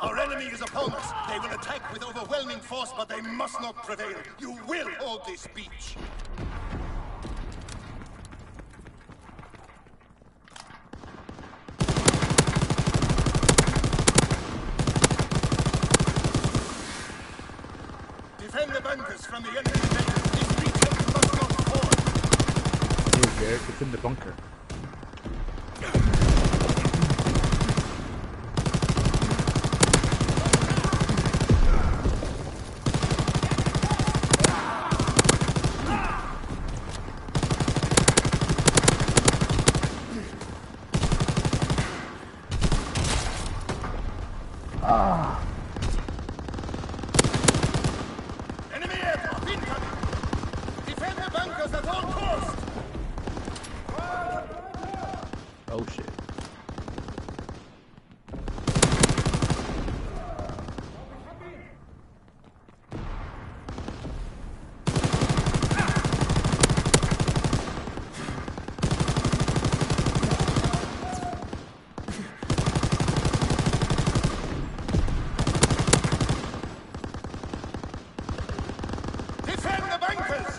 Our enemy is upon us. They will attack with overwhelming force, but they must not prevail. You will hold this beach. Defend the bunkers from the enemy. This beach must not fall. Hey, Garrett, it's in the bunker. Enemy aircraft incoming! Defend the bunkers at all costs! Oh shit. Defend the bunkers!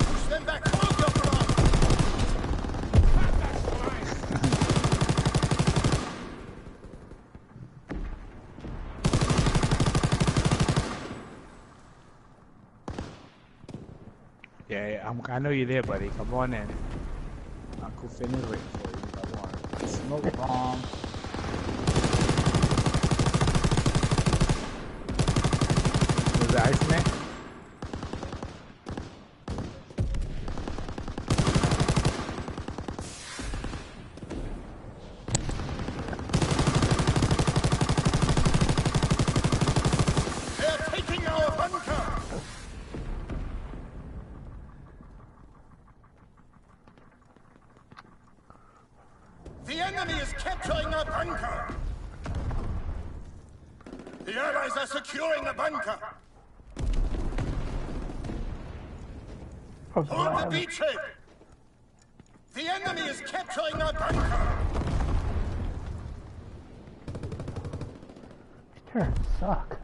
Push them back! Hold your ground! Yeah, I know you're there, buddy. Come on in. Uncle Finn is waiting for you. Come on. Smoke bomb. Was the Iceman? They are taking our bunker! The enemy is capturing our bunker! The Allies are securing the bunker! Hold the beachhead! The enemy is capturing our bunker! Turns suck.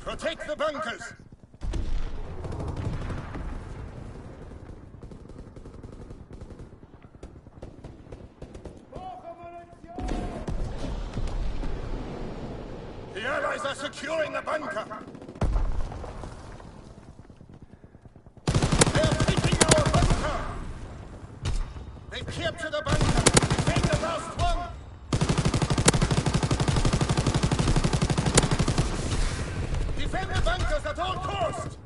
Protect the bunkers! The Allies are securing the bunker! They are taking our bunker! They've captured the bunker! Defend the last one! Defend the bunkers at all costs!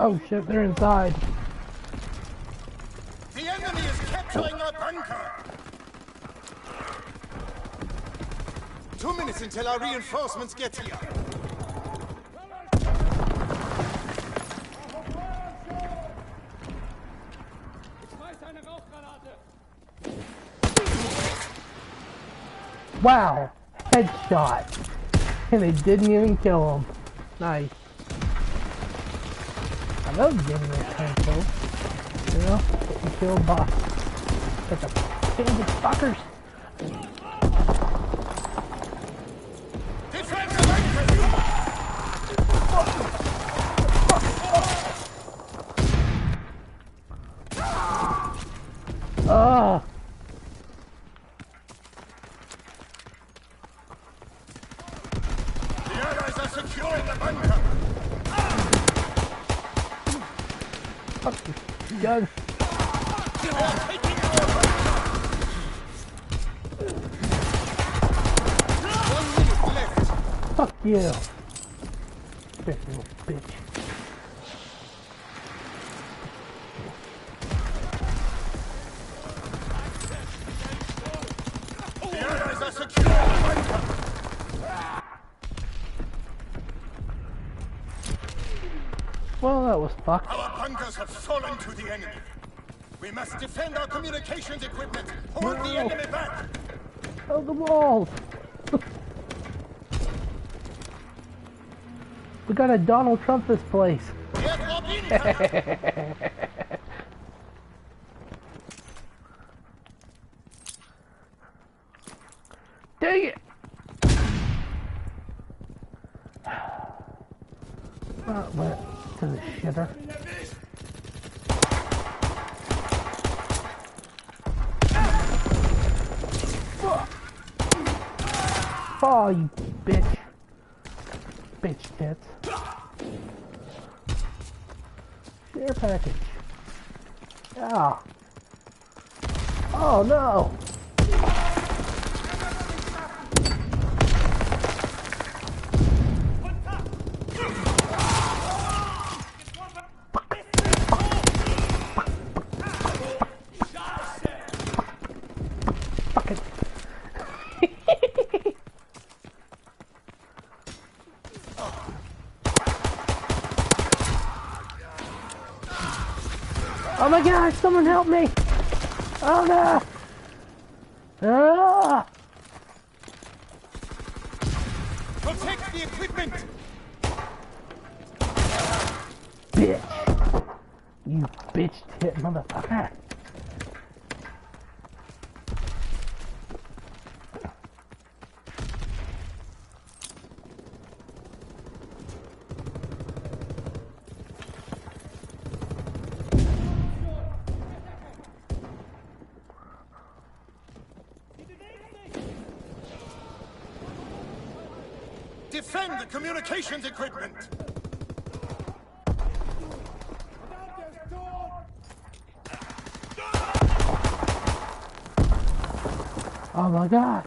Oh shit, they're inside. The enemy is capturing our bunker. 2 minutes until our reinforcements get here. Wow, headshot. And they didn't even kill him. Nice. I love getting this kind of kill. You know, getting killed by such a pain of fuckers. Oh. The Allies are securing the bunker. Fuck you, gun. They are taking our bunker. 1 minute left. Fuck you. Big little bitch. The Allies are securing the bunker. Well, that was fucked. Our bunkers have fallen to the enemy. We must defend our communications equipment. Hold the enemy back. Oh, the walls. We gotta Donald Trump this place. Get up in. Dang it! Went to the shitter. Oh, you bitch. Bitch tits. Share package. Ah. Oh no! Oh my gosh, someone help me! Oh no! Ah! Protect the equipment. Bitch! You bitch tit motherfucker! Defend the communications equipment. Oh my gosh!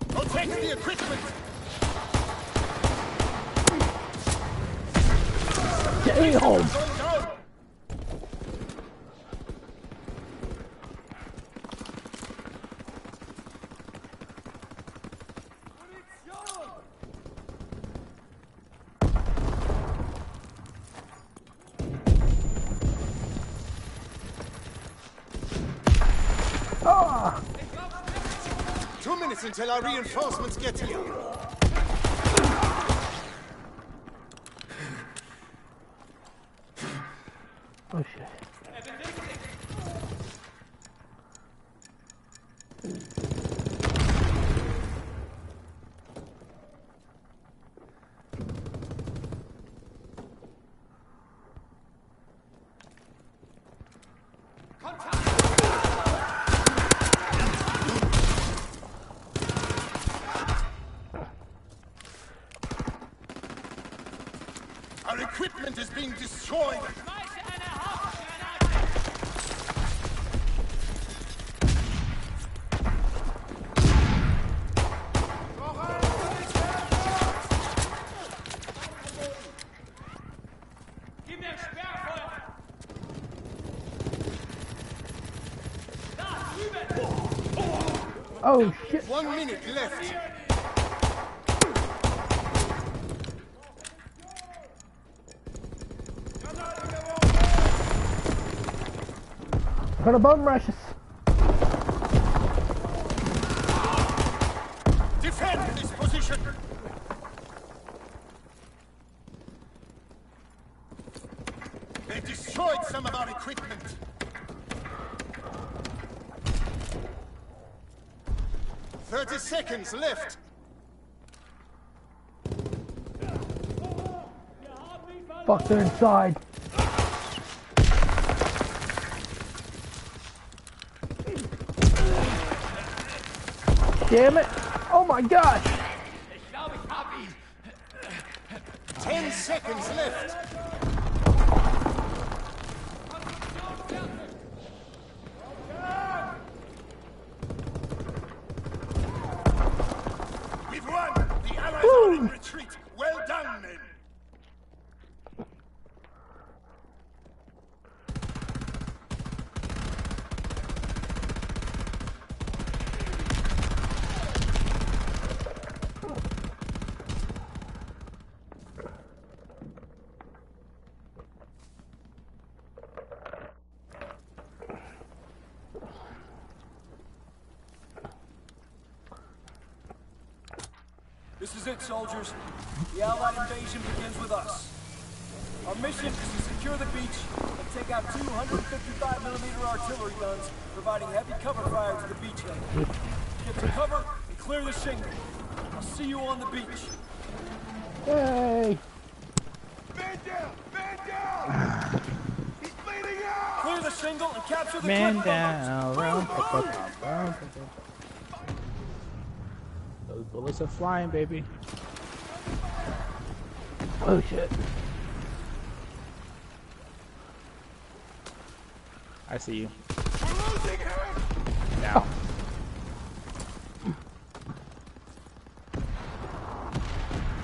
Protect the equipment. Damn! Going down. Ah! 2 minutes until our reinforcements get here. Oh shit. being destroyed! Oh shit! 1 minute left! Gonna bum rush us. Defend this position! They destroyed some of our equipment! "30 seconds left! Fuck, they're inside. Damn it! Oh my gosh! 10 seconds left! We've won! The Allies are in retreat! Well done, men! This is it, soldiers. The Allied invasion begins with us. Our mission is to secure the beach and take out 255mm artillery guns, providing heavy cover fire to the beachhead. Get to cover and clear the shingle. I'll see you on the beach. Yay! Man down! Man down! He's bleeding out! Clear the shingle and capture the Man cliff down, bunkers. round. Those bullets are flying, baby. Oh shit! I see you. We're losing him! Now.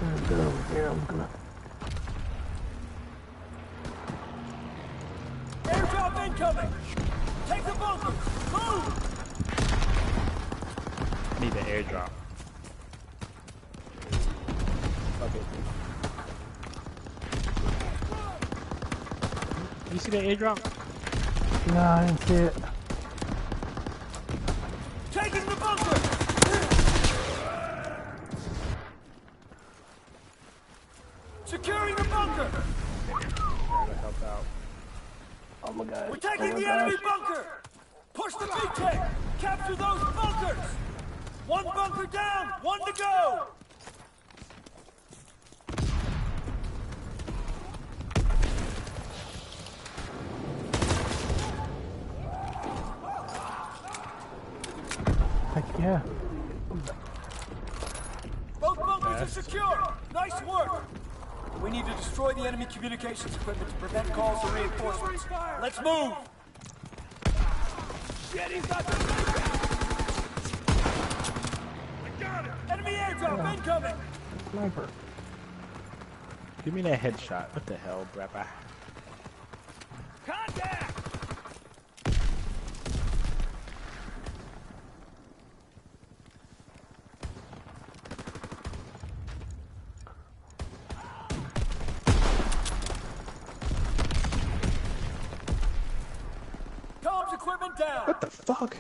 I'm good over here. I'm gonna. Airdrop incoming! Take the bunkers! Move! Need the airdrop. Fuck it. You see the airdrop? No, I didn't see it. Taking the bunker! Securing the bunker! Gotta help out. Oh my god! We're taking the enemy bunker! Push the beachhead! Capture those bunkers! One bunker down, one to go! Heck yeah! Both bunkers are secure! Nice work! We need to destroy the enemy communications equipment to prevent calls for reinforcements. Let's move! Enemy airdrop incoming! Sniper. Give me that headshot. What the hell, brappa? Contact! Comms equipment down! What the fuck?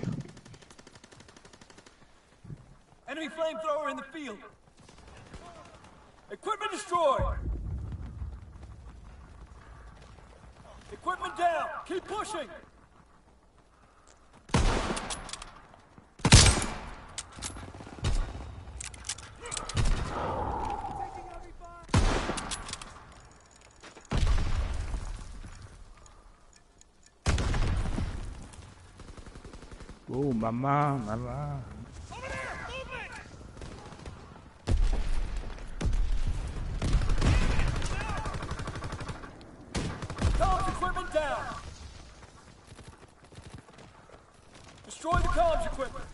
Enemy flamethrower in the field! Equipment destroyed! Equipment down! Keep pushing! Oh, mama. Over there! Movement! are down. Destroy the comms equipment.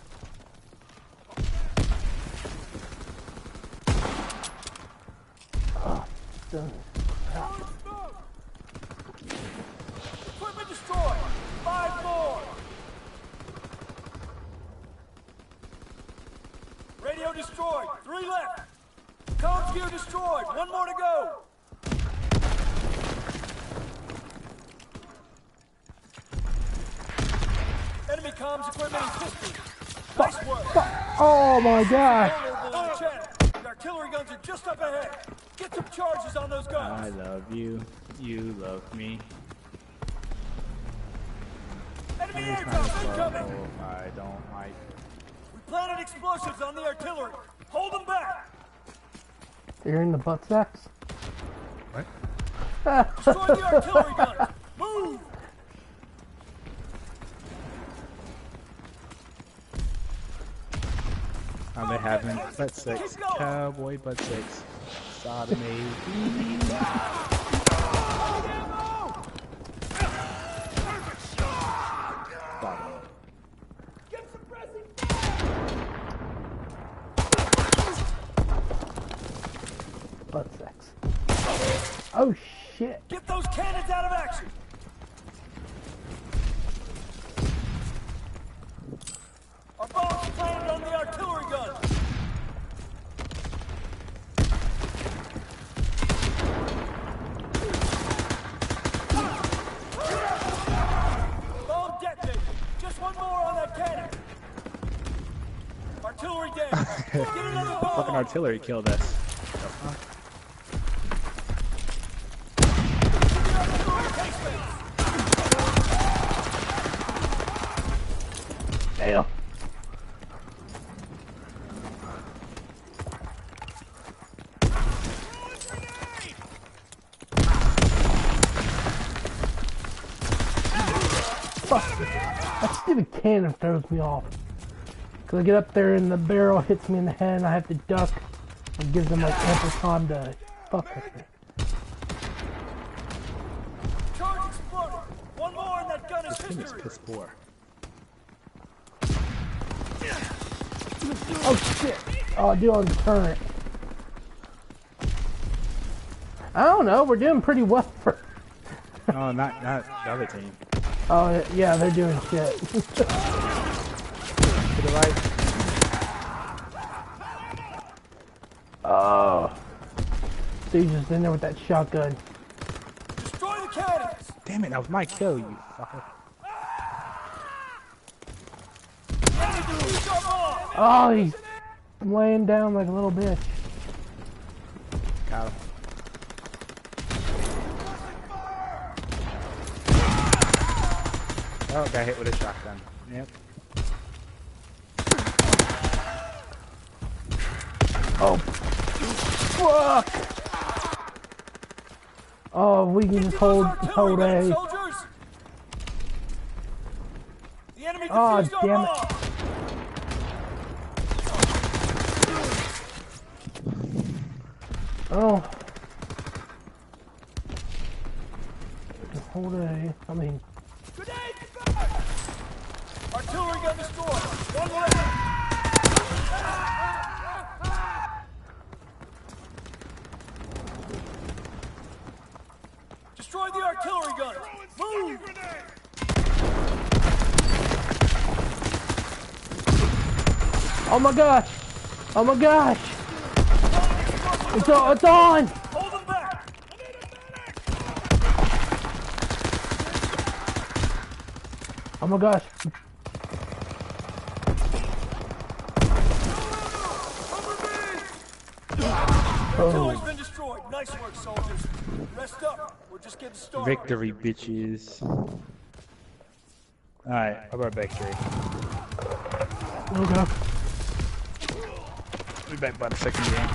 Done. Equipment destroyed. 5 more. Radio destroyed. 3 left. Comms gear destroyed. 1 more to go. Enemy comms equipment is distant. Nice work. Oh my gosh. Vulnerable in the channel. The artillery guns are just up ahead. Get some charges on those I guns. love you. You love me. Enemy It's not aircraft as incoming. well. I don't like. We planted explosives on the artillery. Hold them back. You're in the butt sacks? What? Destroy the artillery guns. Move. Are they having butt sex? Cowboy butt sex. Sodomy. Sodomy. Butt sex. Oh shit. Get those cannons out of action. Our bombs planted on the artillery guns. Bomb detonated. Just 1 more on that cannon. Artillery damage. Get another bomb. Fucking artillery killed us. Damn. Fuck. That stupid cannon throws me off. Cause I get up there and the barrel hits me in the head and I have to duck. It gives them like ample time to fuck with me. Charge exploded. 1 more and that gun is This thing is history. piss poor. Oh shit. Oh, dude, on turret. I don't know, we're doing pretty well for... No, not the other team. Oh, yeah, they're doing shit. To the right. Oh. Dude's just in there with that shotgun. Destroy the cannons. Damn it, that was my kill, you fucker. Enemy defused our bomb. Oh, he's laying down like a little bitch. Got him. Oh, got hit with a shotgun. Yep. Oh. Fuck! Oh, we can just hold Artillery A. soldiers. The enemy Oh, defused our damn it. bomb. Oh. Just hold A. I mean, Artillery gun destroyed. 1 left. Destroy the artillery gun. Move. oh my gosh! Oh my gosh! It's on! Hold them back. Oh my gosh! Artillery's been destroyed. Nice work, soldiers. Rest up. We're just getting started. Victory, bitches. Alright, how about victory? Okay. We'll be back by the second game.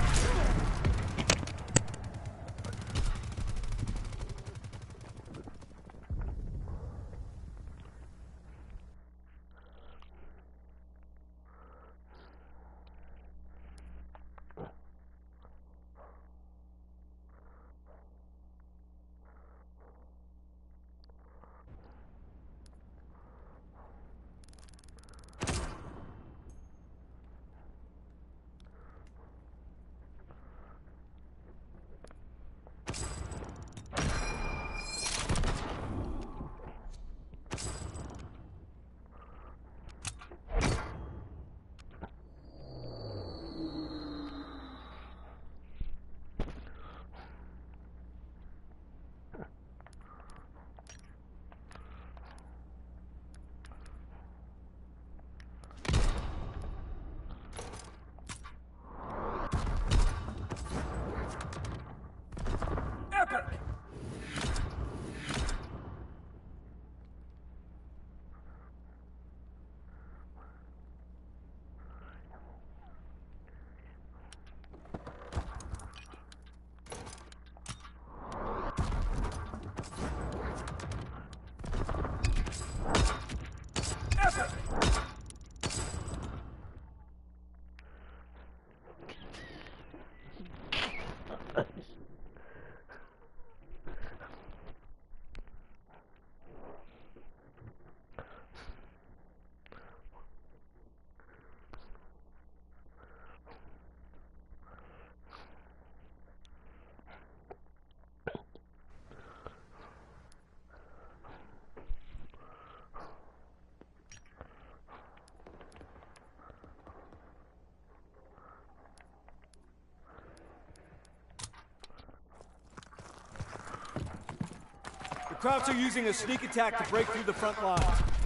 Krauts are using a sneak attack to break through the front lines.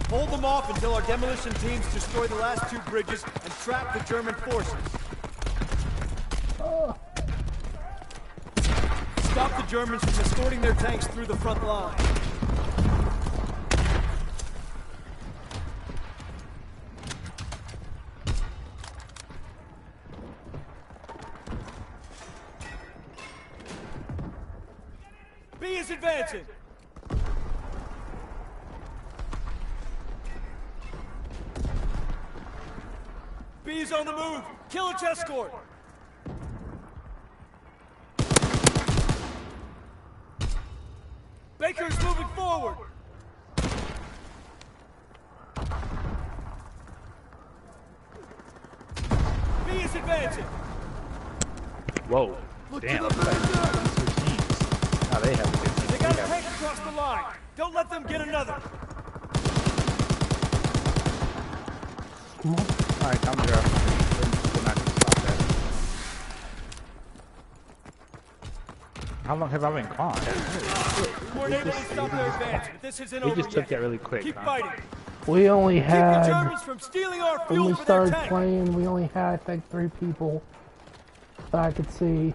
Hold them off until our demolition teams destroy the last 2 bridges and trap the German forces. Stop the Germans from escorting their tanks through the front line. B is advancing. B is on the move. Kill its escort. Baker is moving forward. B is advancing. Whoa. Damn. Oh, they have 50. They got a tank across the line. Don't let them get another. Alright, come here. We're not gonna stop that. How long have I been gone? We weren't able to stop their advance, but this isn't over We just took yet. that really quick, Keep huh? fighting. We only Keep the had, Germans from stealing our when fuel we for their started tank. playing, we only had, I think, 3 people that I could see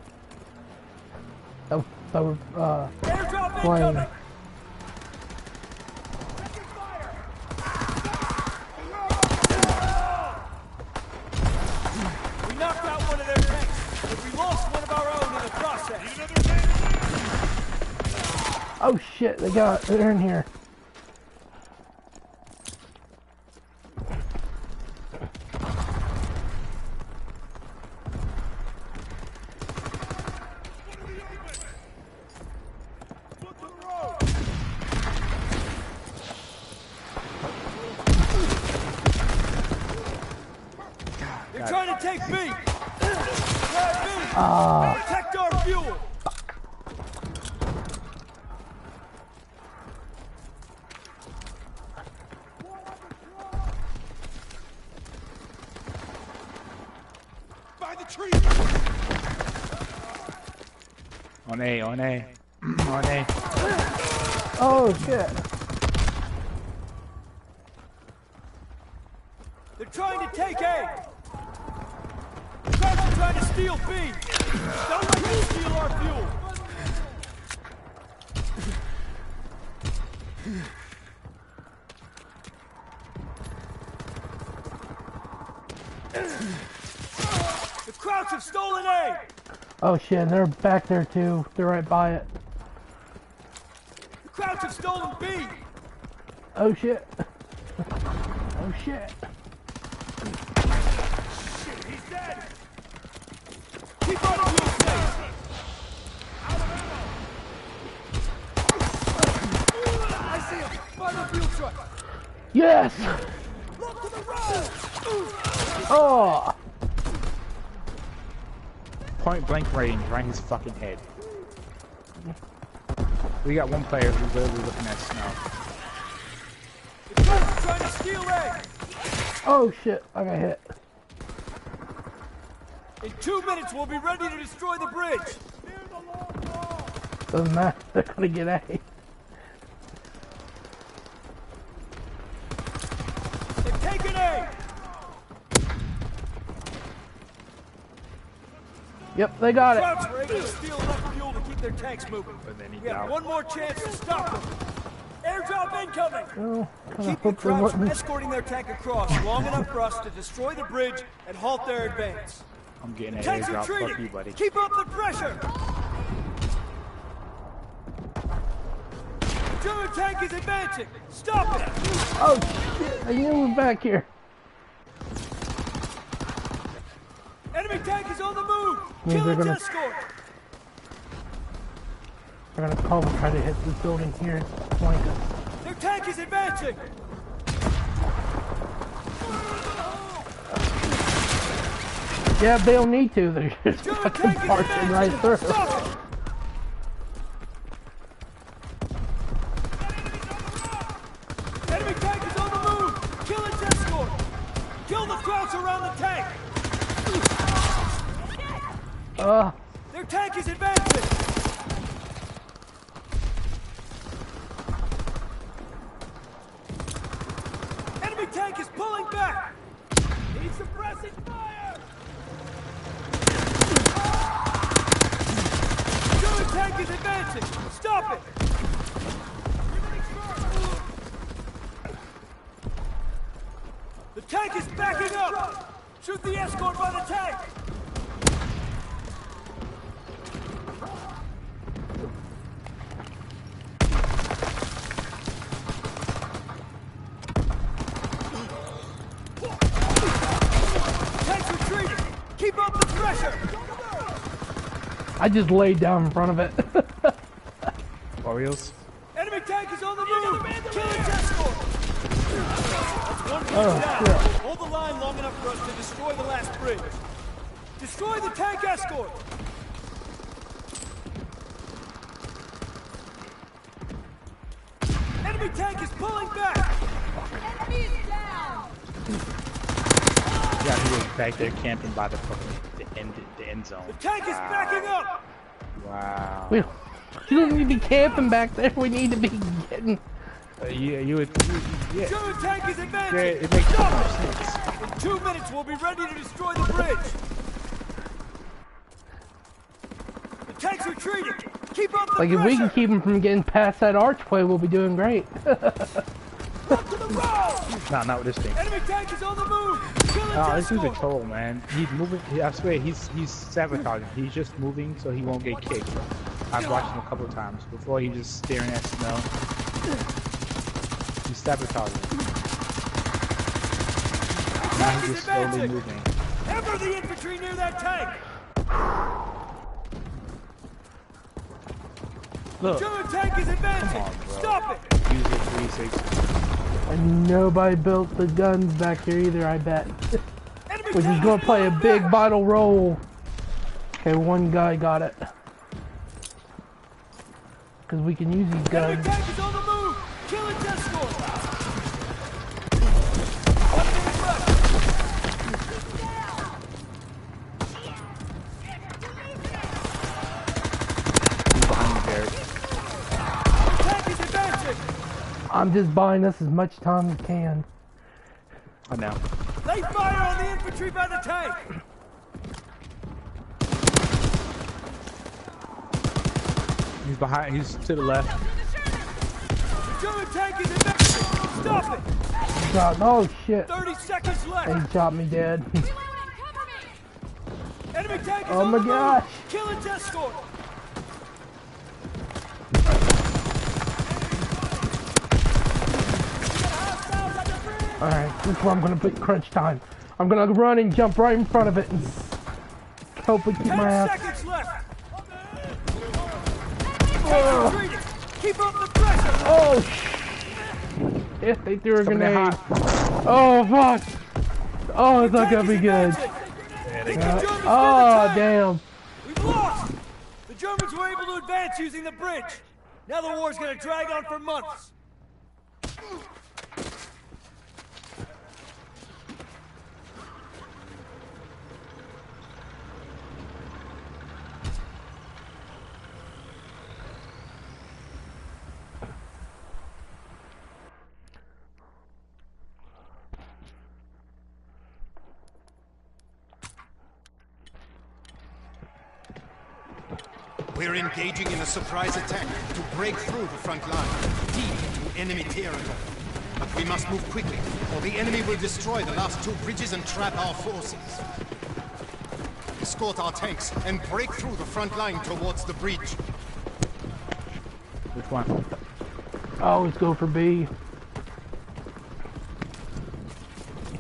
that were Airdrop playing. incoming. We knocked out one of their tanks, but we lost one of our own in the process. Oh shit, they're in here. They're trying to take B. Grab B. Protect our fuel. By the tree! On A, on A. On A. Oh shit. They're trying to take A. Krauts are trying to steal B. Don't let them steal our fuel. The Krauts have stolen A. Oh shit, and they're back there too. They're right by it. The Krauts have stolen B. Oh shit. Oh shit. He's dead. Keep our fuel safe. I see him. Find the fuel truck. Yes! Look to the road. Oh! Point blank range, right in his fucking head. We got one player who's literally looking at snow. The Krauts are trying to steal A. Oh shit, I got hit. In 2 minutes, we'll be ready to destroy the bridge. Doesn't matter, they're gonna get A. They've taken A. Yep, they got it. Krauts were able to steal enough fuel to keep their tanks moving. But then he We have died. one more chance to stop them. Airdrop incoming. Oh, kinda Keep the hope they Krauts from wouldn't. escorting their tank across long enough for us to destroy the bridge and halt their advance. I'm getting an Tanks airdrop. Fuck you, retreating. buddy. Keep up the pressure. The German tank is advancing. Stop it. Oh shit, I knew we were back here. Enemy tank is on the move. Means Kill they're its gonna- escort. They're gonna come and try to hit this building here and flank us. Their tank is advancing. Yeah, they don't need to, they're just German fucking tank is marching right advancing. through. Stop it. Enemy tank is on the move. Kill its escort. Kill the Krauts around the tank. Their tank is advancing. suppressing fire! German tank is advancing! Stop it! The tank is backing up! Shoot the escort by the tank! Tank's retreating! Keep up the pressure! I just laid down in front of it. Orioles? Enemy tank is on the move! Kill its escort! One bridge Oh, down. shit. Hold the line long enough for us to destroy the last bridge. Destroy the tank escort! Enemy tank is pulling back! Enemy is down! Yeah, he was back there camping by the end zone. The tank is backing up! Wow. We don't need to be camping back there. We need to be getting. You would. Yeah. German tank is advancing! Yeah, it makes Stop so much it! sense. In 2 minutes, we'll be ready to destroy the bridge! The tank's retreating! Keep up the Like, if pressure! we can keep them from getting past that archway, we'll be doing great. Up to the road! Nah, not with this thing. Enemy tank is on the move! Kill its Oh, this dude's a escort! troll, man. He's moving. I swear, he's sabotaging. He's just moving so he won't get kicked. I've watched him a couple of times. Before, he just staring at snow. He's sabotaging. Now Tank he's is just slowly advancing! moving. Hammer the infantry near that tank! Look, German tank is advancing! Come on, bro. Stop it! use it 360. And nobody built the guns back here either, I bet. Enemy Which is tank going to play a pulling big back! vital role. Okay, one guy got it. Because we can use these Enemy guns. tank is on the move! Kill its escort! 1 minute left! He's behind you, Jared. Tank is advancing! I'm just buying us as much time as can. Oh, no. Lay fire on the infantry by the tank! He's behind. He's to the left. The German tank is advancing! Stop it! Shot. Oh shit. 30 seconds left! He shot me dead. Enemy tank is Oh on my the gosh. move! Kill its escort! Alright, this is where I'm going to put crunch time. I'm going to run and jump right in front of it and hope we keep 10 my ass. seconds left! Tank retreating! Keep up the pressure! Oh shit. They threw a Coming in grenade. hot. Oh fuck. Oh, it's not Tank going to is be good. advancing. Think the Germans did the Oh tank. damn. We've lost! The Germans were able to advance using the bridge. Now the war's gonna drag on for months. We're engaging in a surprise attack to break through the front line, deep into enemy territory. But we must move quickly, or the enemy will destroy the last 2 bridges and trap our forces. Escort our tanks and break through the front line towards the bridge. Which one? I always go for B.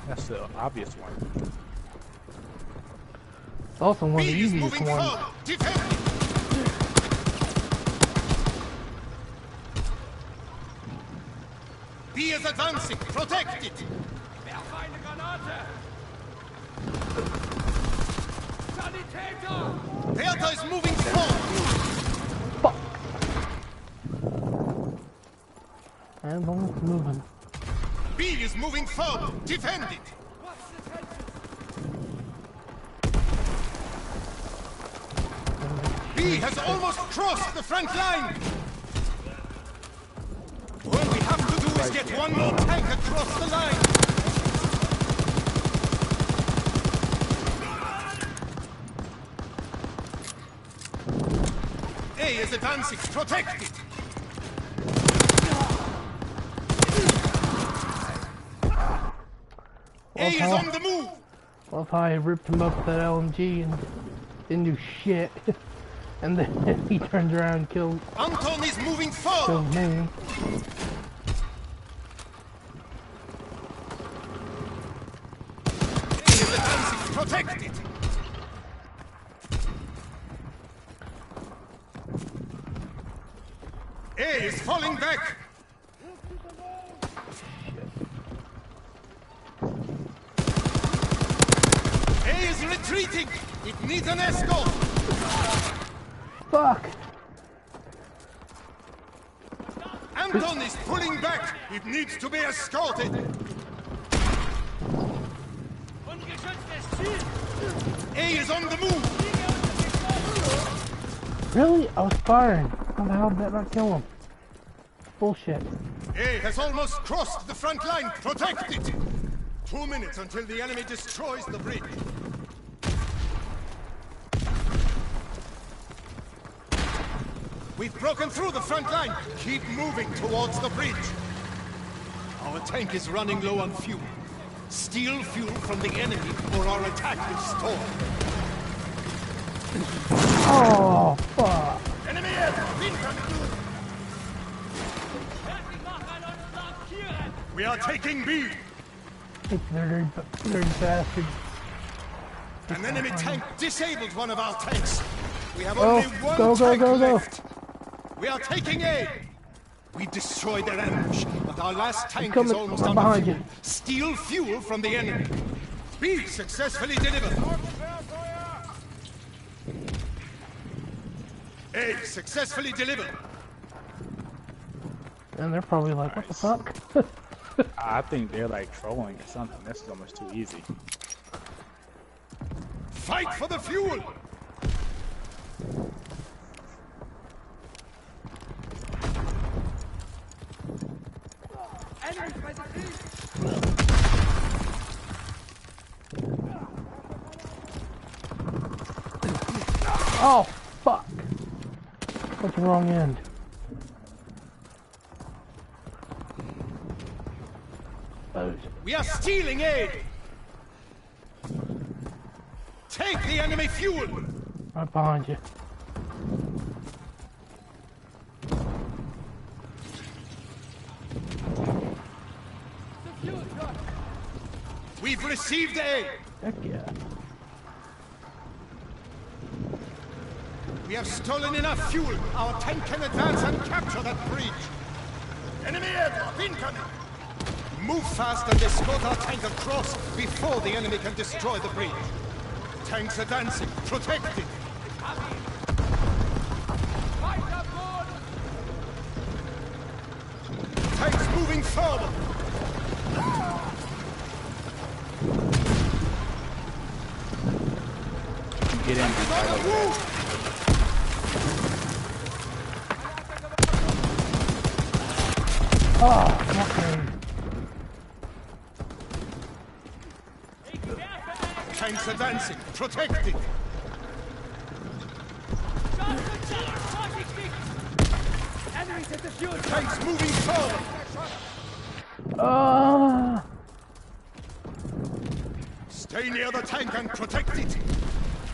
That's the obvious one. It's also one of the B is easiest moving ones. forward. Defend! B is advancing. Protect it. Delta is moving forward. And one's moving. B is moving forward. Defend it. B has almost crossed the front line. All we have to do is get one more tank across the line. is advancing. Protect it. A is on the move. Love how I ripped him up with that LMG and didn't do shit. And then he turns around and kills Anton is moving forward. me. A is advancing. Protect it. A is falling back. A is retreating. It needs an escort. Fuck! Anton is pulling back. It needs to be escorted. A is on the move. Really? I was firing. How the hell did that not kill him? Bullshit. A has almost crossed the front line. Protect it. 2 minutes until the enemy destroys the bridge. We've broken through the front line. Keep moving towards the bridge. Our tank is running low on fuel. Steal fuel from the enemy or our attack is stalled. Oh, fuck. Enemy incoming! We are taking B. It's dirty bastard. An enemy tank disabled one of our tanks. We have Oh, only one go, tank go, go. left. We are taking A. We destroyed their ambush, but our last tank is coming almost from out behind of fuel. you. Steal fuel from the enemy. B successfully delivered. A successfully delivered. And they're probably like, what the fuck? I think they're like trolling or something. This is almost too easy. Fight for the fuel. Oh, fuck. What's the wrong end? Oh, We are stealing A. Take the enemy fuel. right behind you. We've received A. Heck yeah. We have stolen enough fuel. Our tank can advance and capture that bridge. Enemy aircraft incoming. Move fast and escort our tank across before the enemy can destroy the bridge. Tanks advancing. Protect it. Tanks moving forward. Get in. Tank is on the move. Oh, fucking. Tanks advancing. Protect it. Tanks moving forward. Stay near the tank and protect it.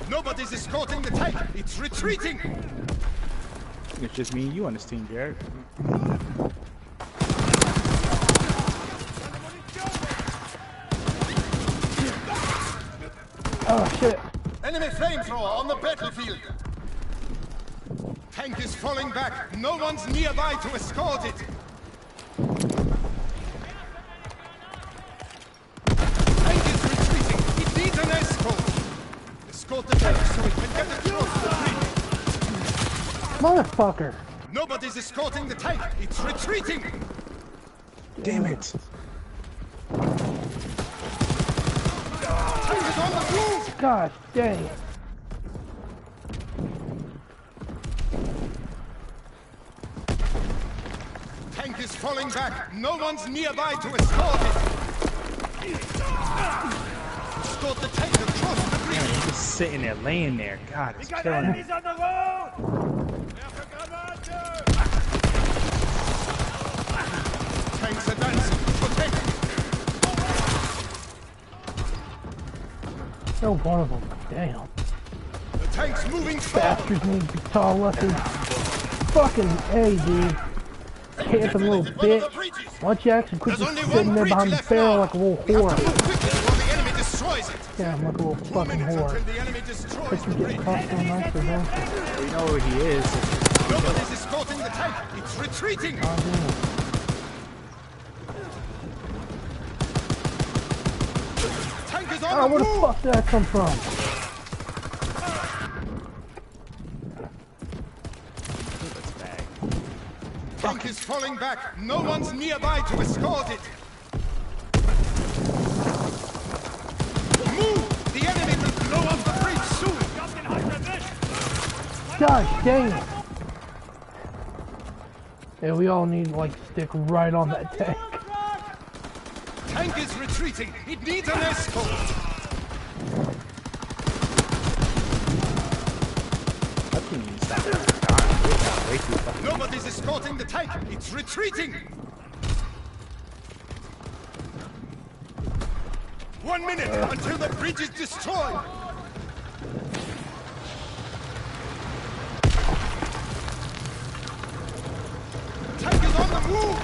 Nobody's escorting the tank. It's retreating. It's just me and you on this team, Jared. Oh, shit. Enemy flamethrower on the battlefield. Tank is falling back. No one's nearby to escort it. Tank is retreating. It needs an escort. Escort the tank so it can get across the bridge. Motherfucker. Nobody's escorting the tank. It's retreating. Damn it. Tank is on the move. Gosh dang it. Tank is falling back. No one's nearby to escort it. Escort the tank across the bridge. He's just sitting there, laying there. God, it's killing me. on the road! No one of them. Damn. The tank's moving forward. Bastards need to be tall looking. Fucking A, dude. Camping little bitch. Why don't you actually quit There's just only sitting one there breach behind the left barrel now. like a little We have whore? to move quickly before the enemy destroys it. Yeah, I'm like a little 2 fucking minutes whore. until the enemy destroys But the you bridge. get caught so nice or don't you? We know where he is. Nobody's escorting the tank. It's retreating. Oh, damn. Tank is Oh, on where the the move. fuck did that come from? Tank is falling back. No one's nearby to escort it. Move! The enemy will blow up the bridge soon. Gosh dang it. Yeah, we all need to like stick right on that tank. Tank is retreating. It needs an escort. How can you stop that? Way too fucking. Nobody's escorting the tank. It's retreating. 1 minute until the bridge is destroyed. Tank is on the move.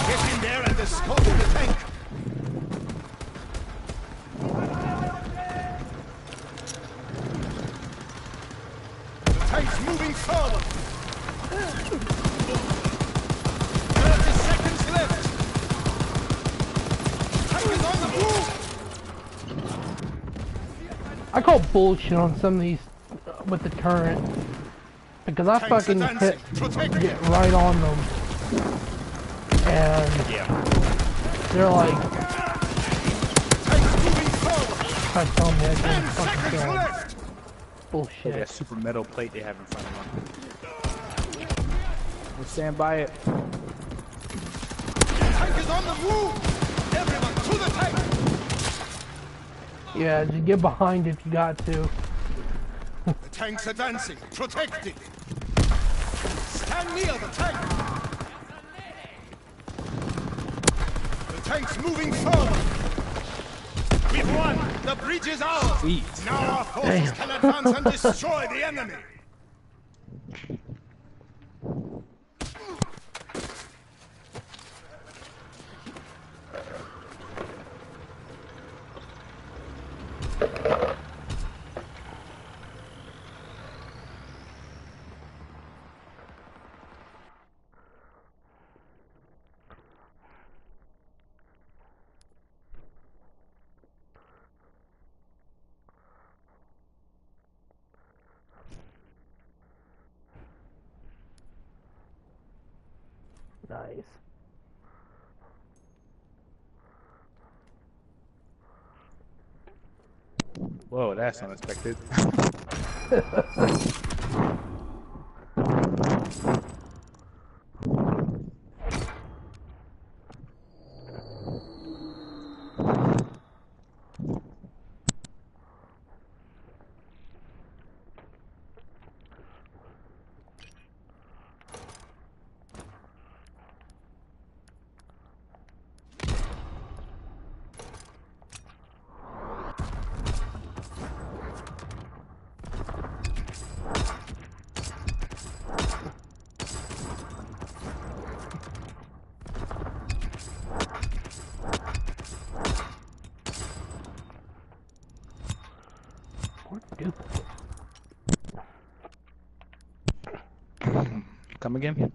Get in there and escort the tank. The tank's moving forward. 30 seconds left. Tank is on the move. I call bullshit on some of these with the turret. Because I Tanks are fucking dancing. Protect get right on them. And they're like, Tank's moving forward. trying to tell me I 10 can't fucking seconds kill 'em. left. Look at Bullshit. that super metal plate they have in front of them. We'll stand by it. Tank is on the move. Everyone to the tank. Yeah, just get behind if you got to. The tanks are dancing. Protect it. Stand near the tank. The tank's moving forward. We've won. The bridge is ours. Sweet. Now our forces can advance and destroy the enemy. Nice. Whoa, that's unexpected. More duplicate. Come again?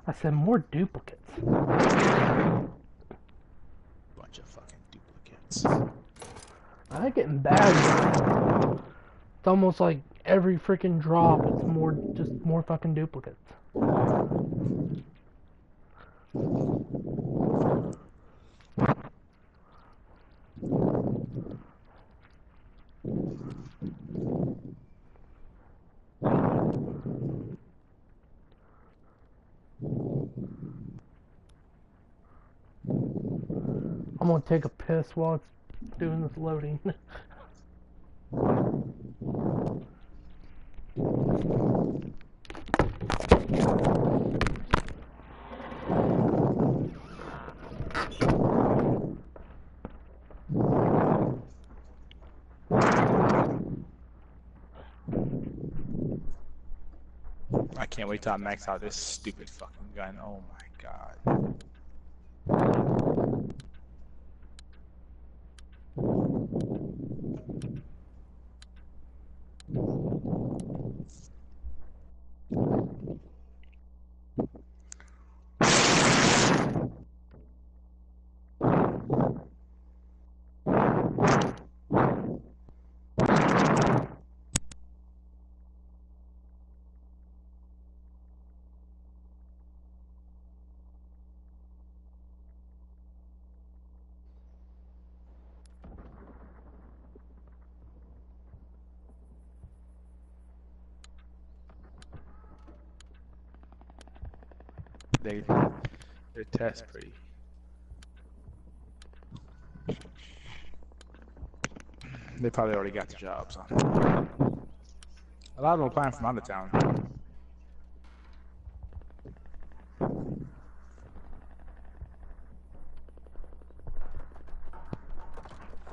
I said more duplicates. Bunch of fucking duplicates. I ain't getting bad. It's almost like every freaking drop, it's more, just more fucking duplicates. I'm gonna take a piss while it's doing this loading. I can't wait till I max out this stupid fucking gun. Oh my god. They test pretty. They probably already got the jobs on. A lot of them applying from out of town.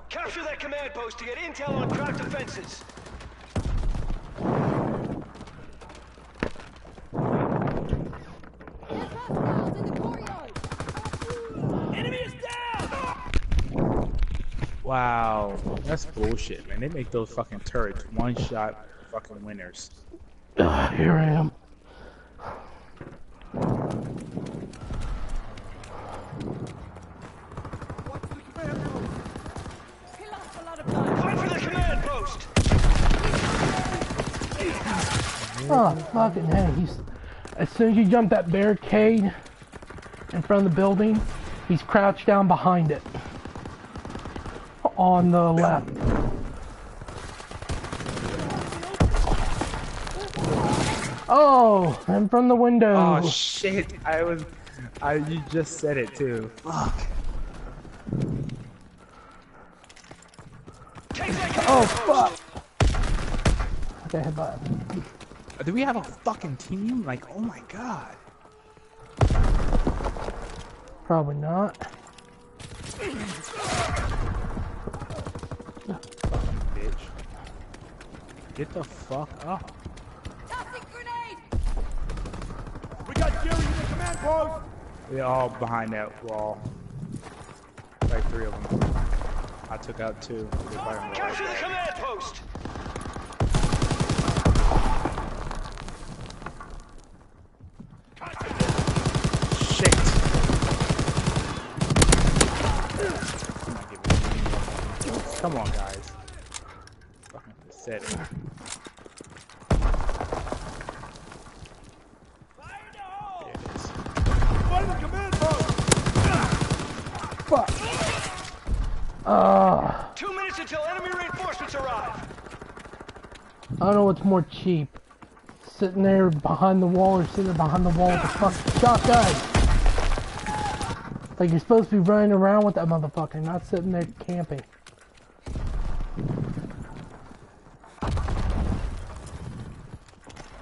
Capture that command post to get intel on cracked defenses. There's hostiles in the courtyard. Enemy is down! Wow, that's bullshit, man. They make those fucking turrets one-shot fucking winners. Here I am. He lost a lot of time. Fight for the command post! Oh, fucking hey. As soon as you jump that barricade in front of the building, he's crouched down behind it. On the left. Oh, and from the window. Oh shit! You just said it too. Fuck. Oh, fuck. Okay, headbutt. Do we have a fucking team? Like, oh my god. Probably not. Bitch. Get the fuck up. Tossing grenade. We got Gary in the command post! They're all behind that wall. Like 3 of them. I took out 2. They're fighting Capture the command post! Shit! Come on, guys. Fucking pathetic. There it is. Fight the command post! Fuck. 2 minutes until enemy reinforcements arrive. I don't know what's more cheap. Sitting there behind the wall or sitting there behind the wall with a fucking shotgun. Like you're supposed to be running around with that motherfucker, not sitting there camping.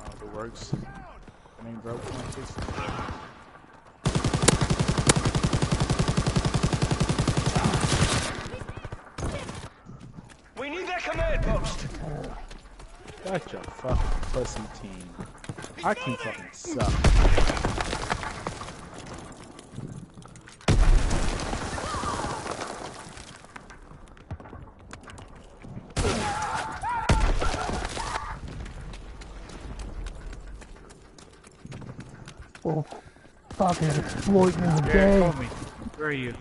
If it works. I mean, broke punches. We need that command post. Such a fucking pussy team. Our team fucking suck. Well, fucking exploiting the Jared, game. call me. Where are you?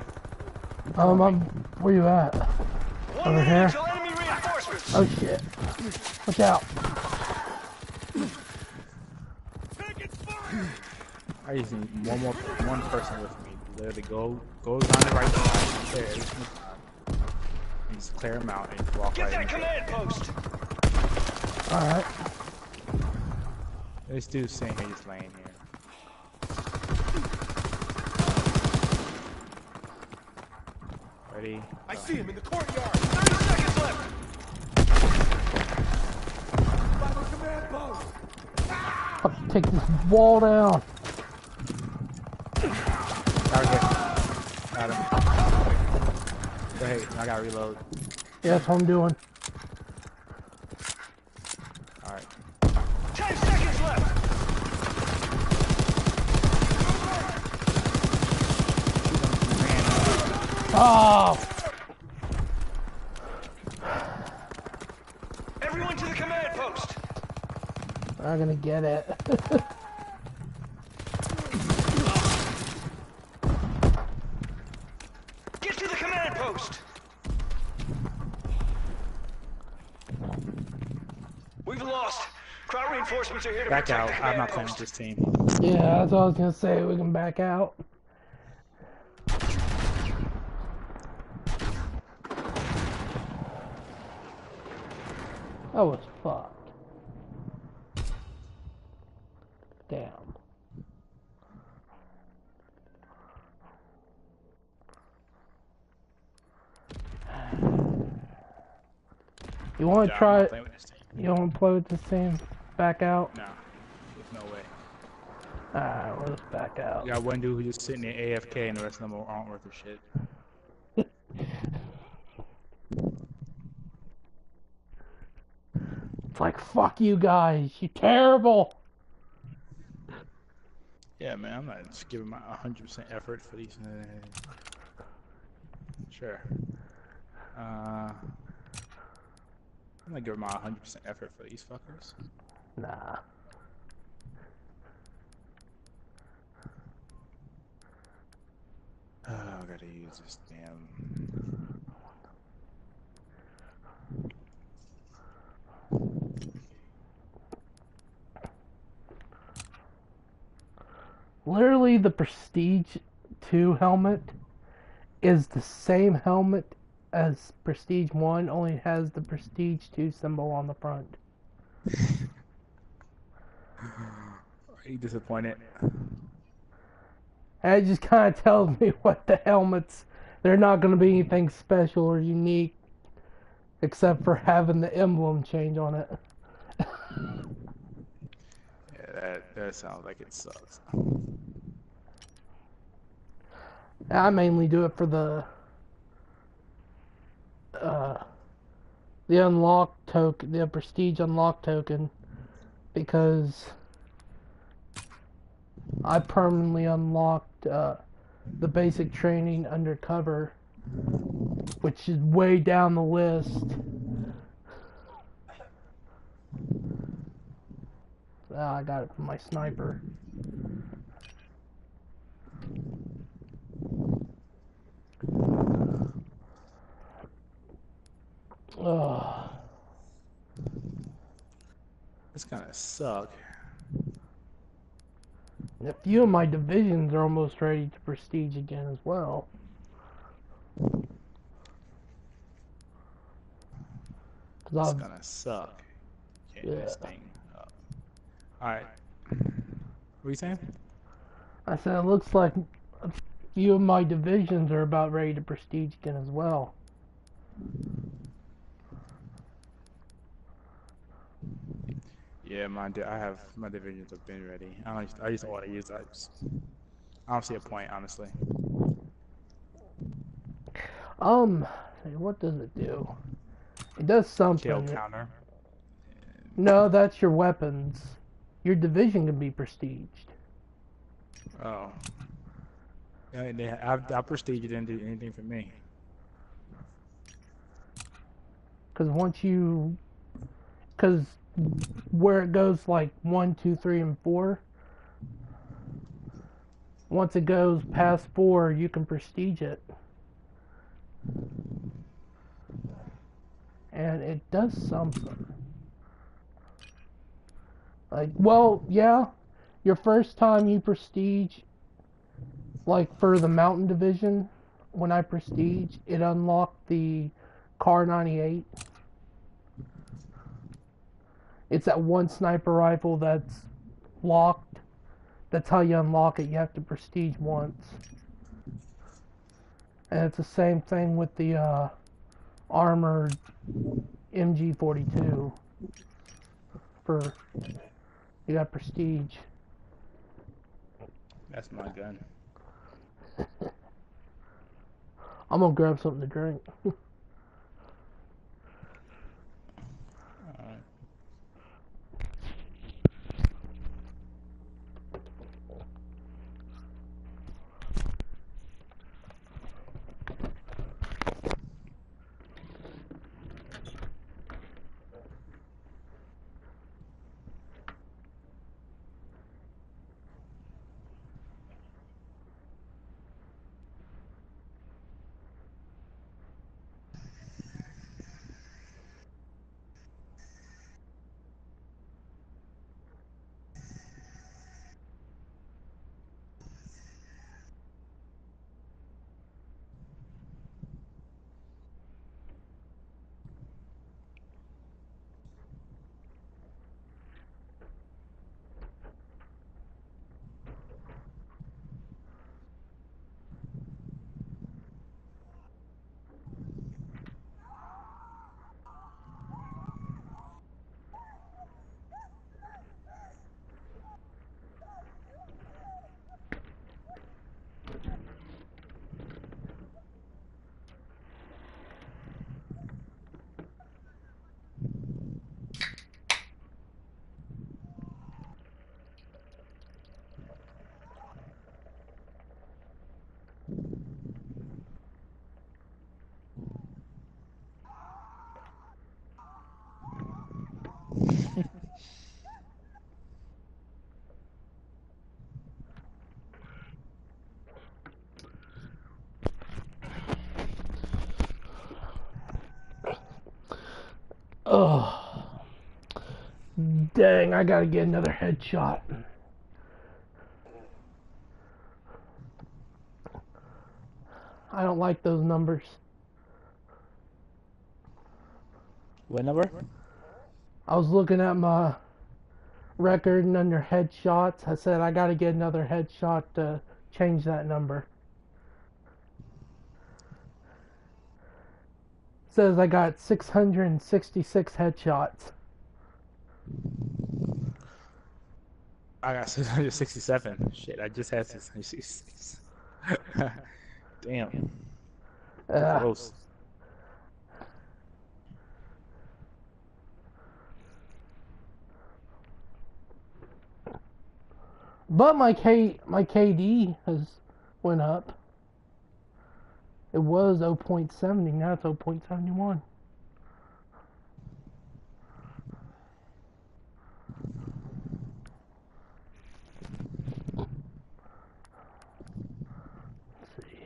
Where you at? 1 Over minute here? until enemy reinforcements. Oh shit. Watch out. I just need one person with me. Literally go on the right side, clear every single time. And just clear them out and just walk Get right that in. command post. Alright. This dude's sitting here just laying here. Ready? I see him in the courtyard! 30 seconds left. By the command post! Fuck, take this wall down. Target. Got him. Go ahead, I gotta reload. Yeah, that's what I'm doing. Alright. 10 seconds left. Oh! Everyone to the command post! I'm gonna get it. Get to the command post! We've lost. Crowd reinforcements are here to Back protect out. the I'm command not playing with post. this team. Yeah, that's what I was gonna say. We can back out. That was fucked. Damn. You want to Yeah, I'm try not it? playing with this team. You want to play with this team? Back out? Nah, there's no way. Alright, well, let's back out. You got one dude who's just sitting there AFK and the rest of them aren't worth a shit. It's like, fuck you guys, you're terrible! Yeah, man, I'm not just giving my 100% effort for these. Sure. I'm not giving my 100% effort for these fuckers. Nah. Oh, I gotta use this damn. Literally, the Prestige 2 helmet is the same helmet as Prestige 1, only has the Prestige 2 symbol on the front. Are you disappointed? And it just kind of tells me what the helmets, they're not going to be anything special or unique except for having the emblem change on it. Yeah, that sounds like it sucks. I mainly do it for the unlock token, the Prestige unlock token, because I permanently unlocked the basic training undercover, which is way down the list. I got it from my sniper. Ugh. This kind of suck. A few of my divisions are almost ready to prestige again as well. It's gonna suck. Getting this Yeah. thing up. Alright. What are you saying? I said it looks like a few of my divisions are about ready to prestige again as well. Yeah, I have my divisions have been ready. I just don't want to use that. I don't see a point, honestly. What does it do? It does Kill something. counter. No, that's your weapons. Your division can be prestiged. Oh. Yeah, I've prestige didn't do anything for me. Because where it goes like 1, 2, 3, and 4, once it goes past 4, you can prestige it. And it does something. Like, well, yeah, your first time you prestige, like for the mountain division, when I prestige, it unlocked the Car 98. It's that one sniper rifle that's locked. That's how you unlock it. You have to prestige once. And it's the same thing with the armored MG42. You got prestige. That's my gun. I'm gonna grab something to drink. Dang, I gotta get another headshot. I don't like those numbers. What number? I was looking at my record and under headshots, I said I gotta get another headshot to change that number. It says I got 666 headshots. I got 667. Shit, I just had 666. Damn. Close. But my KD has went up. It was 0.70, now it's 0.71. Let's see.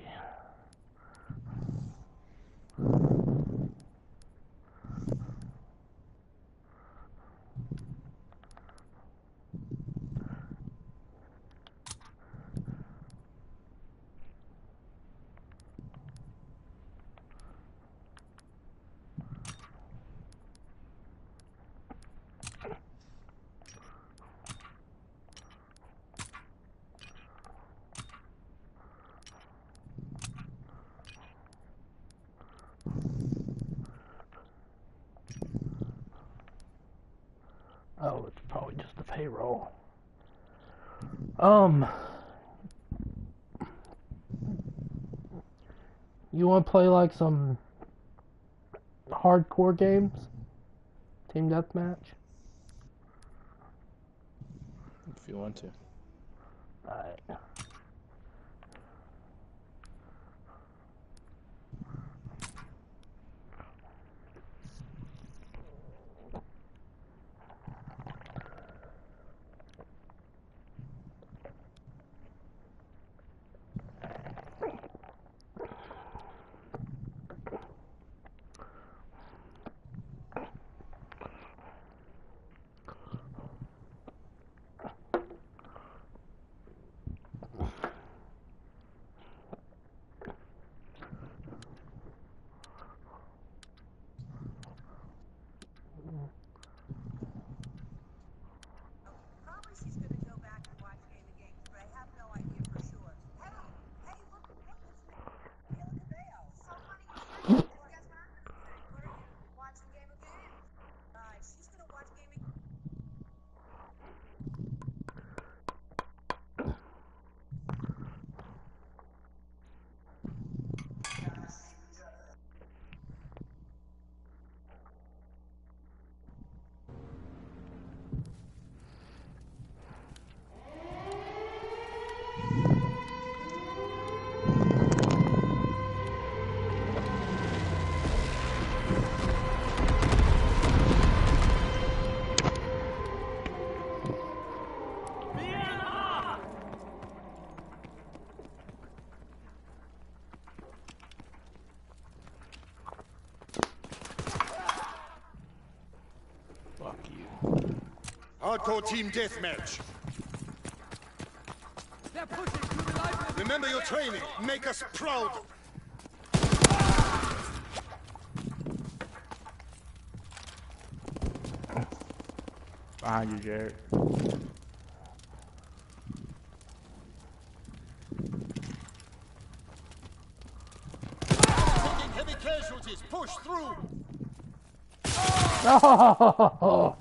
Oh, it's probably just the payroll. You want to play like some hardcore games? Team deathmatch? If you want to. Alright. Probably she's gonna go back and watch Game of Games, but I have no idea for sure. Hey, hey, look, hey, look at Bale. So funny you say that. Well, guess what I'm gonna say? What are you watching Game of Games? She's gonna watch Game of Fuck you. Hardcore team deathmatch. They're pushing through the library. Remember your training. Make us proud. Behind you, Jared. Taking heavy casualties. Push through. Oh!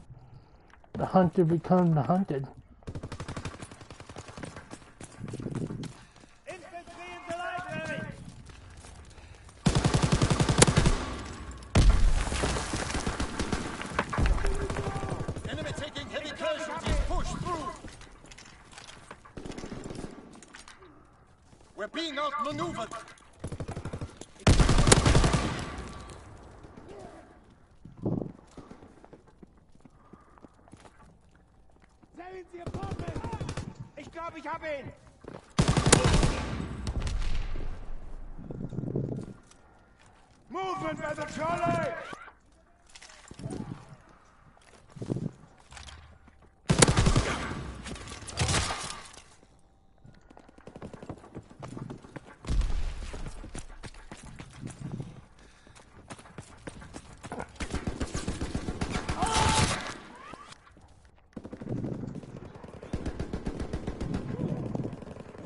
The hunter become the hunted. Infantry in the library! Enemy taking heavy casualties. Push through. We're being outmaneuvered. Sehen Sie Ihr Bomben! Ich glaube, ich habe ihn! Movement by the trolley!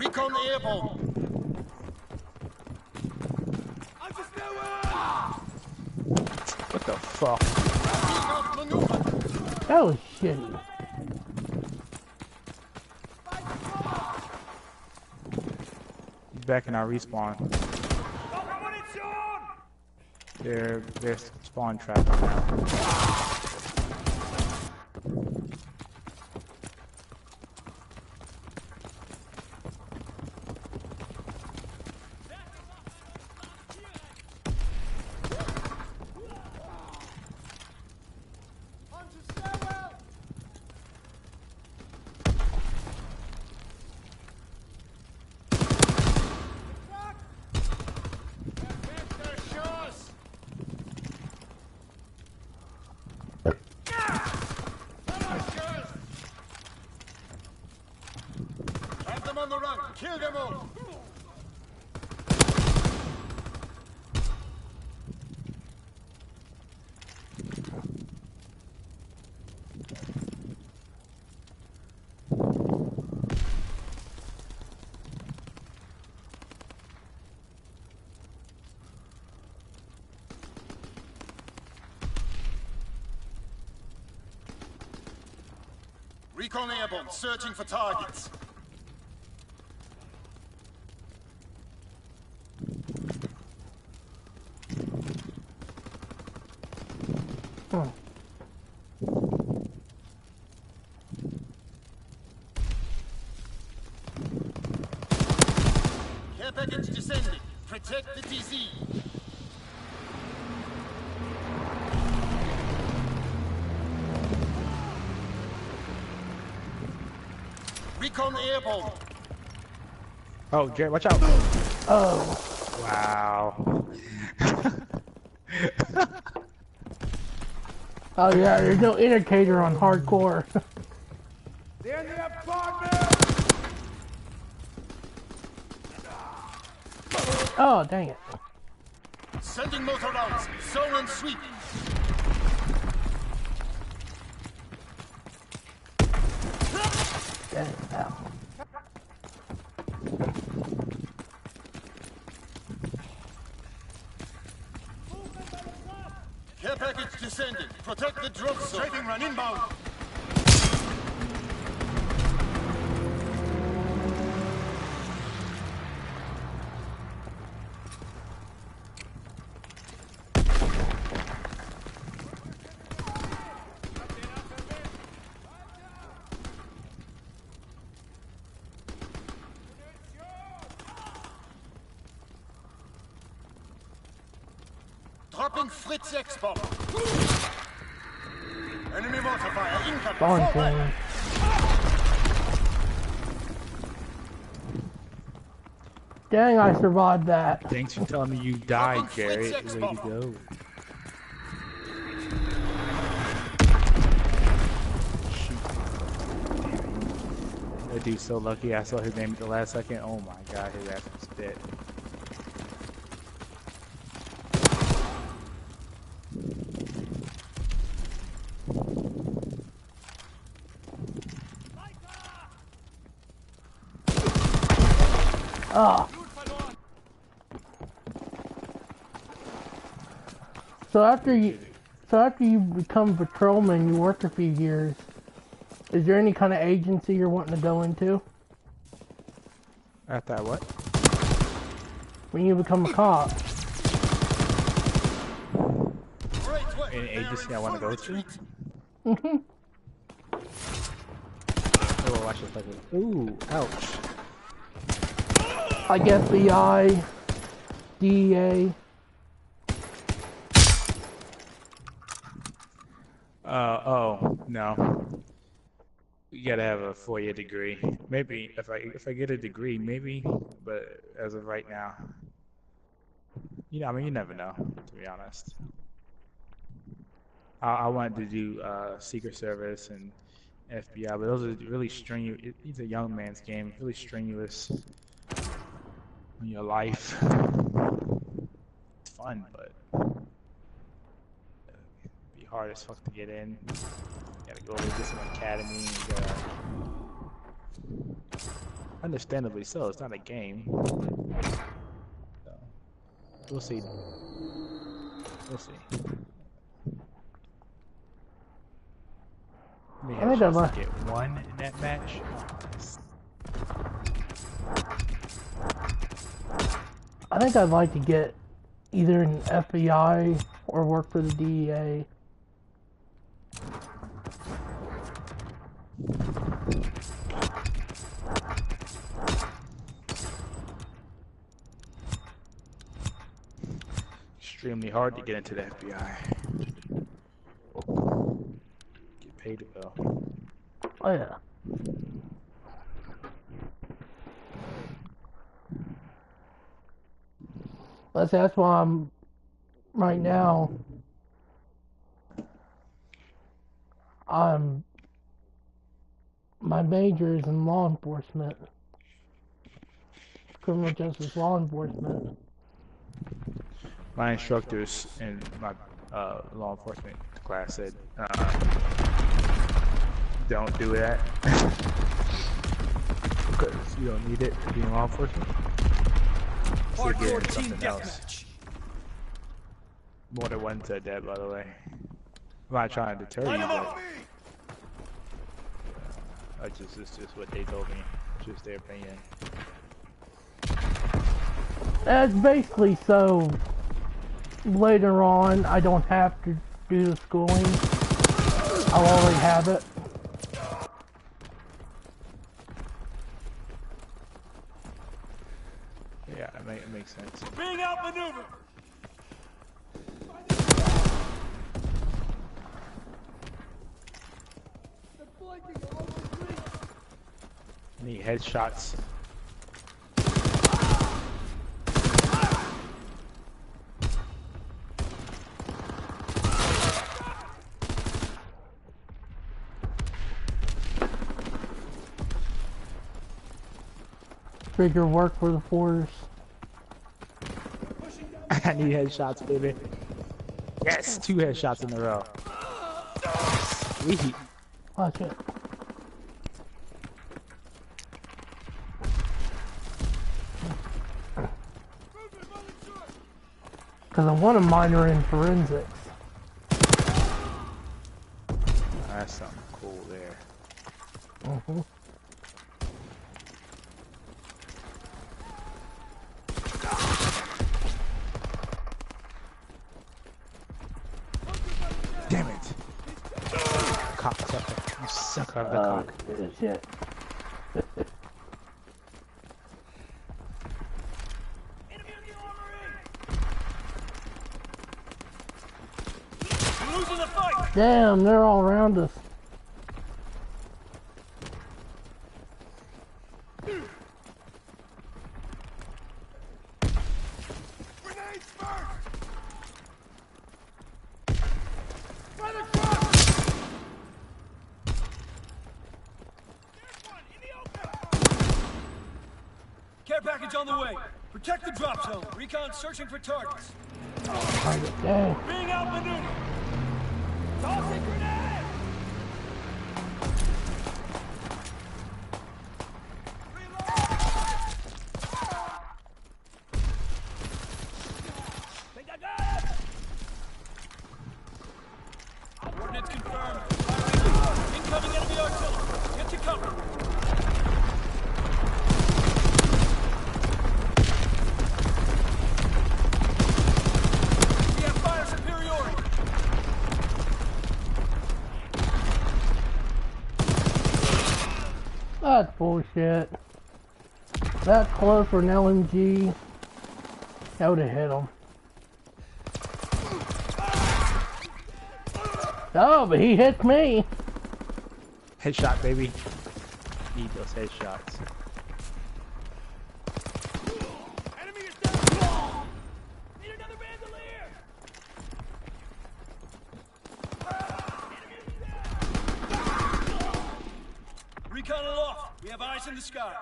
Recon airborne. What the fuck? That was shitty. He's back in our respawn. They're spawn trapped now. Have them on the run. Kill them all. Recon airborne, searching for targets. Oh. Care package descending. Protect the DZ. Recon airborne. Oh, Jay, watch out! Oh. Wow. Oh yeah, there's no indicator on hardcore. They're in the apartment! Oh, dang it. Sending motor rounds. Zone and sweep. Dang it, pal. Care package descending. Protect the drop zone. Trading run inbound. Dropping Fritz X-bomb. Enemy mortar fire incoming. Spawn Fall back. thing. Dang, I survived that. Thanks for telling me you died, Jared. Way to go. That dude's so lucky I saw his name at the last second. Oh my god, his ass was dead. Ah. So after you become patrolman, you work a few years. Is there any kind of agency you're wanting to go into? After what? When you become a cop? Any agency I want to go to? Mm-hmm. Oh, watch this like it. Ooh, ouch. Like FBI, DEA. Oh, no. You gotta have a 4-year degree. Maybe if I get a degree, maybe. But as of right now, I mean, you never know. To be honest, I wanted to do Secret Service and FBI, but those are really strenuous. It's a young man's game. Really strenuous in your life. It's fun, but it'd be hard as fuck to get in. You gotta go to some academy. You gotta Understandably so. It's not a game. So, we'll see. We'll see. We I have think chance I'd to get one in that match. I think I'd like to get either an FBI or work for the DEA. Extremely hard to get into the FBI. Get paid well. Oh yeah. That's why I'm right now. My major is in law enforcement, criminal justice law enforcement. My instructors in my law enforcement class said, don't do that. Because you don't need it to be in law enforcement. So get Hardcore into team something else. deathmatch. More than one said that, by the way. I'm not trying to deter Line you, 'em but up. it's just what they told me. It's just their opinion. That's basically so later on I don't have to do the schooling. I'll already have it. Yeah, it makes sense. Being outmaneuvered. Need headshots. Bigger work for the force. I need headshots, baby. Yes, 2 headshots in a row. Sweet. Watch it. Because I want a minor in forensics. That's something cool there. Mm-hmm. Damn it. Cocksucker. You suck out of the cock. Shit. We're losing the fight. Damn, they're all around us. Grenades first! Care package on the way. Protect the drop zone. Recon searching for targets. Target down. Being outmaneuvered. Tossing grenade. Think I got it. Coordinates confirmed. Firing. Incoming enemy artillery. Get to cover. We have fire superiority. That's bullshit. That close for an LMG. That would have hit him. Oh, but he hits me. Headshot, baby. Need those headshots. Enemy is down. Need another bandolier. Recon aloft. We have eyes in the sky.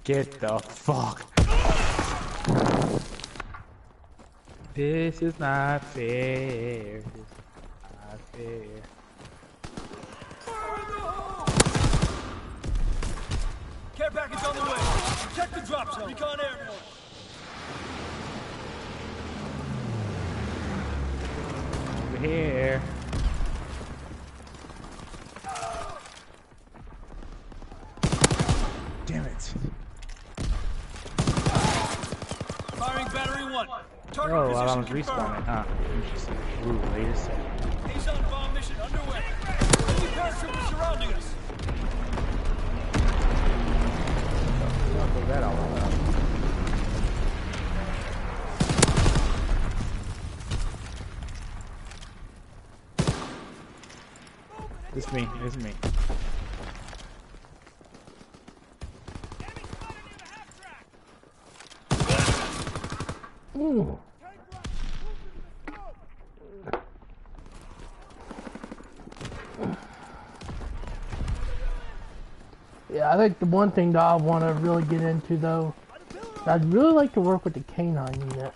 Get the fuck This is not fair. This is not fair. Care package on the way. Check the drop zone. Recon airborne. Over here. Damn it. Firing battery 1. Target Oh, while I position was confirmed. respawning, huh? Interesting. Ooh, wait a second. Azon bomb mission underway. Enemy paratroopers surrounding us. I'll put that all up. It's me. It's me. Ooh. Yeah, I think the one thing that I want to really get into though, I'd really like to work with the K9 unit.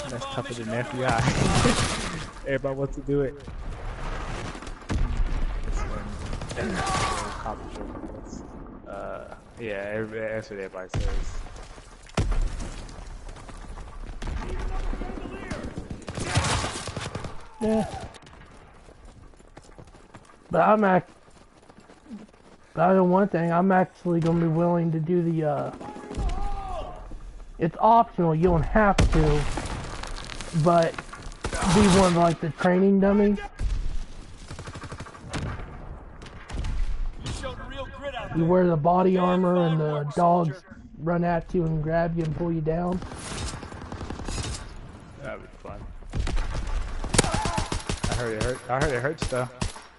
That's tougher than the FBI. Everybody wants to do it. Yeah, that's what everybody says. Yeah. But I know one thing, I'm actually going to be willing to do the, it's optional, you don't have to, but be one of like the training dummies. You wear the body armor and the dogs run at you and grab you and pull you down. That'd be fun. I heard it hurt. I heard it hurts though.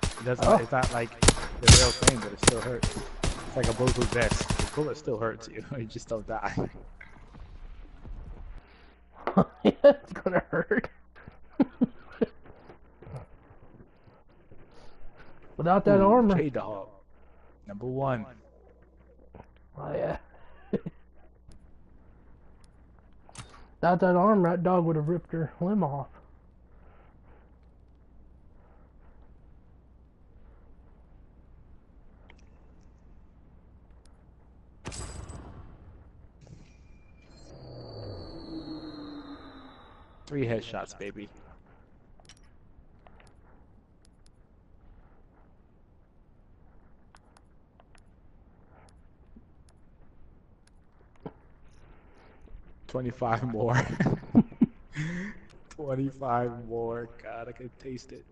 It doesn't. Oh. It's not like the real thing, but it still hurts. It's like a bulletproof vest. The bullet still hurts you. You just don't die. It's gonna hurt. Without that armor. J-Dog. Number 1. Oh yeah. Without that armor, that dog would have ripped her limb off. Three headshots, baby. $25 more. 25 more. God, I can taste it.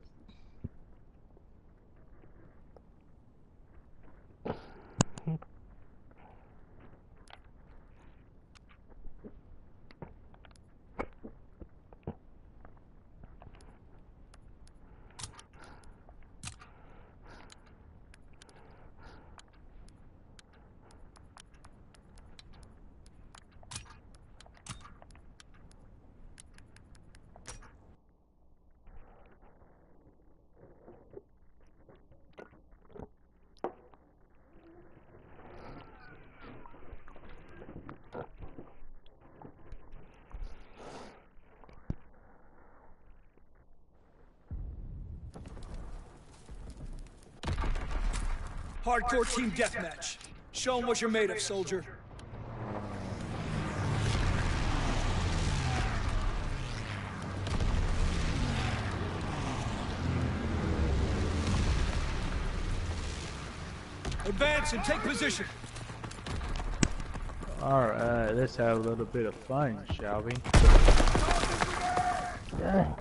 Hardcore team deathmatch. Show 'em what you're made of, soldier. Advance and take position. Alright, let's have a little bit of fun, shall we? Dang.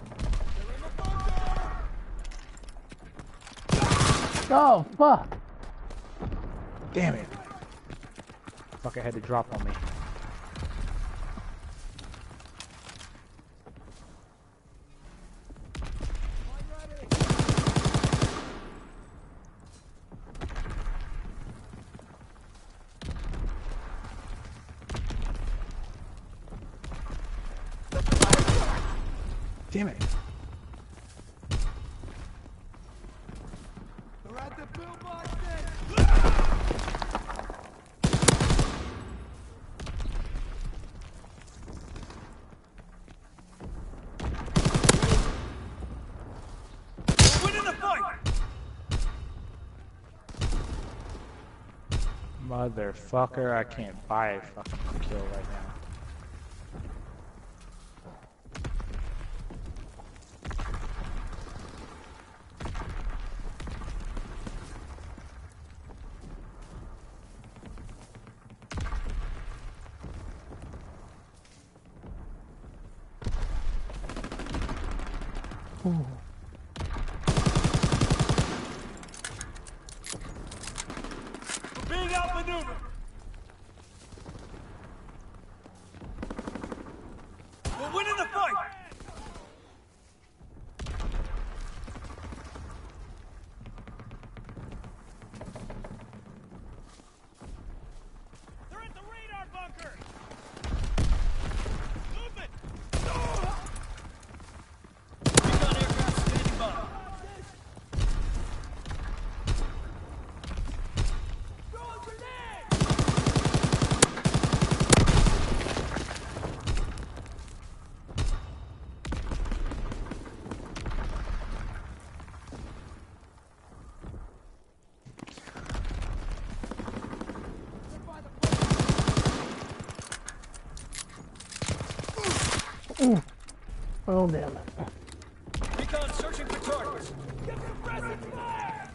Oh, fuck. Damn it. Fucker had to drop on me. Damn it. They're at the pillbox then. Motherfucker, I can't buy a fucking kill right now. Ooh. We're being outmaneuvered. We're winning the fight. They're at the radar bunker. Movement. Recon aircraft standing by. Throw a grenade. Oh, damn it. Recon searching for targets. Get suppressive fire.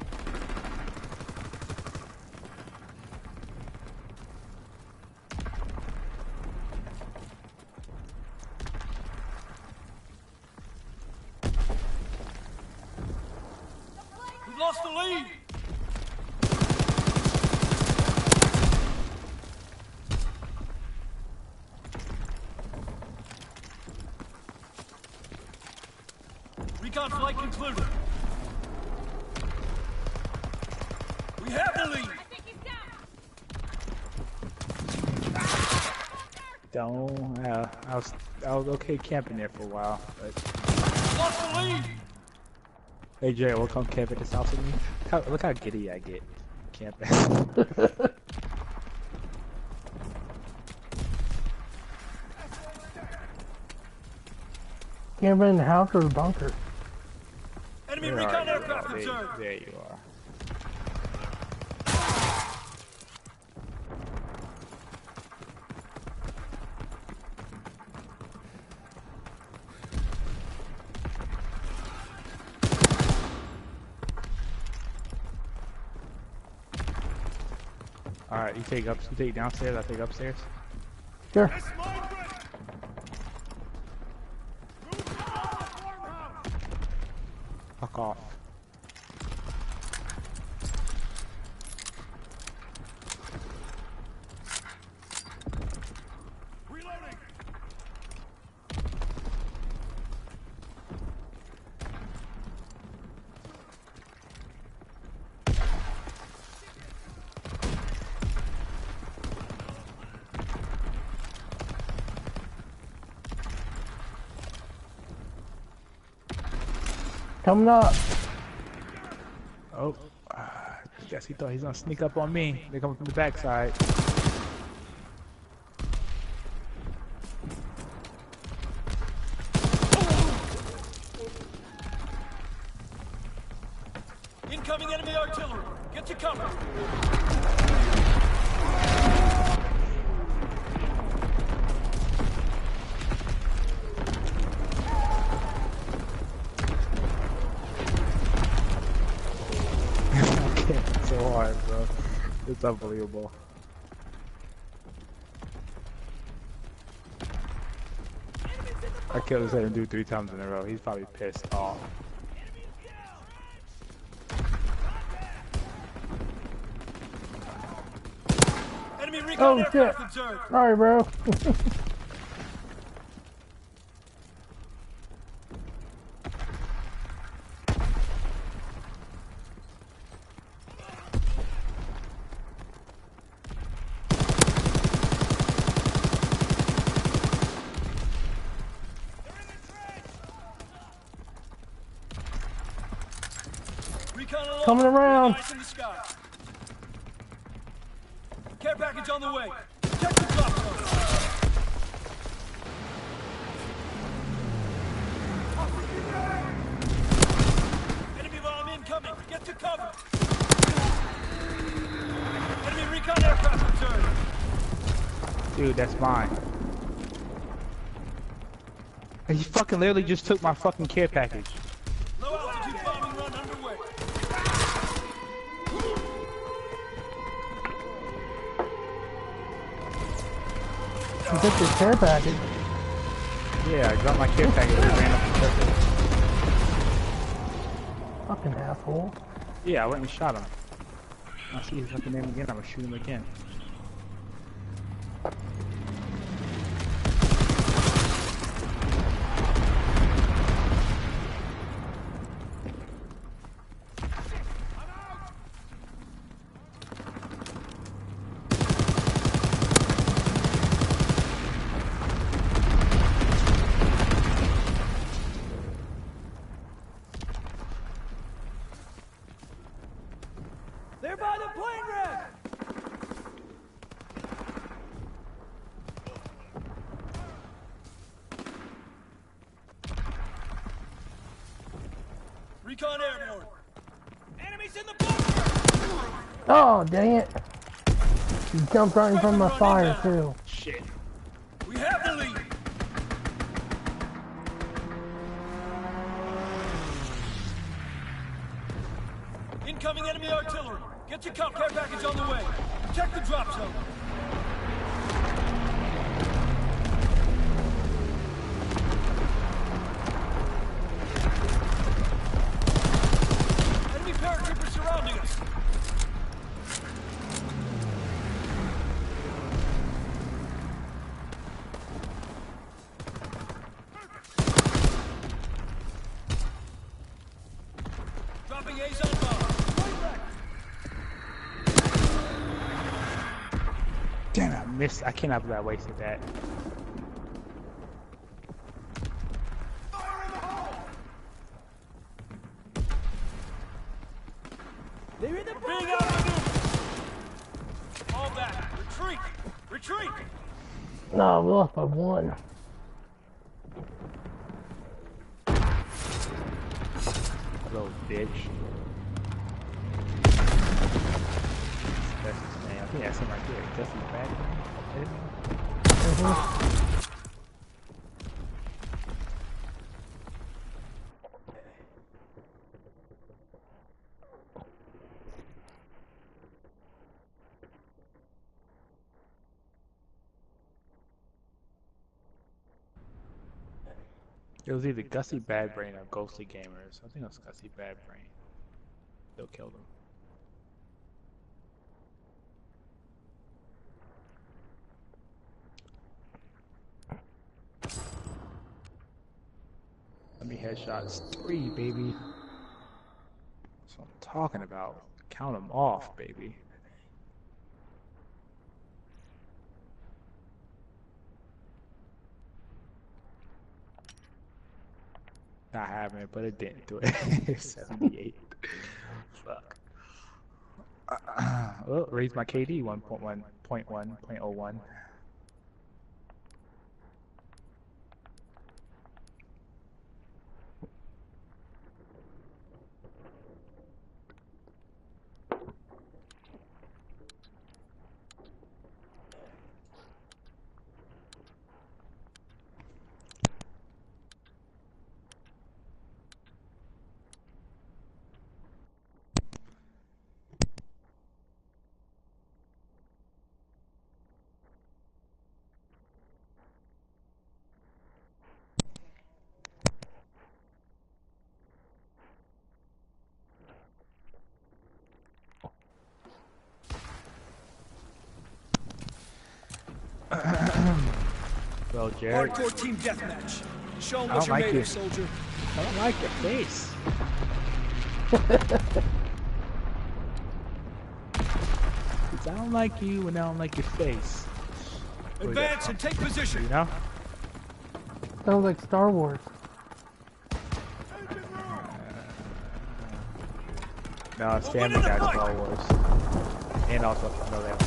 We lost the lead. Recon flight concluded. We have the lead. Don't. I was okay camping there for a while, but. Lost the lead. Hey Jay, will come camp at this house with me? Look how giddy I get camping. Can't run in the house or the bunker. Enemy Where are recon you? aircraft There- observed. There you are. Alright, you take downstairs, I take upstairs. Sure. Fuck off. Reloading. Coming up. Oh, guess he thought he's gonna sneak up on me. They're coming from the backside. Incoming enemy artillery. Get to cover. It's so hard, bro. It's unbelievable. I killed this same dude 3 times in a row. He's probably pissed off. Enemy recon Oh, shit. aircraft observed. Sorry, bro. Recon aloft. Coming around. Eyes in the sky. Care package on the way. Check the drop zone. Enemy bomb incoming. Get to cover. Enemy recon aircraft Dude, that's mine. He fucking literally just took my fucking care package. Low altitude bombing run underway. You took your care package. Yeah, I dropped my care package and ran up and took it. Fucking asshole. Yeah, I went and shot him. I'll see his fucking name again, I'm gonna shoot him again. They're by the plane wreck! Recon airborne. Enemies in the bunker! Oh, dang it. You jumped right in front of my fire, too. Shit. We have the lead. Incoming enemy artillery. Get your care package on the way. Protect the drop zone. Enemy paratroopers surrounding us. Dropping A's on bomb. Damn it, I missed. I cannot believe I wasted that. They're in the being outmaneuvered. All back. Retreat. Retreat. No, we lost by 1. Little bitch. That's his name. I think that's him right there. Gussie Bad. It was either Gussie Badbrain or Ghostly Gamers. I think it was Gussie Badbrain. Still killed him. Let me headshots 3, baby. That's what I'm talking about. Count them off, baby. Not having it, but it didn't do it. 78. Fuck. Well, raise my KD 1.1.1.01. Well, Jared, Hardcore team deathmatch. Show them I what don't you're like made you. of, soldier. I don't like your face. I don't like you and I don't like your face. Where's that Advance and take position. You know? Sounds like Star Wars. No, it's We're Family winning the Guy fight. Star Wars. And also, no, that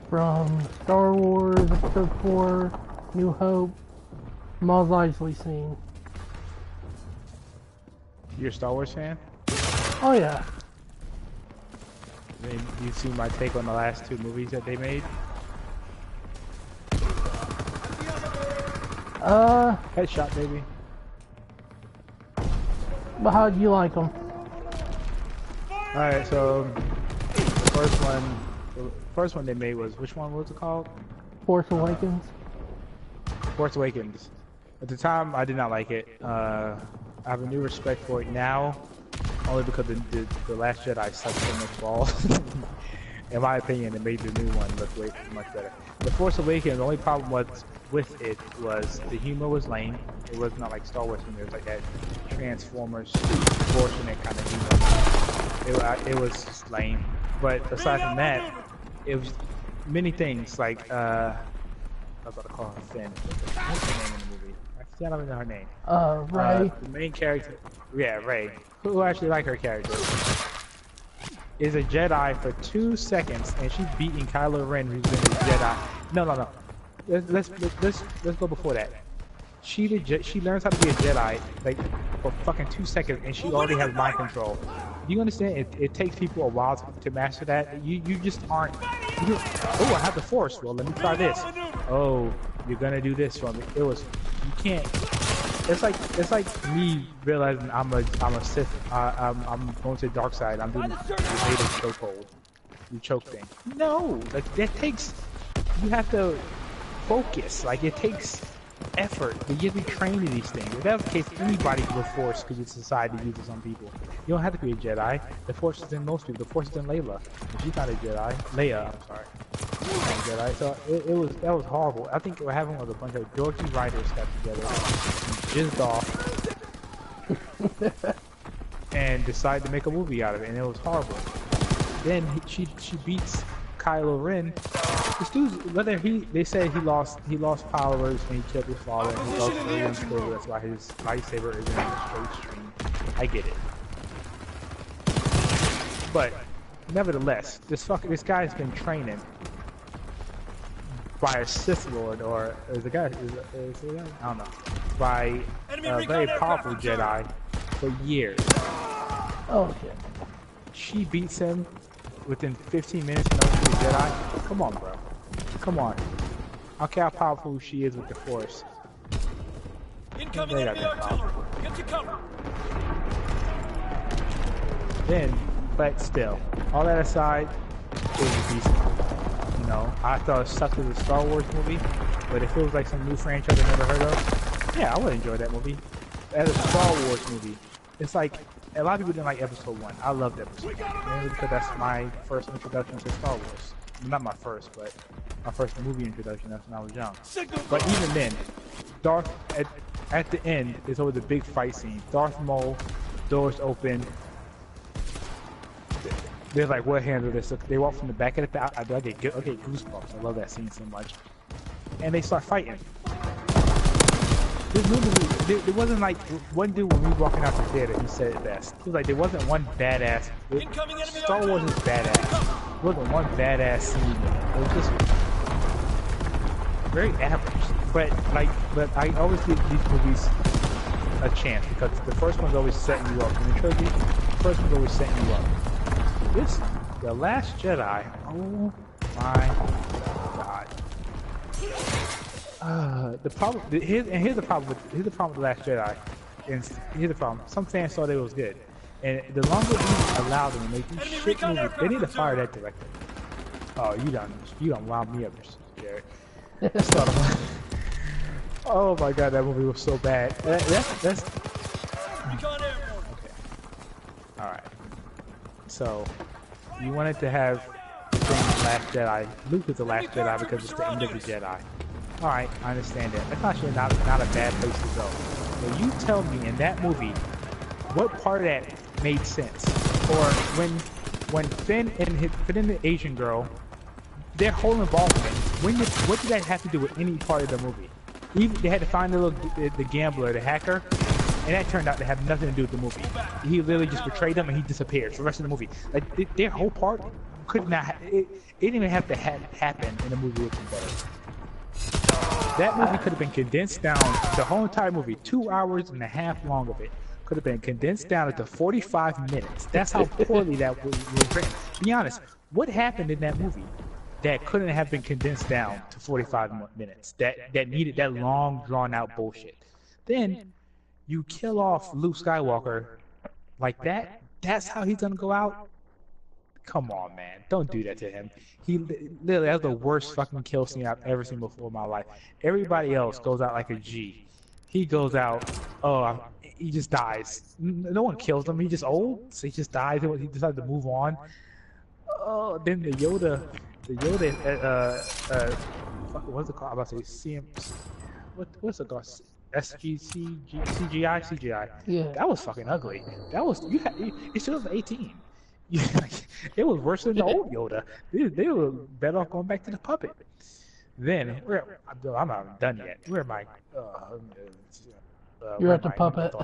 From Star Wars Episode 4, New Hope, Mos Eisley scene. You're a Star Wars fan? Oh yeah. Then you see my take on the last two movies that they made? Headshot, baby. But how do you like them? Alright, so the first one they made was, which one was it called? Force Awakens. Force Awakens. At the time, I did not like it. I have a new respect for it now, only because the Last Jedi sucked so much balls. In my opinion, it made the new one look way much better. The Force Awakens, the only problem with it was the humor was lame. It was not like Star Wars humor. It was like that Transformers fortunate kind of humor. It was just lame. But aside from that, it was many things like I was about to call her Finn. What's her name in the movie? I don't even know her name. Rey. The main character, yeah, Rey. Who actually like her character? Is a Jedi for 2 seconds, and she's beating Kylo Ren, who's been a Jedi. No. Let's go before that. She learns how to be a Jedi like for fucking 2 seconds, and she already has mind control. You understand? It takes people a while to master that. You just aren't. Oh, I have the Force. Well, let me try this. Oh, you're gonna do this for me. You can't. It's like me realizing I'm a Sith. I'm going to the dark side. I'm doing the native chokehold, the choke thing. No, like that takes. You have to focus. Like it takes effort. You have to be trained in these things. If that was the case, anybody with Force could just decide to use it on people. You don't have to be a Jedi. The Force is in most people. The Force is in Layla. She's not a Jedi. Leia, I'm sorry. She's not a Jedi. So that was horrible. I think what happened was a bunch of dorky writers got together and jizzed off and decided to make a movie out of it, and it was horrible. Then she beats Kylo Ren. This dude's they said he lost followers when he killed his father, and he lost everyone's favor. That's why his lightsaber isn't in a straight stream. I get it, but nevertheless, this guy's been training by a Sith Lord, or is the guy? Is it I don't know. By a very powerful Jedi for years. Oh shit. She beats him within 15 minutes and knows she's a Jedi. Come on, bro. Come on. I don't care how powerful she is with the Force. Incoming enemy artillery. Get to cover. But still, all that aside, it was a decent movie. You know, I thought it sucked as a Star Wars movie, but if it was like some new franchise I never heard of, yeah, I would enjoy that movie. As a Star Wars movie, it's like, a lot of people didn't like Episode 1. I loved Episode 1, mainly because that's my first introduction to Star Wars. Not my first, but my first movie introduction. That's when I was young. But even then, at the end is always a big fight scene. Darth Maul, doors open. They're like, "What handle this?" So they walk from the back of the I get goosebumps. I love that scene so much. And they start fighting. This movie, there wasn't like one dude when we were walking out the theater. He said it best. He was like, there wasn't one badass. Star Wars is badass. There wasn't one badass scene. It was just very average. But I always give these movies a chance because the first one's always setting you up. In the trilogy, the first one's always setting you up. The Last Jedi. Oh my God. Here's the problem with The Last Jedi. And here's the problem. Some fans thought it was good, and the longer we allow them to make these shit movies, they need to fire that director. Oh, you done wound me up, Jared. Oh my God, that movie was so bad. That's okay. All right. So you wanted to have the thing Last Jedi. Luke is the Last Jedi because it's the end of the Jedi. Alright, I understand that. That's actually not a bad place to go. But you tell me in that movie, what part of that made sense? Or when Finn and the Asian girl, their whole involvement, what did that have to do with any part of the movie? Even they had to find the gambler, the hacker, and that turned out to have nothing to do with the movie. He literally just betrayed them and he disappeared for the rest of the movie. Like their whole part could not. It didn't even have to happen in a movie looking better. That movie could have been condensed down. The whole entire movie, 2 hours and a half long of it, could have been condensed down into 45 minutes. That's how poorly that was written. Be honest. What happened in that movie that couldn't have been condensed down to 45 minutes? That needed that long, drawn out bullshit. Then you kill off Luke Skywalker like that. That's how he's gonna go out. Come on, man. Don't do that to him. He literally, that's the worst fucking kill scene I've ever seen before in my life. Everybody else goes out like a G. He goes out, he just dies. No one kills him. He's just old, so he just dies. He decides to move on. Oh, then the Yoda, what's it called? I'm about to say CM, what's it called? CGI. Yeah. That was fucking ugly. That was it should have been 18. It was worse than the old Yoda. They were better off going back to the puppet. Then I'm not done yet. Where am I? You're at the puppet.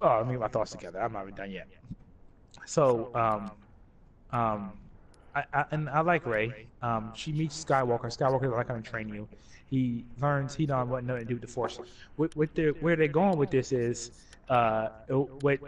Let me get my thoughts together. I'm not even done yet. So, I like Rey. She meets Skywalker. Skywalker's like gonna train you. He learns he don't want nothing to do with the Force. Where they're going with this is what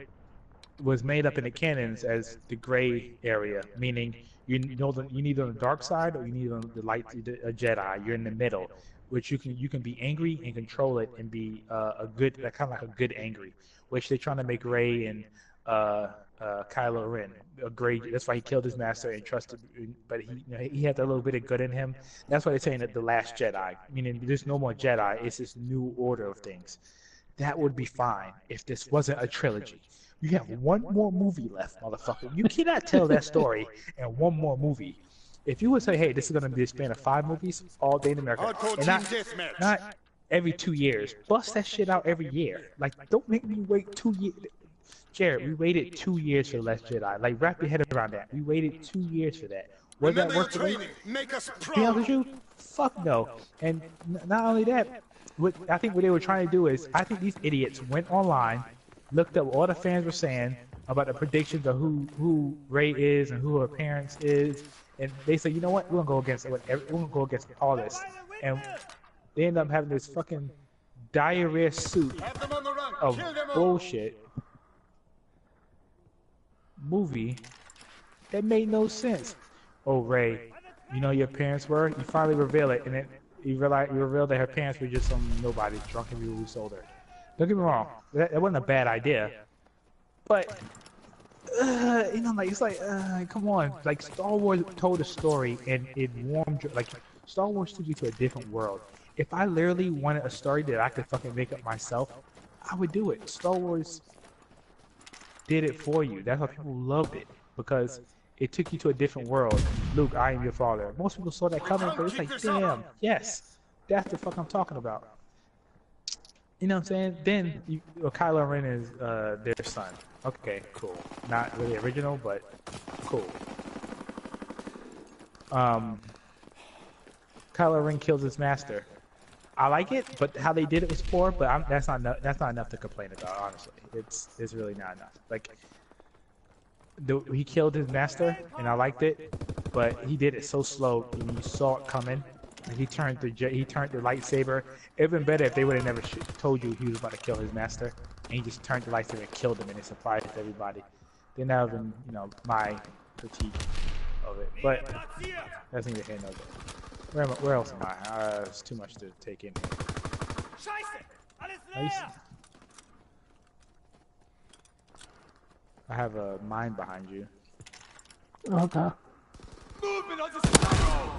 was made up in the canons as the gray area, meaning you need on the dark side or you need on the light, a Jedi. You're in the middle, which you can be angry and control it and be a good, kind of like a good angry, which they're trying to make Rey and Kylo Ren a great. That's why he killed his master and trusted, but he had a little bit of good in him. That's why they're saying that the last Jedi, meaning there's no more Jedi. It's this new order of things. That would be fine if this wasn't a trilogy. You have one more movie left, motherfucker. You cannot tell that story in one more movie. If you would say, hey, this is going to be a span of 5 movies all day in America, and not every 2 years, bust that shit out every year. Like, don't make me wait 2 years. Jared, we waited 2 years for The Last Jedi. Like, wrap your head around that. We waited 2 years for that. Was that worth the wait? To be honest with you, fuck no. And not only that, I think what they were trying to do is, I think these idiots went online, looked up what all the fans were saying about the predictions of who Rey is and who her parents is, and they said, you know what, we're gonna go against all this, and they end up having this fucking diarrhea suit of bullshit movie that made no sense. Oh, Rey, you know your parents were. You finally reveal it, and then you reveal that her parents were just some nobody, drunken people who sold her. Don't get me wrong, that wasn't a bad idea, but it's like, come on, like Star Wars told a story and it warmed, like Star Wars took you to a different world. If I literally wanted a story that I could fucking make up myself, I would do it. Star Wars did it for you. That's why people loved it, because it took you to a different world. Luke, I am your father. Most people saw that coming, but it's like, damn, yes, that's the fuck I'm talking about. You know what I'm saying? Then Kylo Ren is their son. Okay, cool. Not really original, but cool. Kylo Ren kills his master. I like it, but how they did it was poor. But that's not enough to complain about. Honestly, it's really not enough. Like he killed his master, and I liked it, but he did it so slow, and you saw it coming. He turned the lightsaber. It would have been better if they would have never told you he was about to kill his master, and he just turned the lightsaber and killed him, and it surprised everybody. Then that would have been, my critique of it. But that's neither here nor there. Where else am I? It's too much to take in. I have a mine behind you. Okay. Movement on the side.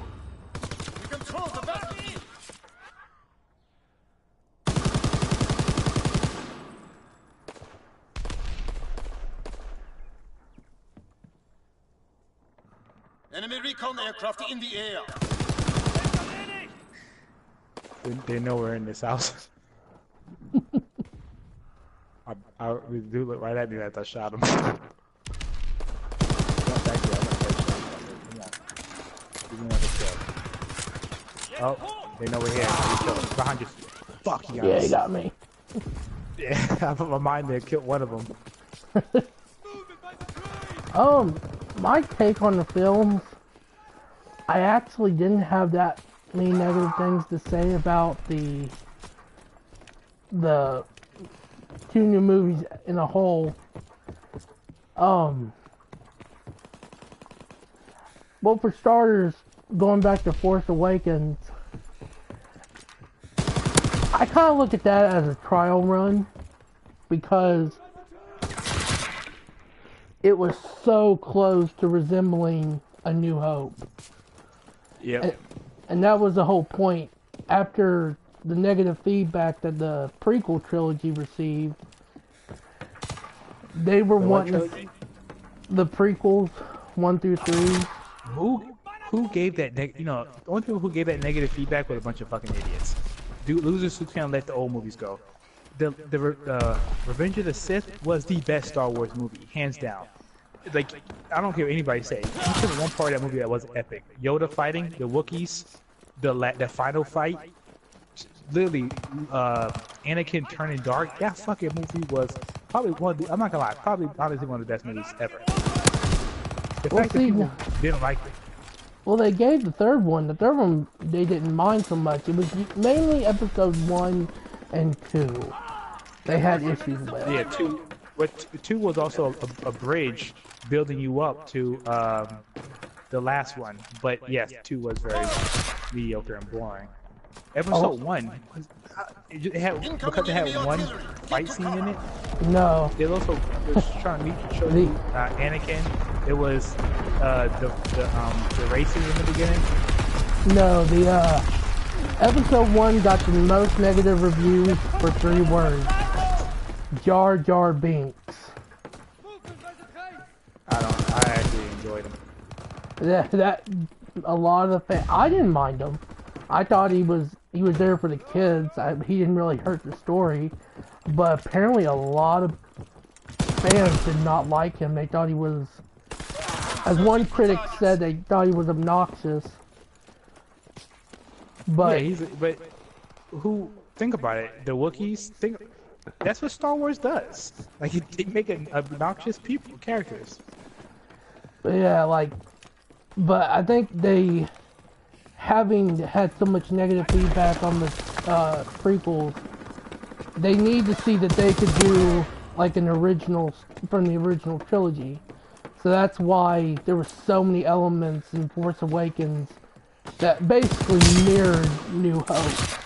We control the battle. Enemy recon aircraft in the air. They know we're in this house. We do look right at me as I shot him. Oh, they know we're here. Behind you. Fuck you guys. Yeah, he got me. Yeah, I put my mind there, killed one of them. my take on the films, I actually didn't have that many negative things to say about the two new movies in a whole. Well, for starters, going back to Force Awakens, I kind of look at that as a trial run because it was so close to resembling A New Hope. Yep. And that was the whole point. After the negative feedback that the prequel trilogy received, they were wanting the prequels 1 through 3. Who gave that? The only people who gave that negative feedback were a bunch of fucking idiots. Losers who can't let the old movies go. The Revenge of the Sith was the best Star Wars movie, hands down. Like, I don't care what anybody say. There was one part of that movie that was epic. Yoda fighting the Wookiees, the final fight, literally, Anakin turning dark. That fucking movie was probably one of the, I'm not gonna lie, probably honestly one of the best movies ever. The fact that people didn't like it. Well, they gave the third one. The third one they didn't mind so much. It was mainly episode 1 and 2. They had issues with. Yeah, 2. But 2 was also a bridge building you up to the last one. But yes, 2 was very mediocre and boring. Episode 1 was because it had one fight scene in it. No. It also was trying to show you Anakin. It was the racing in the beginning. No, the episode 1 got the most negative reviews for 3 words. Jar Jar Binks. I actually enjoyed him. That a lot of the I didn't mind him. I thought he was there for the kids. He didn't really hurt the story, but apparently a lot of fans did not like him. They thought he was, as one critic said, they thought he was obnoxious. But yeah, but who think about it? The Wookiees that's what Star Wars does. Like they make obnoxious characters. Yeah, but I think they, having had so much negative feedback on the prequels, they need to see that they could do like an original from the original trilogy. So that's why there were so many elements in Force Awakens that basically mirrored New Hope.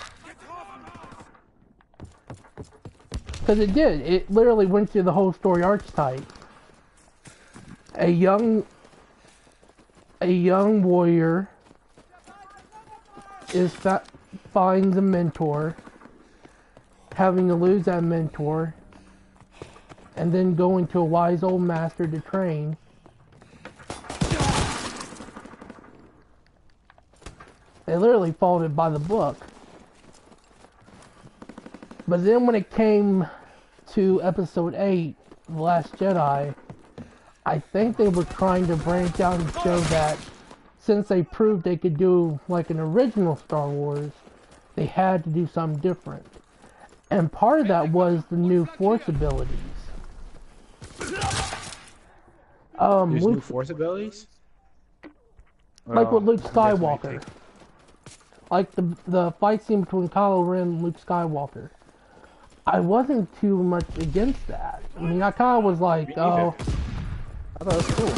Because it did. It literally went through the whole story archetype. A young warrior finds a mentor, having to lose that mentor, and then going to a wise old master to train. They literally followed it by the book. But then when it came to episode 8, The Last Jedi, I think they were trying to branch out and show that since they proved they could do like an original Star Wars, they had to do something different. And part of that was the new Force abilities. There's new Force abilities? Like with Luke Skywalker. Like the fight scene between Kylo Ren and Luke Skywalker. I wasn't too much against that. I mean, I kind of was like, oh. I thought it was cool.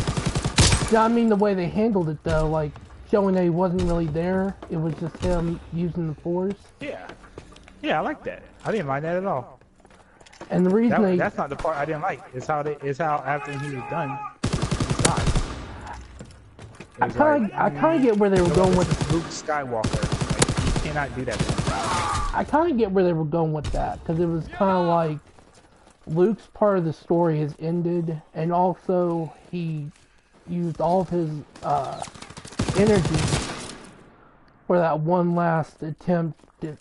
Yeah, I mean, the way they handled it, though, like, showing that he wasn't really there. It was just him using the Force. Yeah. Yeah, I like that. I didn't mind that at all. And the reason that's not the part I didn't like. It's how after he was done, he stopped. I kind of get where they were going with Luke Skywalker. Like, you cannot do that. I kind of get where they were going with that, because it was kind of like Luke's part of the story has ended, and also he used all of his energy for that one last attempt to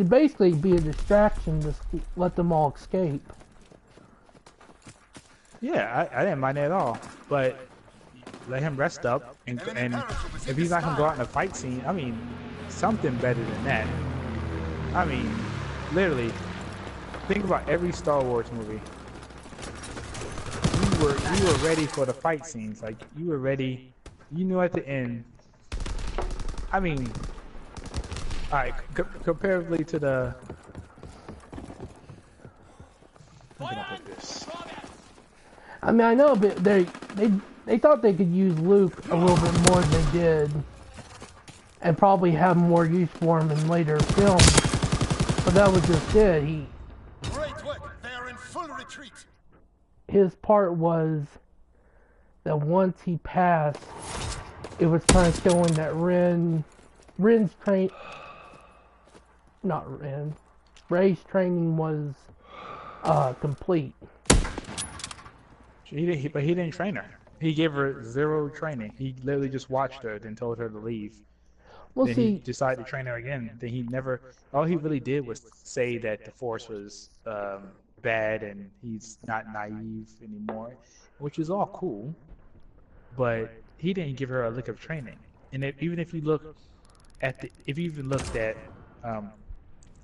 basically be a distraction to let them all escape. Yeah, I didn't mind that at all, but let him rest up, and if he's not gonna go out in a fight scene, I mean, something better than that. I mean, literally, think about every Star Wars movie. You you were ready for the fight scenes. Like you were ready. You knew at the end. I mean, all right. Comparatively to the. How can I put this? I mean, I know, but they thought they could use Luke a little bit more than they did, and probably have more use for him in later films. But that was just it. Great work. They are in full retreat. His part was that once he passed, it was kind of showing that Rey's training was complete. But he didn't train her. He gave her zero training. He literally just watched her, then told her to leave. Well, Then see, he decided to train her again. Then he never. All he really did was say that the Force was bad and he's not naive anymore, which is all cool. But he didn't give her a lick of training. And even if you look at if you even looked at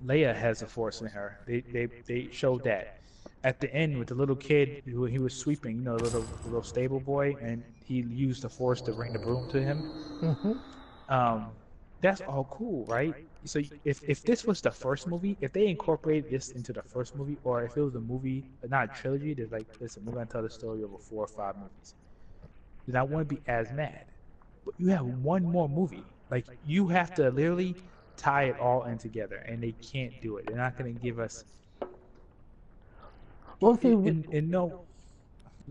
Leia has a Force in her. They showed that. At the end with the little kid who he was sweeping, you know, the little stable boy, and he used the Force to bring the broom to him. That's all cool, right? So if this was the first movie, if they incorporated this into the first movie, or if it was a movie, not a trilogy, there's like, listen, we're gonna tell the story over 4 or 5 movies, then I wouldn't be as mad. But you have one more movie, like you have to literally tie it all in together, and they can't do it. They're not gonna give us. Well, see, no.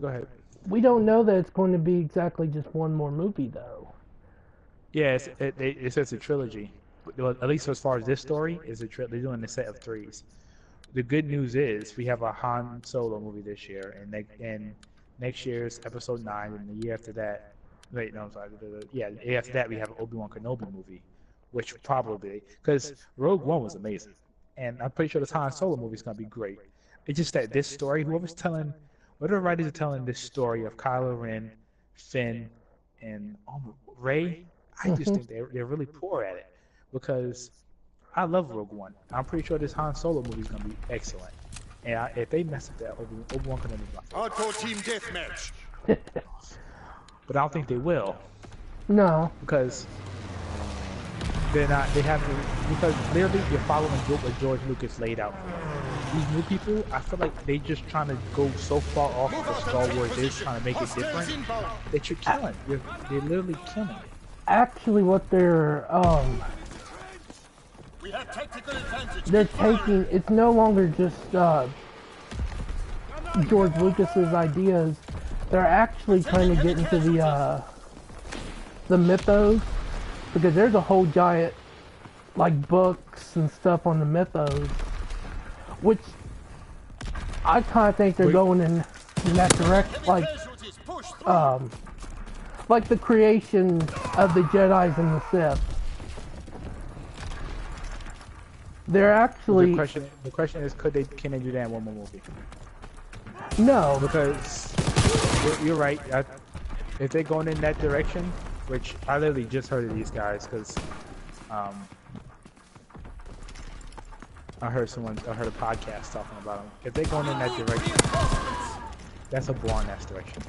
Go ahead. we don't know that it's going to be exactly just one more movie, though. Yeah, it says a trilogy. Well, at least as far as this story, they're doing a set of 3s. The good news is we have a Han Solo movie this year, and next year's Episode 9, and the year after that. Wait, no, I'm sorry. Yeah, the year after that we have an Obi-Wan Kenobi movie, which probably because Rogue One was amazing, and I'm pretty sure this Han Solo movie is gonna be great. It's just that this story, whatever writers are telling this story of Kylo Ren, Finn, and Rey, I just think they're really poor at it, because I love Rogue One. I'm pretty sure this Han Solo movie is gonna be excellent, and if they mess up that, Obi-Wan Kenobi is not. Hardcore team deathmatch. But I don't think they will, No. because they're not. Because literally you're following what George Lucas laid out. These new people, I feel like they just trying to go so far off of what Star Wars is, trying to make it different, that you're killing. They're literally killing it. Actually, what they're We have tactical advantage. they're taking, it's no longer just George Lucas's ideas. They're actually trying to get into the mythos, because there's a whole giant like books and stuff on the mythos, which I kind of think they're going in that direction, like the creation of the Jedis and the Sith. They're actually The question is, can they do that in one more movie? no, Because you're right. If they're going in that direction, which I literally just heard of these guys, because I heard a podcast talking about them. If they're going in that direction, that's a boring ass direction.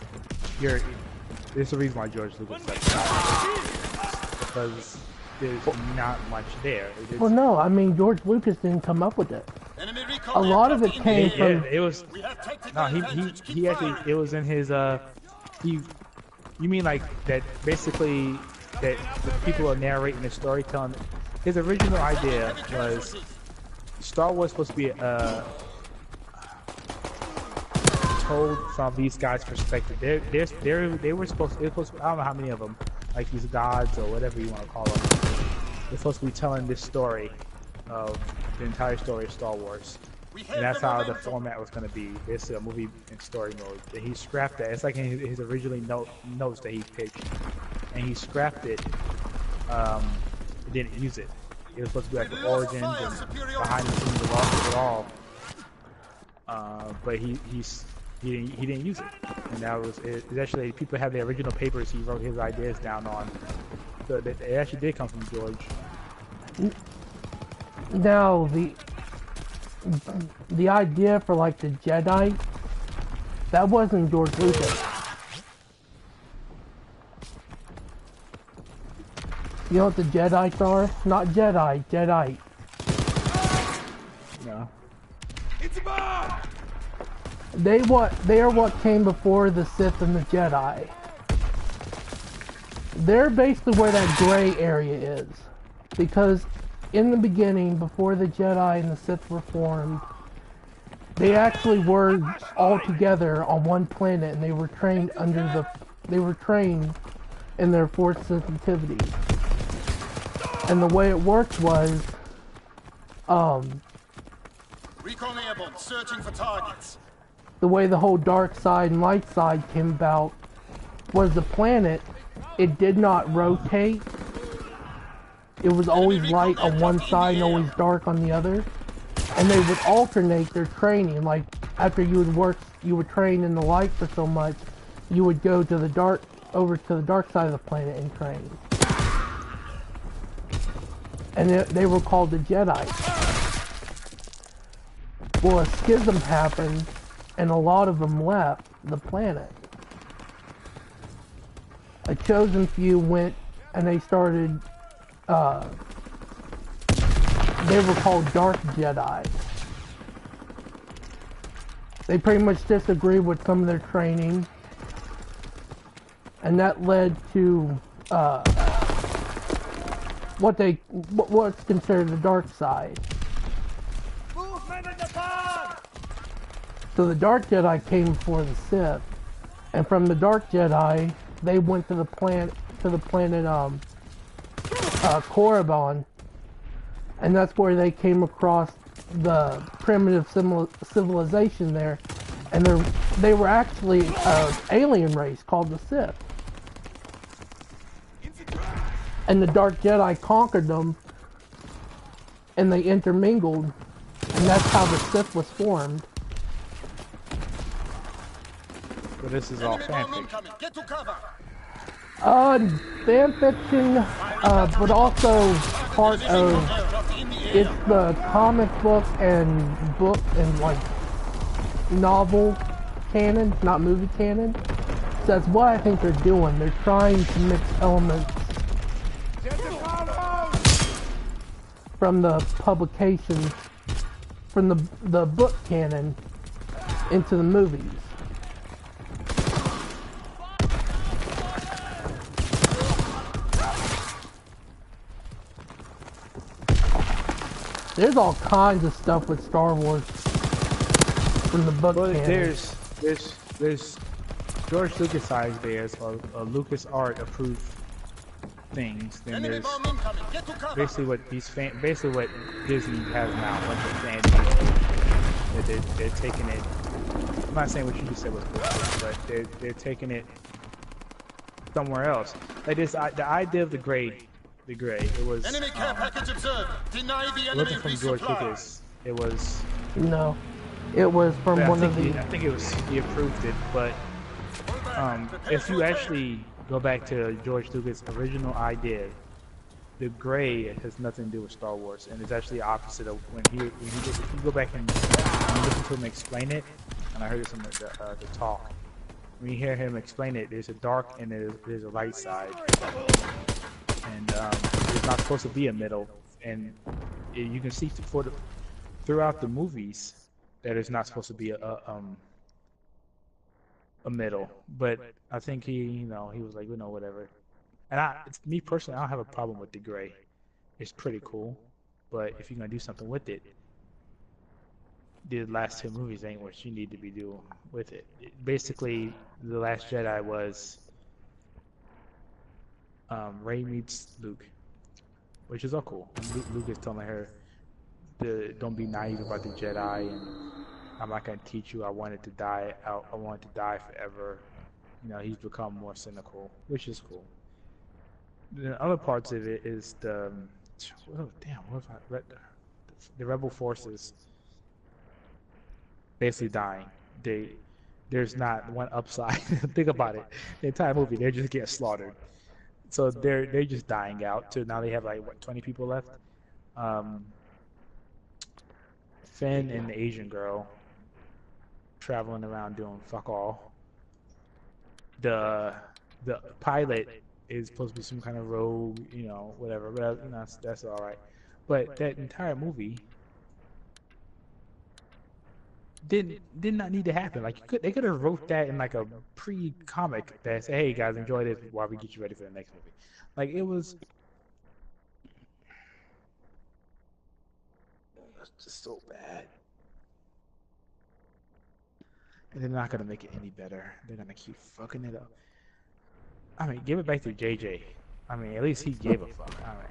There's the reason why George Lucas left it, because there's not much there. well, no, I mean George Lucas didn't come up with it. A lot of it came from. It was. No, he actually. It was in his. You mean like that? Basically, that the people are narrating the story, telling. His original idea was Star Wars supposed to be told from these guys' perspective. They were supposed. I don't know how many of them, like these gods or whatever you want to call them. They're supposed to be telling this story of the entire story of Star Wars. And that's how the format was going to be. It's a movie in story mode. And he scrapped that. It's like in his originally notes that he pitched. And he scrapped it. Didn't use it. It was supposed to be like the origins and behind the scenes of it all. But he didn't use it. And that was it. Actually, people have the original papers he wrote his ideas down on. So it actually did come from George. Now the idea for like the Jedi, That wasn't George Lucas. You know what the Jedites are? Not Jedi, Jedi. No. It's a bomb! They are what came before the Sith and the Jedi. They're basically where that gray area is. Because in the beginning, before the Jedi and the Sith were formed, they actually were all together on one planet, and they were trained in their force sensitivity. And the way it worked was, Recon airborne, searching for targets. the way the whole dark side and light side came about was the planet, it did not rotate. It was always light on one side and always dark on the other. And they would alternate their training. Like, after you would train in the light for so much, you would go to the dark, over to the dark side of the planet and train. And they were called the Jedi. Well, a schism happened, and a lot of them left the planet. A chosen few went, and they started, they were called Dark Jedi. They pretty much disagreed with some of their training, and that led to, what's considered the dark side. Movement in the bomb! So the Dark Jedi came before the Sith, and from the Dark Jedi, they went to the planet Korriban, and that's where they came across the primitive civilization there, and they were actually an alien race called the Sith. And the Dark Jedi conquered them, and they intermingled, and that's how the Sith was formed. But this is all fanfic. Get to cover! Fan fiction, but also part of, it's the comic book and like novel canon, not movie canon. So that's what I think they're doing. They're trying to mix elements from the publication, from the book canon into the movies. There's all kinds of stuff with Star Wars from the book But canon. there's George Lucas ideas or Lucas Art approved things. Then Enemy there's bomb incoming! Get to cover! basically what Disney has now, a bunch of fan movies. They're taking it. I'm not saying what you just said was bullshit, but they're taking it somewhere else. Like this, the idea of the gray. It was Enemy care package observed. Deny the enemy looking from George resupply. Lucas. It was. No, it was from I one of think the. I think it was he approved it, but if you actually go back to George Lucas' original idea, the gray has nothing to do with Star Wars, and it's actually the opposite of when if you go back and listen to him explain it, and I heard this in the talk. When you hear him explain it, there's a dark and there's a light side, and there's not supposed to be a middle, and you can see throughout the movies that it's not supposed to be a middle, but I think he was like, whatever. And me personally, I don't have a problem with the gray. It's pretty cool, but if you're gonna do something with it, the last two movies ain't what you need to be doing with it. Basically, The Last Jedi was Rey meets Luke, which is all cool. Luke is telling her, don't be naive about the Jedi, and I'm not gonna teach you. I wanted to die. I wanted to die forever. He's become more cynical, which is cool. The other parts of it is the what if I read the rebel forces basically dying. There's not one upside. Think about it. The entire movie, they're just getting slaughtered. So they're just dying out. So now they have 20 people left. Finn and the Asian girl. traveling around doing fuck all. The pilot is supposed to be some kind of rogue, you know, whatever. But that's all right. But that entire movie did not need to happen. Like they could have wrote that in like a pre-comic that said, "Hey guys, enjoy this while we get you ready for the next movie." Like it was just so bad. And they're not gonna make it any better. They're gonna keep fucking it up. I mean, give it back to JJ. I mean, at least he gave a fuck. I mean,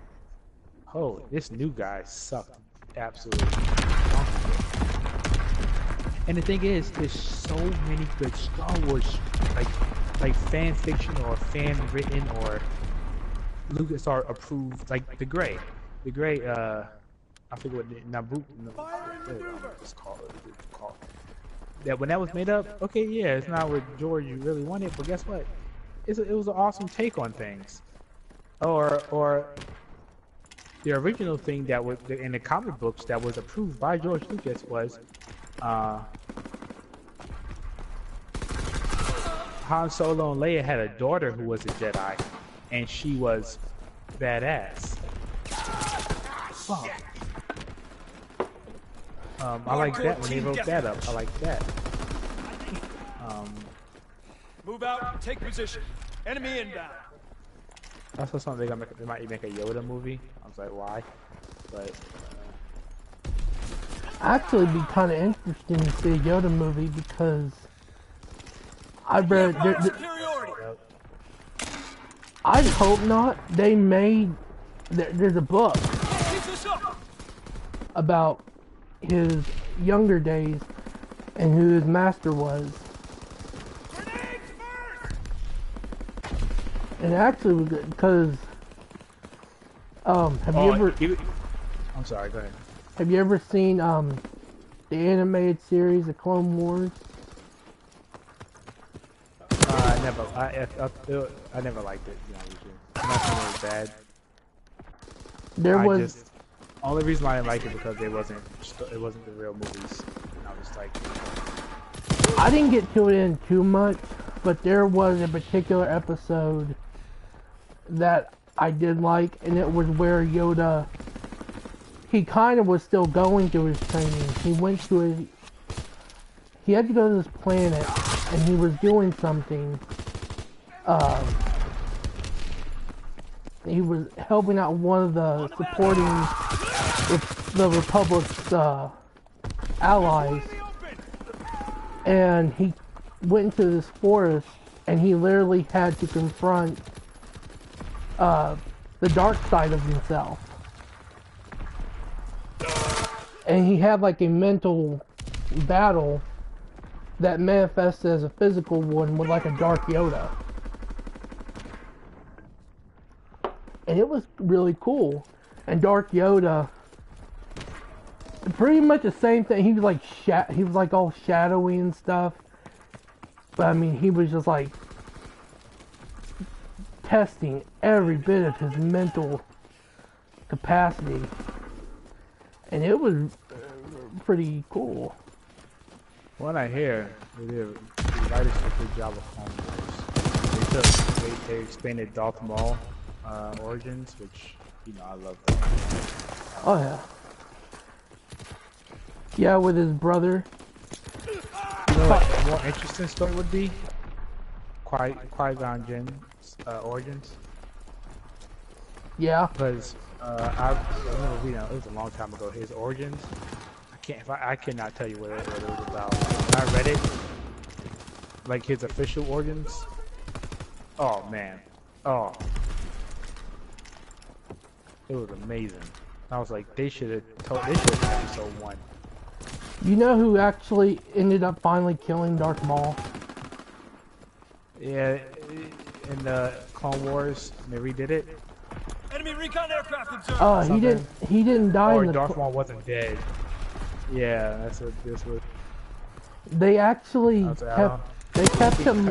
holy, this new guy sucked absolutely. And the thing is, there's so many good Star Wars, like fan fiction or fan written or LucasArts approved, like the Gray, I forget what Naboo, it's called. That when that was made up, okay, yeah, it's not what George really wanted, but guess what? It was an awesome take on things. Or the original thing that was in the comic books that was approved by George Lucas was Han Solo and Leia had a daughter who was a Jedi, and she was badass. Fuck. I like that when they wrote that up. I like that. Move out, take position. Enemy inbound. That's also something they might make a Yoda movie. I was like, why? But Actually, it'd be kind of interesting to see a Yoda movie because I read. I'd hope not. They made. There's a book about his younger days and who his master was. And actually was good because have you ever I'm sorry, go ahead. have you ever seen the animated series The Clone Wars? I never liked it, you know, nothing was bad. Only reason why I didn't like it because it wasn't the real movies. And I was like, I didn't get to it in too much, but there was a particular episode that I did like, and it was where Yoda, he kind of was still going through his training. He had to go to this planet, and he was doing something. He was helping out one of the supporting the Republic's allies, and he went into this forest, and he literally had to confront the dark side of himself. And he had like a mental battle that manifested as a physical one with like a dark Yoda. And it was really cool. And Dark Yoda, pretty much the same thing. He was like all shadowy and stuff. But I mean, he was just like testing every bit of his mental capacity, and it was pretty cool. What I hear, the writers did a good job of Clone Wars. They expanded Darth Maul origins, which, you know, I love that. Oh yeah. Yeah, with his brother. You know what a more interesting story would be? Qui-Gon Jinn's origins. Yeah. Because I remember reading, it was a long time ago, his origins. I cannot tell you what it was about. When I read it, like his official origins. Oh man. Oh. It was amazing. I was like, they should have episode 1. You know who actually ended up finally killing Darth Maul? Yeah, in the Clone Wars, they redid it. Enemy recon aircraft observed. He didn't die or in the Darth Maul wasn't dead. Yeah, that's what this was. They actually kept him.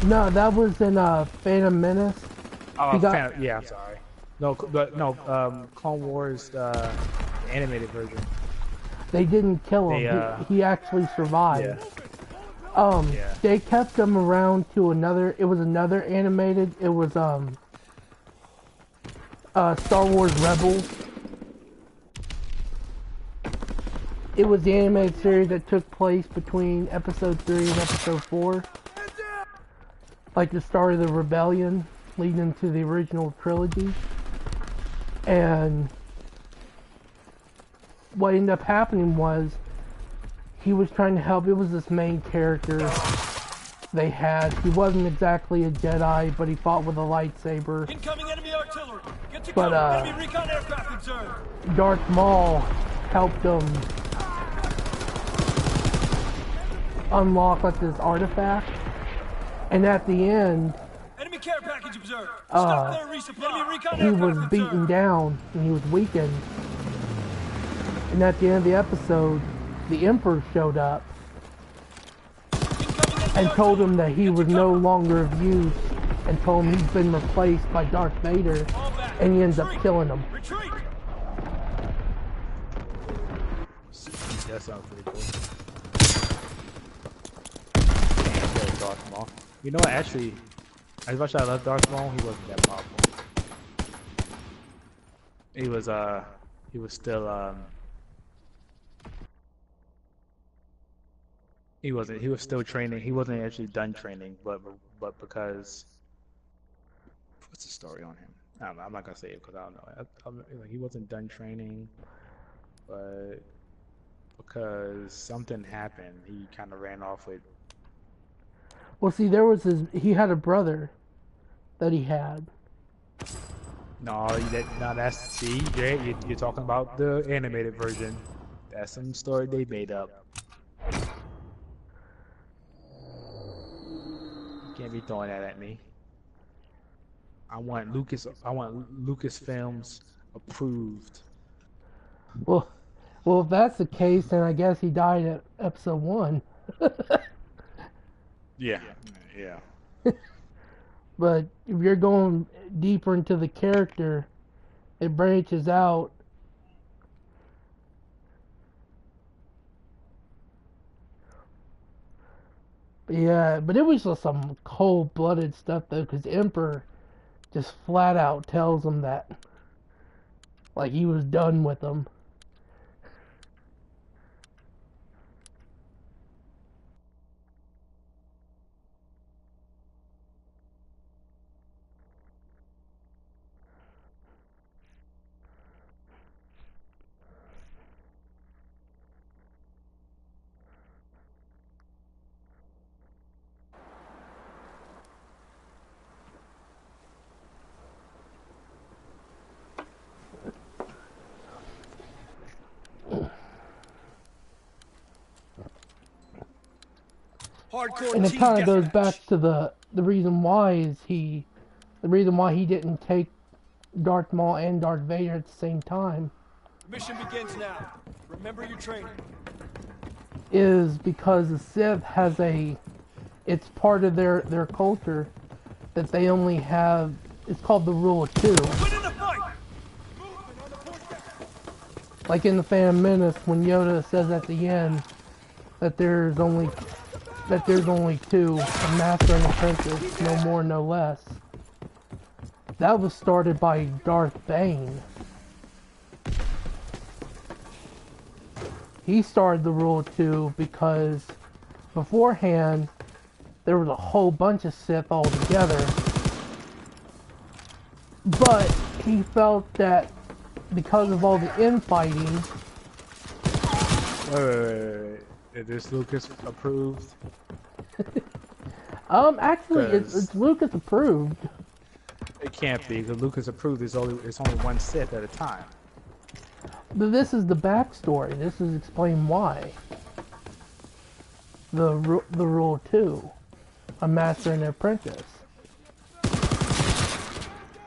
No, that was in Phantom Menace. Oh, yeah, I'm sorry. No, Clone Wars, the animated version. They didn't kill him. They, He actually survived. Yeah. They kept him around to another. It was another animated. It was Star Wars Rebels. It was the animated series that took place between Episode 3 and Episode 4. Like the start of the rebellion, leading into the original trilogy. And what ended up happening was he was trying to help. It was this main character they had. He wasn't exactly a Jedi, but he fought with a lightsaber. Incoming enemy artillery. Get to But, cover. Enemy recon aircraft observed. Darth Maul helped him unlock like this artifact, and at the end, Enemy care package observed. Stop there, resupply. Enemy recon he was aircraft beaten observed. down and he was weakened. And at the end of the episode, the Emperor showed up and told him that he was no longer of use, and told him he's been replaced by Darth Vader, and he ends up killing him. Retreat. That sounds pretty cool. Can't kill Darth Maul. You know what? Actually, as much as I love Darth Maul, he wasn't that powerful. He was still he was still training. He wasn't actually done training, but because what's the story on him? I don't know. I'm not gonna say it because I don't know. He wasn't done training, but because something happened, he kind of ran off with. Well, see, he had a brother that he had. No, you're talking about the animated version. That's some story they made up. You can't be throwing that at me. I want Lucasfilms approved. Well, if that's the case, then I guess he died at Episode 1. Yeah. But if you're going deeper into the character, it branches out. Yeah, but it was just some cold-blooded stuff, though, because Emperor just flat out tells him that, like, he was done with him. Hardcore And it team kind of goes deathmatch. back to the reason why he didn't take Darth Maul and Darth Vader at the same time Mission begins now. Remember your training. is because the Sith has it's part of their culture that they only have. It's called the Rule of Two. Win in the fight. Movement on the point deck. Like in the Phantom Menace, when Yoda says at the end that there's only two, a master and apprentice, no more, no less. That was started by Darth Bane. He started the Rule of Two because beforehand there was a whole bunch of Sith all together, but he felt that because of all the infighting. Wait. Is this Lucas approved? Actually, it's Lucas approved. It can't be, because Lucas approved it's only one Sith at a time. But this is the backstory. This is explain why. The Rule of Two, a master and an apprentice.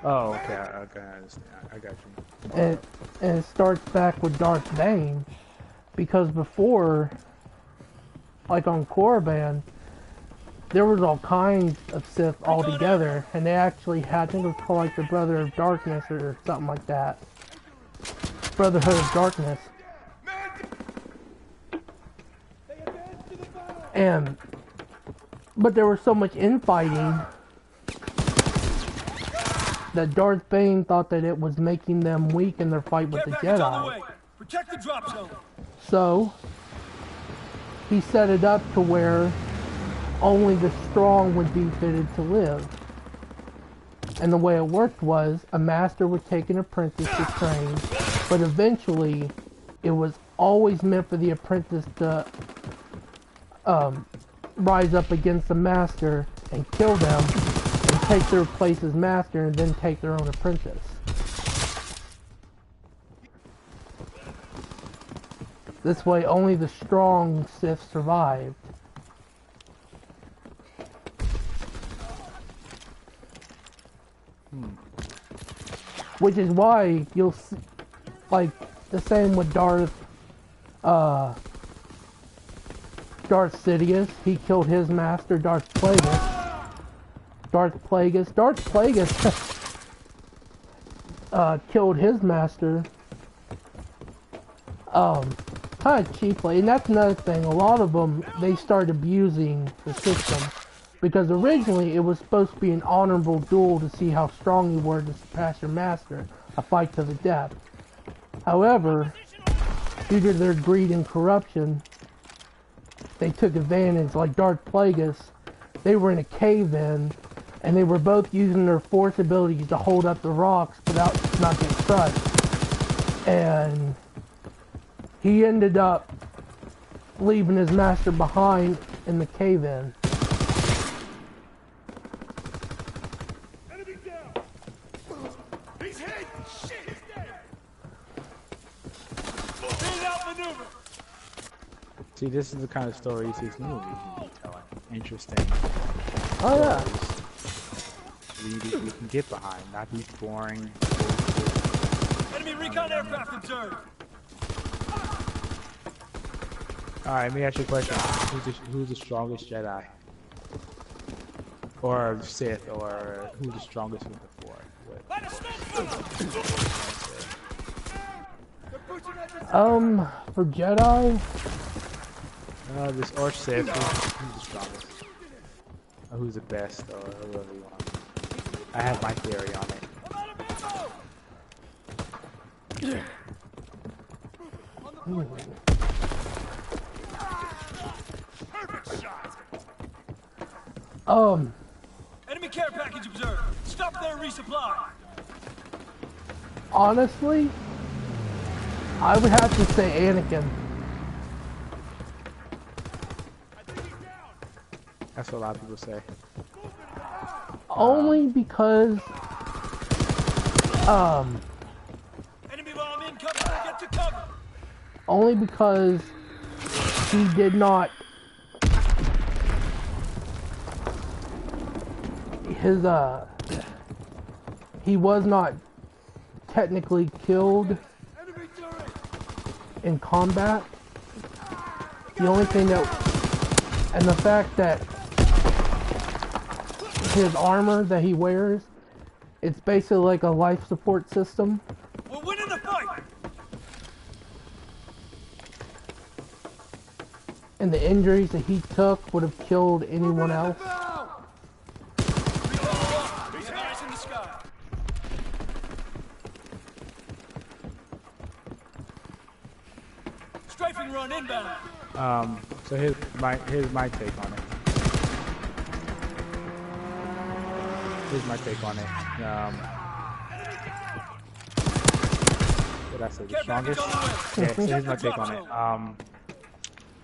Oh, okay, I understand. I got you. And it starts back with Darth Bane, because before, like on Korriban, there was all kinds of Sith all together, and they actually had, I think it was called like the Brother of Darkness or something like that. Brotherhood of Darkness. But there was so much infighting that Darth Bane thought that it was making them weak in their fight with the Jedi. Protect the drop zone. So he set it up to where only the strong would be fitted to live. And the way it worked was a master would take an apprentice to train, but eventually it was always meant for the apprentice to rise up against the master and kill them and take their place as master and then take their own apprentice. This way only the strong Sith survived. Which is why you'll see, like, the same with Darth Sidious. He killed his master, Darth Plagueis. Darth Plagueis killed his master, kind of cheaply. And that's another thing. A lot of them, they start abusing the system. Because originally it was supposed to be an honorable duel to see how strong you were to surpass your master, a fight to the death. However, due to their greed and corruption, they took advantage. Like Darth Plagueis, they were in a cave-in, and they were both using their force abilities to hold up the rocks without not getting crushed. And he ended up leaving his master behind in the cave-in. See, this is the kind of stories these movies can be telling. Interesting. Oh yeah. We can get behind, not these boring. Enemy recon aircraft observed. Alright, let me ask you a question. Who's the strongest Jedi? Or Sith, or who's the strongest with the Force? For Jedi, this or Sith, who's the strongest? Or who's the best, or whoever you want. I have my theory on it. Enemy care package observed. Stop there, resupply. Honestly, I would have to say Anakin. That's what a lot of people say. Only because, Enemy bomb incoming. Get to cover. only because he did not, he was not technically killed in combat. The only thing that, and the fact that his armor that he wears, it's basically like a life support system. We're winning the fight. And the injuries that he took would have killed anyone else. Eyes in the sky. Strafing run inbound. So here's my take on it. Here's my take on it. What did I say? The strongest? Yeah, so here's my take on it.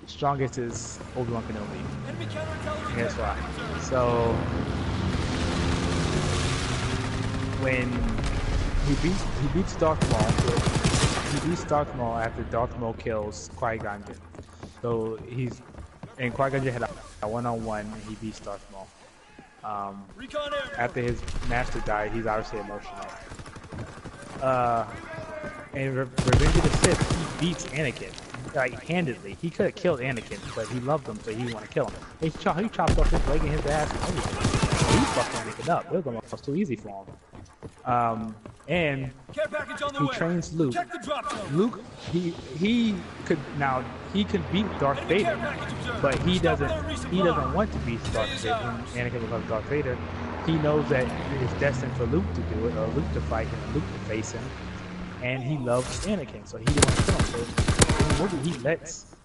The strongest is Obi-Wan Kenobi. Here's why. So when he beats Darth Maul, he beats Darth Maul after Darth Maul kills Qui-Gon Jinn. So and Qui-Gon Jinn had a one-on-one, and he beats Darth Maul. After his master died, he's obviously emotional. And Revenge of the Sith, he beats Anakin, like, handedly. He could have killed Anakin, but he loved him, so he didn't want to kill him. He chopped off his leg and his ass and everything. He fucked Anakin up. It was almost too easy for him. And Care package on the he way. trains Luke. Check the drop zone. Luke, he could beat Darth Enemy care Vader, package observed. but he Stop doesn't there, resupply. want to be Darth Day is Vader. ours. When Anakin becomes Darth Vader, he knows that it's destined for Luke to do it, or Luke to fight him, and Luke to face him, and he loves Anakin, so he didn't want to kill him. So in the movie, he lets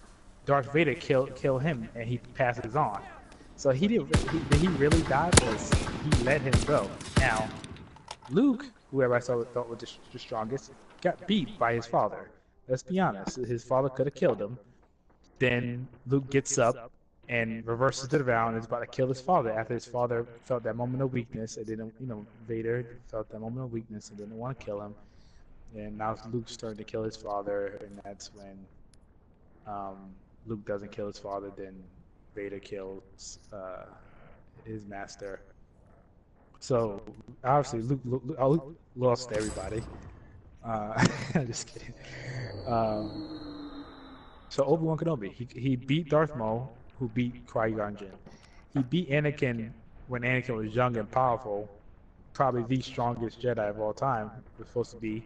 Darth Vader kill him, and he passes on. So he did he really die because he let him go. Now, Luke, who everybody thought was the strongest, got beat by his father. Let's be honest, his father could have killed him. Then Luke gets up and reverses it around and is about to kill his father after his father felt that moment of weakness and didn't, Vader felt that moment of weakness and didn't want to kill him. And now Luke's starting to kill his father, and that's when Luke doesn't kill his father, then Vader kills his master. So obviously Luke lost to everybody. I'm just kidding. So Obi-Wan Kenobi, he beat Darth Maul, who beat Qui-Gon Jinn. He beat Anakin when Anakin was young and powerful, probably the strongest Jedi of all time. Was supposed to be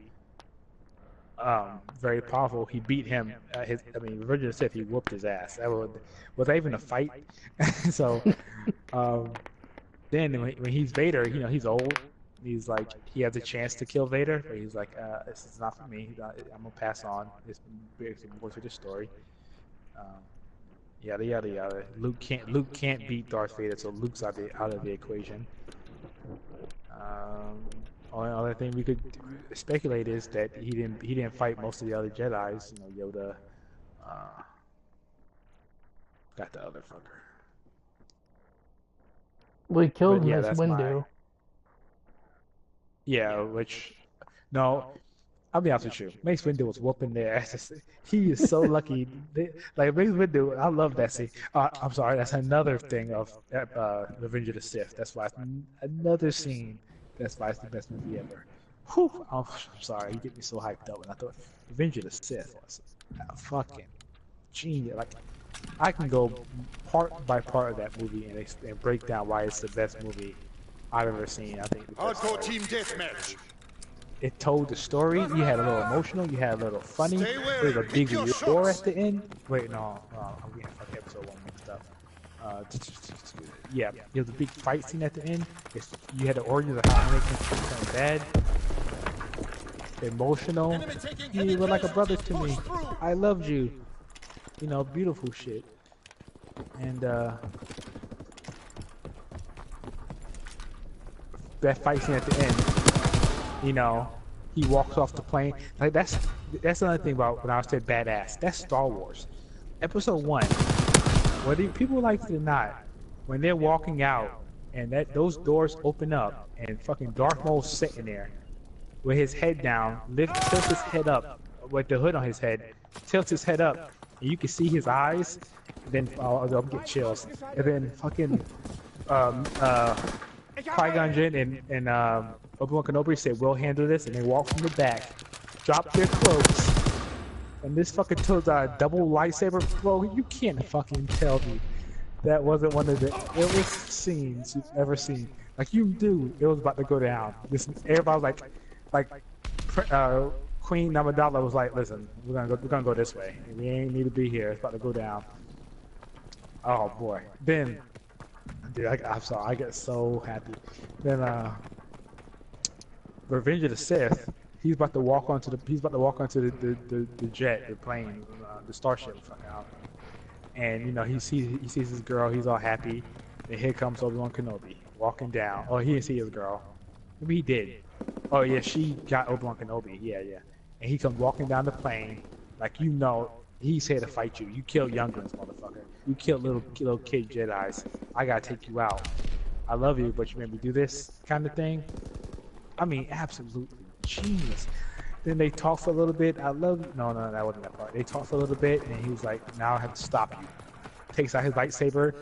very powerful. He beat him. Revenge of the Sith, he whooped his ass. Was that even a fight? So then when he's Vader, he's old. He's like, he has a chance to kill Vader, but he's like, this is not for me. I'm gonna pass on. It's more to the story. Yada yada yada. Luke can't beat Darth Vader, so Luke's out of the equation. Only other thing we could speculate is that he didn't fight most of the other Jedi's. Yoda. Got the other fucker. Well, he killed But yeah, Miss that's Windu. Yeah, no, I'll be honest with you. Mace Windu was whooping their asses. He is so lucky. Mace Windu, I love that scene. I'm sorry, that's another thing of Revenge of the Sith. That's why it's another scene. That's why it's the best movie ever. Whew, I'm sorry, you get me so hyped up. And I thought Revenge of the Sith was a fucking genius. Like, I can go part by part of that movie and break down why it's the best movie I've ever seen. I think Hardcore team deathmatch. it told the story. You had a little emotional. You had a little funny. There was a big war at the end. Wait, no, I'm getting fucking episode 1 mixed up. Yeah, there was a big fight scene at the end. You had the origins of how Anakin turned bad. Emotional. You were like a brother to me. I loved you. Beautiful shit. And that fight scene at the end, he walks off the plane. Like that's another thing about when I said badass. That's Star Wars. Episode 1, whether people like it or not, when they're walking out and those doors open up and fucking Darth Maul's sitting there with his head down, tilts his head up with the hood on his head, tilts his head up, and you can see his eyes. And then I'll get chills. And then fucking Qui-Gon Jinn and Obi-Wan Kenobi said, "We'll handle this," and they walk from the back, drop their cloaks, and this fucking tilts a double lightsaber. Bro, you can't fucking tell me that wasn't one of the illest scenes you've ever seen. Like, you knew it was about to go down. Everybody was like Queen Amidala was like, "Listen, we're gonna go this way. We ain't need to be here. It's about to go down." Oh boy. Then, dude, I'm sorry, I get so happy. Then Revenge of the Sith, he's about to walk onto the jet, the plane, the starship, and he sees his girl. He's all happy. And here comes Obi-Wan Kenobi walking down. Oh, he didn't see his girl. Maybe he did. Oh yeah, she got Obi-Wan Kenobi. Yeah. And he comes walking down the plane, like, he's here to fight you. You kill younglings, motherfucker. You kill little kid Jedis. I gotta take you out. I love you, but you made me do this kind of thing. I mean, absolutely genius. Then they talk for a little bit. No, that wasn't that part. They talk for a little bit, and he was like, "Now I have to stop you." Takes out his lightsaber.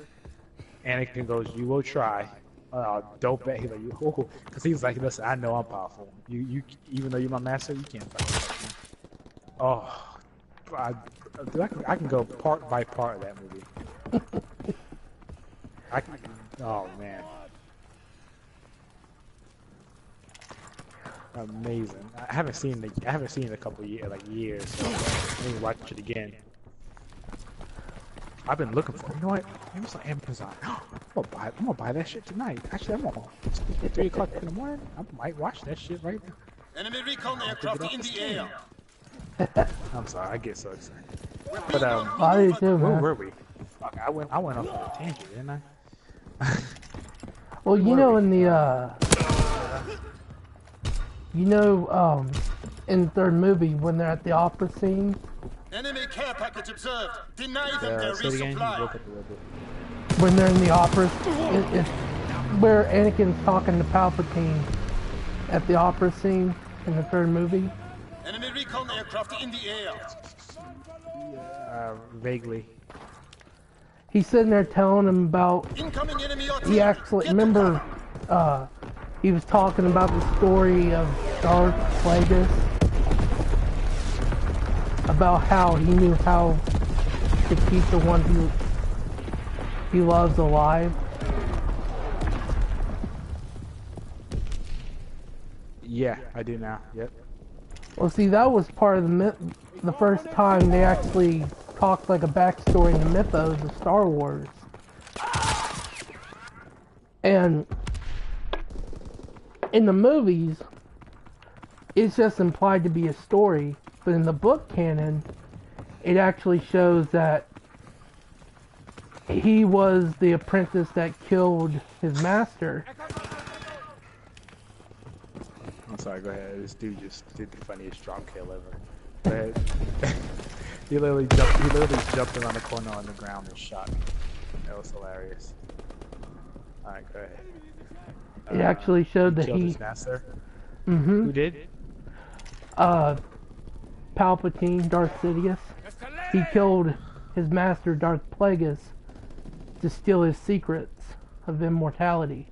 Anakin goes, "You will try." Don't bet. He's like, because he's like, "Listen, I know I'm powerful. You, even though you're my master, you can't fight me." Oh, I can go part by part of that movie. Oh man. Amazing. I haven't seen it in a couple years, so I need to watch it again. I've been looking for it. You know what? Maybe it's on Amazon. I'm gonna buy that shit tonight. Actually, I'm gonna. It's 3 o'clock in the morning. I might watch that shit right now. Enemy recon aircraft in the air. I'm sorry, I get so excited. But I do too, where man. were we? Fuck, I went off on a tangent, didn't I? Well, you know, in the in the third movie when they're at the opera scene, Enemy care package observed. Deny them their Say it again. You resupply. broke up a little bit. when they're in the opera, it's where Anakin's talking to Palpatine at the opera scene in the third movie. Enemy recon aircraft in the air. Vaguely. He's sitting there telling him about. Incoming enemy artillery. He actually Get to remember. He was talking about the story of Darth Plagueis, about how he knew how to keep the one he loves alive. Yeah, I do now. Yep. Well, see, that was part of the first time they actually talked like a backstory in the mythos of Star Wars. And in the movies, it's just implied to be a story, but in the book canon, it actually shows that he was the apprentice that killed his master. I'm sorry, go ahead. This dude just did the funniest drop kill ever. Go ahead. He literally jumped around the corner on the ground and shot me. That was hilarious. Alright, go ahead. It actually showed that killed he... his master? Mm-hmm. Who did? Palpatine, Darth Sidious. He killed his master, Darth Plagueis, to steal his secrets of immortality.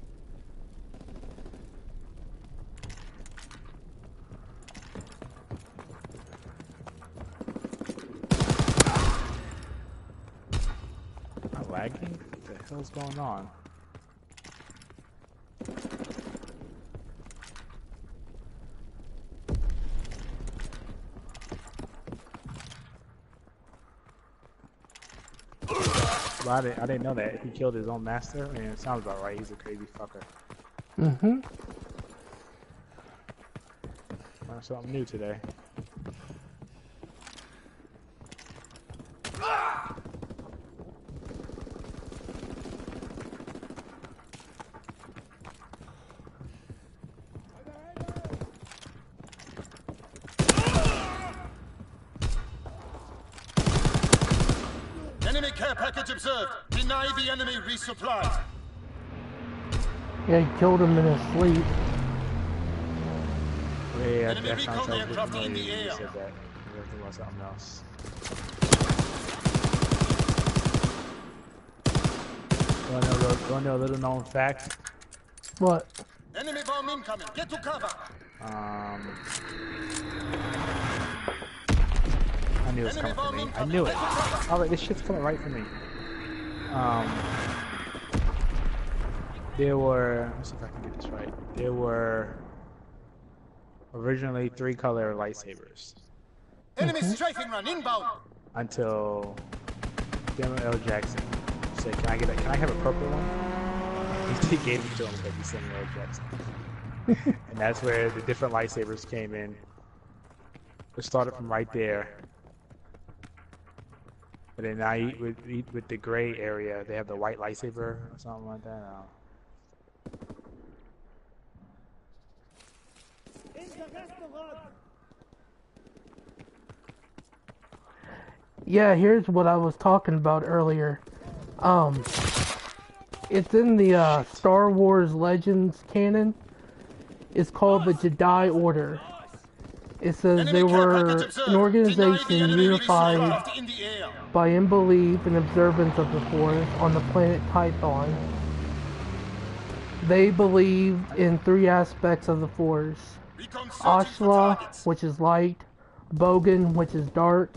Am I lagging? What the hell's going on? Well, I didn't know that. He killed his own master? I mean, it sounds about right. He's a crazy fucker. Mm-hmm. Learned something new today. Enemy care package observed. Deny the enemy resupply. Yeah, he killed him in his sleep. Yeah, Enemy that sounds recon so aircraft in familiar the when you air. said that. I was thinking about something else. Want to know a little known fact? What? Enemy bomb incoming. Get to cover. I knew it was coming for me. I knew it. Alright, this shit's coming right for me. There were, let's see if I can get this right. There were originally 3-color lightsabers Enemy strafing run inbound. until Samuel L. Jackson said, "Can I have a purple one?" He gave it to him because he's Samuel L. Jackson, and that's where the different lightsabers came in. It started from right there. But then now with the gray area, they have the white lightsaber or something like that. Yeah, here's what I was talking about earlier. It's in the Star Wars Legends canon. It's called the Jedi Order. It says they were an organization unified by unbelief and observance of the Force on the planet Tython. They believed in 3 aspects of the Force. Ashla, which is light, Bogan, which is dark,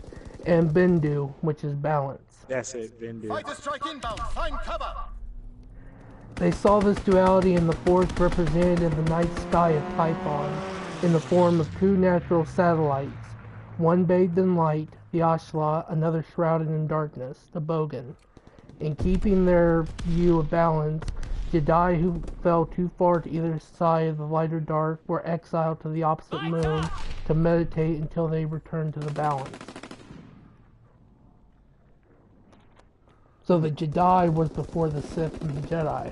and Bendu, which is balance. That's it, Bendu. Fighter strike inbound. Find cover. They saw this duality in the Force represented in the night sky of Typhon. in the form of two natural satellites, one bathed in light, the Ashla, another shrouded in darkness, the Bogan. In keeping their view of balance, Jedi who fell too far to either side of the light or dark were exiled to the opposite moon to meditate until they returned to the balance. So the Jedi was before the Sith and the Jedi.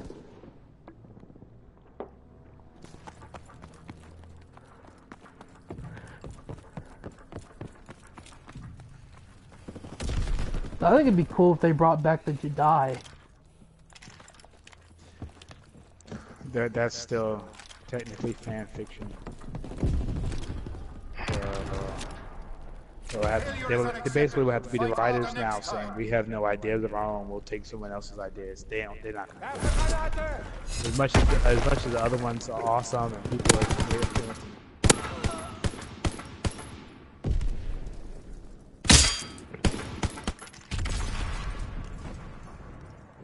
I think it'd be cool if they brought back the Jedi. That's still technically fan fiction. So they basically would have to be the writers now saying we have no ideas of our own. We'll take someone else's ideas. They're not going to do it. As much as the other ones are awesome and people are influencing.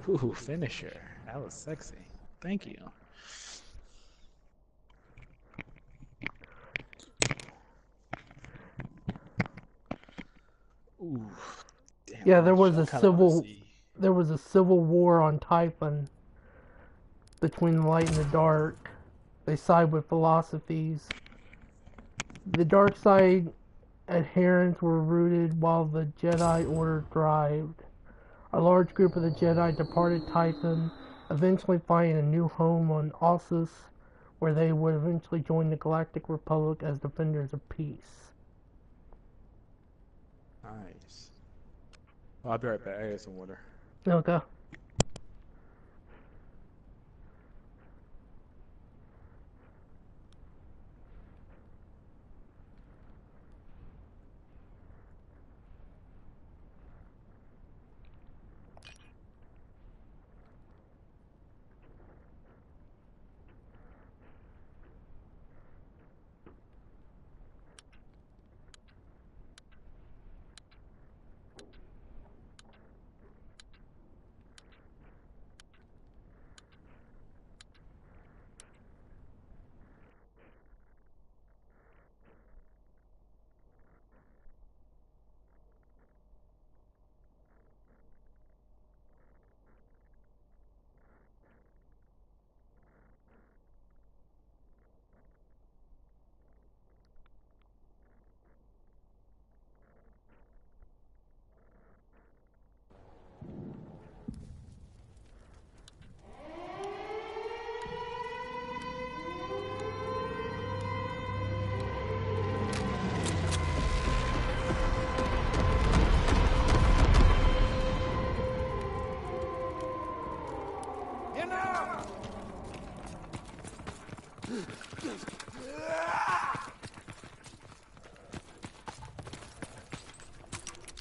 Ooh, finisher. That was sexy. Thank you. Ooh. Damn, Yeah, there was a civil war on Typhon between the light and the dark. They side with philosophies. The dark side adherents were rooted while the Jedi Order thrived. A large group of the Jedi departed Typhon, eventually finding a new home on Ossus, where they would eventually join the Galactic Republic as defenders of peace. Nice. Well, I'll be right back. I got some water. Okay.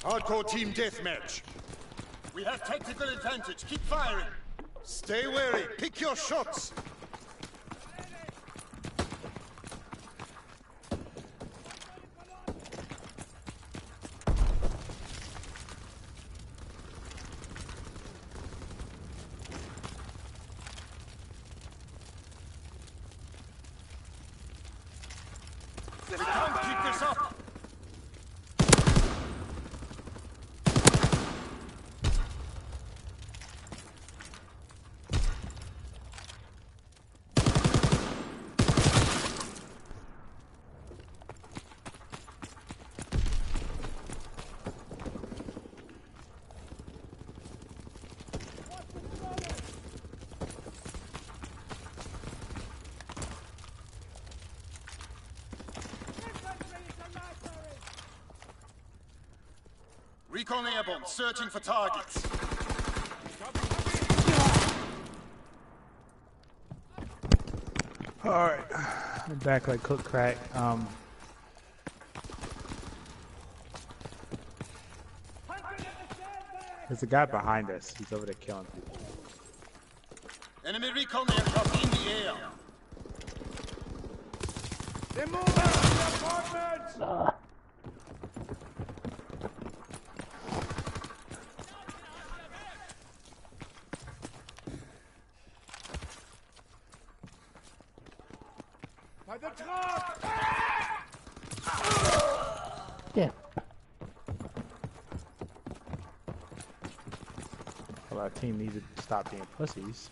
Hardcore team deathmatch. We have tactical advantage. Keep firing. Stay wary. Pick your shots. We can't keep this up. Recon airborne, searching for targets. Alright. I'm back like cook crack. There's a guy behind us. He's over there killing people. Enemy recon aircraft in the air. They move out of the apartments! By the truck! Yeah. Well, our team needs to stop being pussies.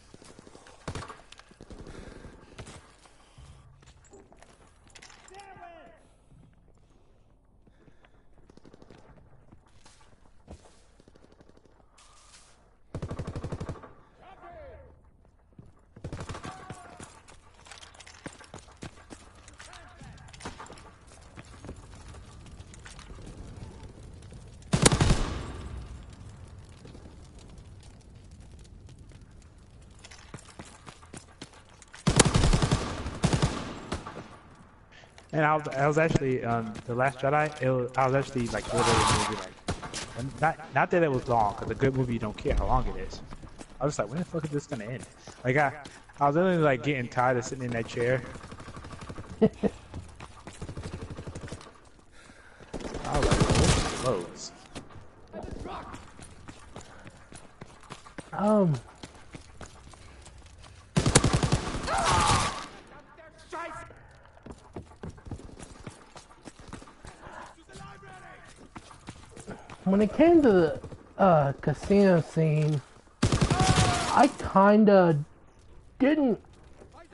And I was actually the Last Jedi. I was actually like literally movie like, and not that it was long, because a good movie you don't care how long it is. I was like, when the fuck is this gonna end? Like I was literally like getting tired of sitting in that chair. I was like, well, this blows. When it came to the casino scene, I kinda didn't.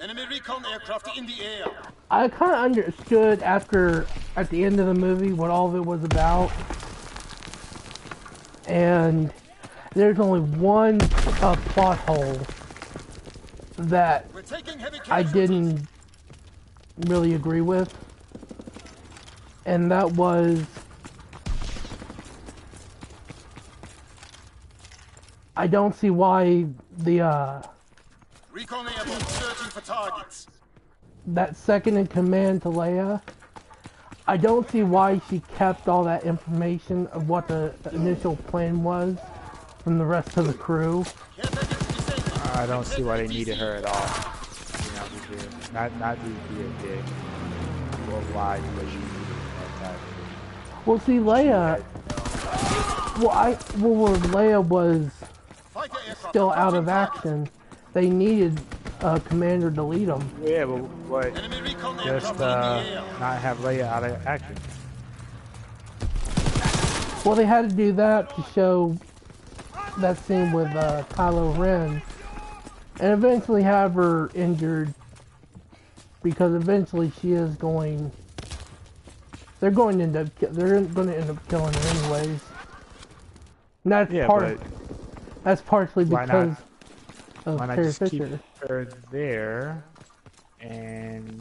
Enemy recon aircraft in the air. I kind of understood at the end of the movie what all of it was about, and there's only one plot hole that We're taking heavy I casualties. didn't really agree with, and that was I don't see why the Recon airborne searching for targets. that second in command to Leia, I don't see why she kept all that information of what the initial plan was from the rest of the crew. Caretaker to be safe. I don't see why they needed her at all. You know, not to be a dick. Or why was she needed at that time. Well, see, Leia. When Leia was Fighter aircraft still out of approaching target. action, they needed a commander to lead them. Yeah, but Enemy recon just aircraft in the air. not have Leia out of action. Well, they had to do that to show that scene with Kylo Ren, and eventually have her injured, because eventually she is going. They're going to end up killing her anyways. And that's that's partially Why because not? of Why not Carrie just keep Fisher. her there and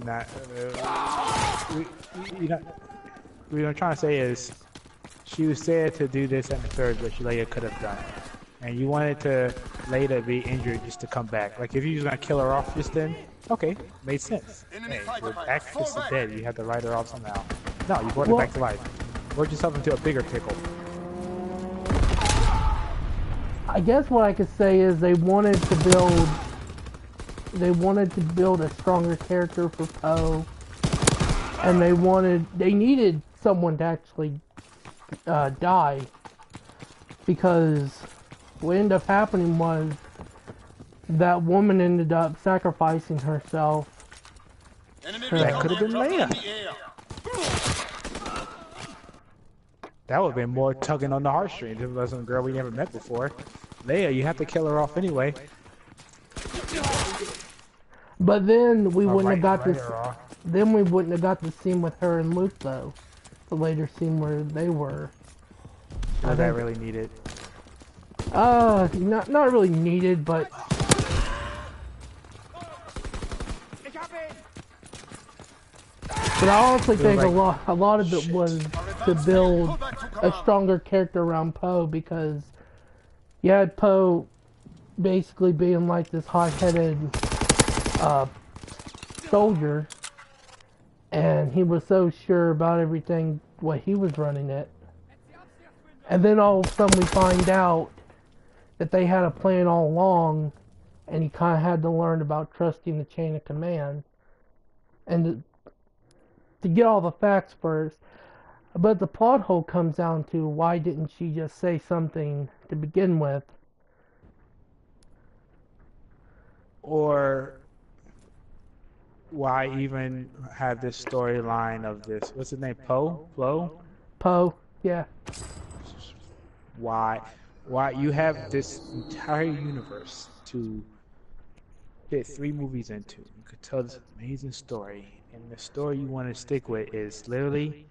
not? What I'm trying to say is, she was there to do this and the third, which Leia could have done, and you wanted to Leia be injured just to come back. Like if you was gonna kill her off just then, okay, made sense. Enemy Hey, fighter with pilot, actress fall is back. dead, you had to write her off somehow. No, you brought her Well- back to life. Worked yourself into a bigger pickle. I guess what I could say is they wanted to build a stronger character for Poe, and they needed someone to actually die, because what ended up happening was that woman ended up sacrificing herself. Enemy That recon could have been aircraft Leia. in the air. That would have been more tugging on the heartstrings if it wasn't a girl we never met before. Leia, you have to kill her off anyway. But then we Or wouldn't have got write this. her off. Then we wouldn't have got the scene with her and Luke, though. The later scene where they were. Was that really needed? Not really needed, but I honestly think like, a lot of it was to build a stronger character around Poe, because you had Poe basically being like this hot-headed soldier, and he was so sure about everything what he was running it, and then all of a sudden we find out that they had a plan all along, and he kind of had to learn about trusting the chain of command, and to get all the facts first. But the plot hole comes down to, why didn't she just say something to begin with? Or why even have this storyline of this? What's his name? Poe? Poe, yeah. Why? Why you have this entire universe to fit 3 movies into? You could tell this amazing story, and the story you want to stick with is literally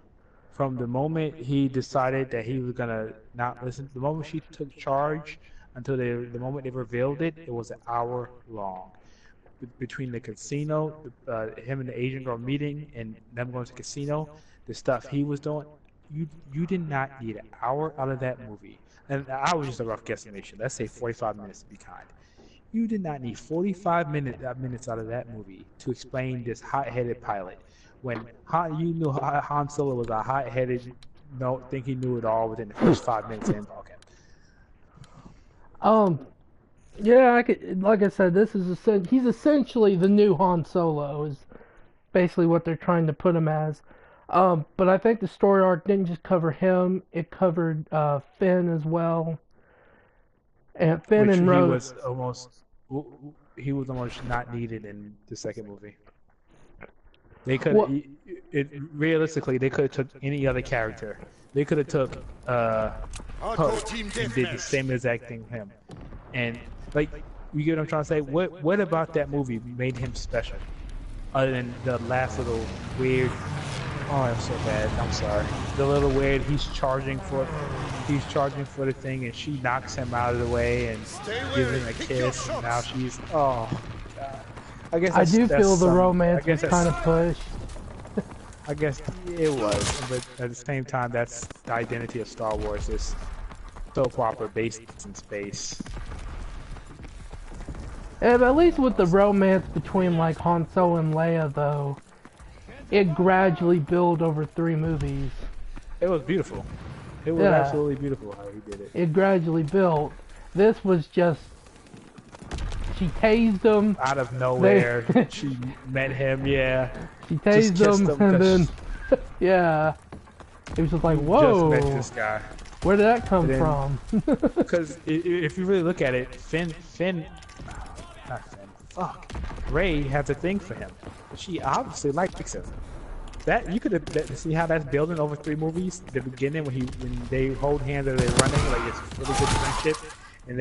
from the moment he decided that he was gonna not listen. The moment she took charge until the moment they revealed it, it was an hour long. Between the casino, him and the Asian girl meeting, and them going to the casino, the stuff he was doing, you did not need an hour out of that movie. And an hour was just a rough guesstimation. Let's say 45 minutes to be kind. You did not need 45 minutes out of that movie to explain this hot-headed pilot. When you knew Han Solo was a hot-headed, think he knew it all within the first 5 minutes in. Okay. Yeah, like I said, he's essentially the new Han Solo is basically what they're trying to put him as. But I think the story arc didn't just cover him; it covered Finn as well. And Finn and Rose. He was almost not needed in the second movie. They could realistically they could have took any other character. They could have took Poe and did the same exact thing with him. And like, you get what I'm trying to say? What about that movie made him special? Other than the last little weird. Oh, that's so bad. I'm sorry. The little weird. He's charging for the thing, and she knocks him out of the way and gives him a kiss. And now she's God. I guess I do feel the romance was kind of pushed. I guess it was, but at the same time, that's the identity of Star Wars. This soap opera based in space. Yeah, but at least with the romance between like Han Solo and Leia, though, it gradually built over 3 movies. It was beautiful. It was absolutely beautiful how he did it. It gradually built. This was just, she tased him. Out of nowhere, she met him, yeah. She tased him, and then, yeah. It was just like, whoa. Just met this guy. Where did that come from? Because if you really look at it, Rey has a thing for him. She obviously likes him. That you could see how that's building over 3 movies. The beginning when they hold hands and they're running, like it's really good friendship, and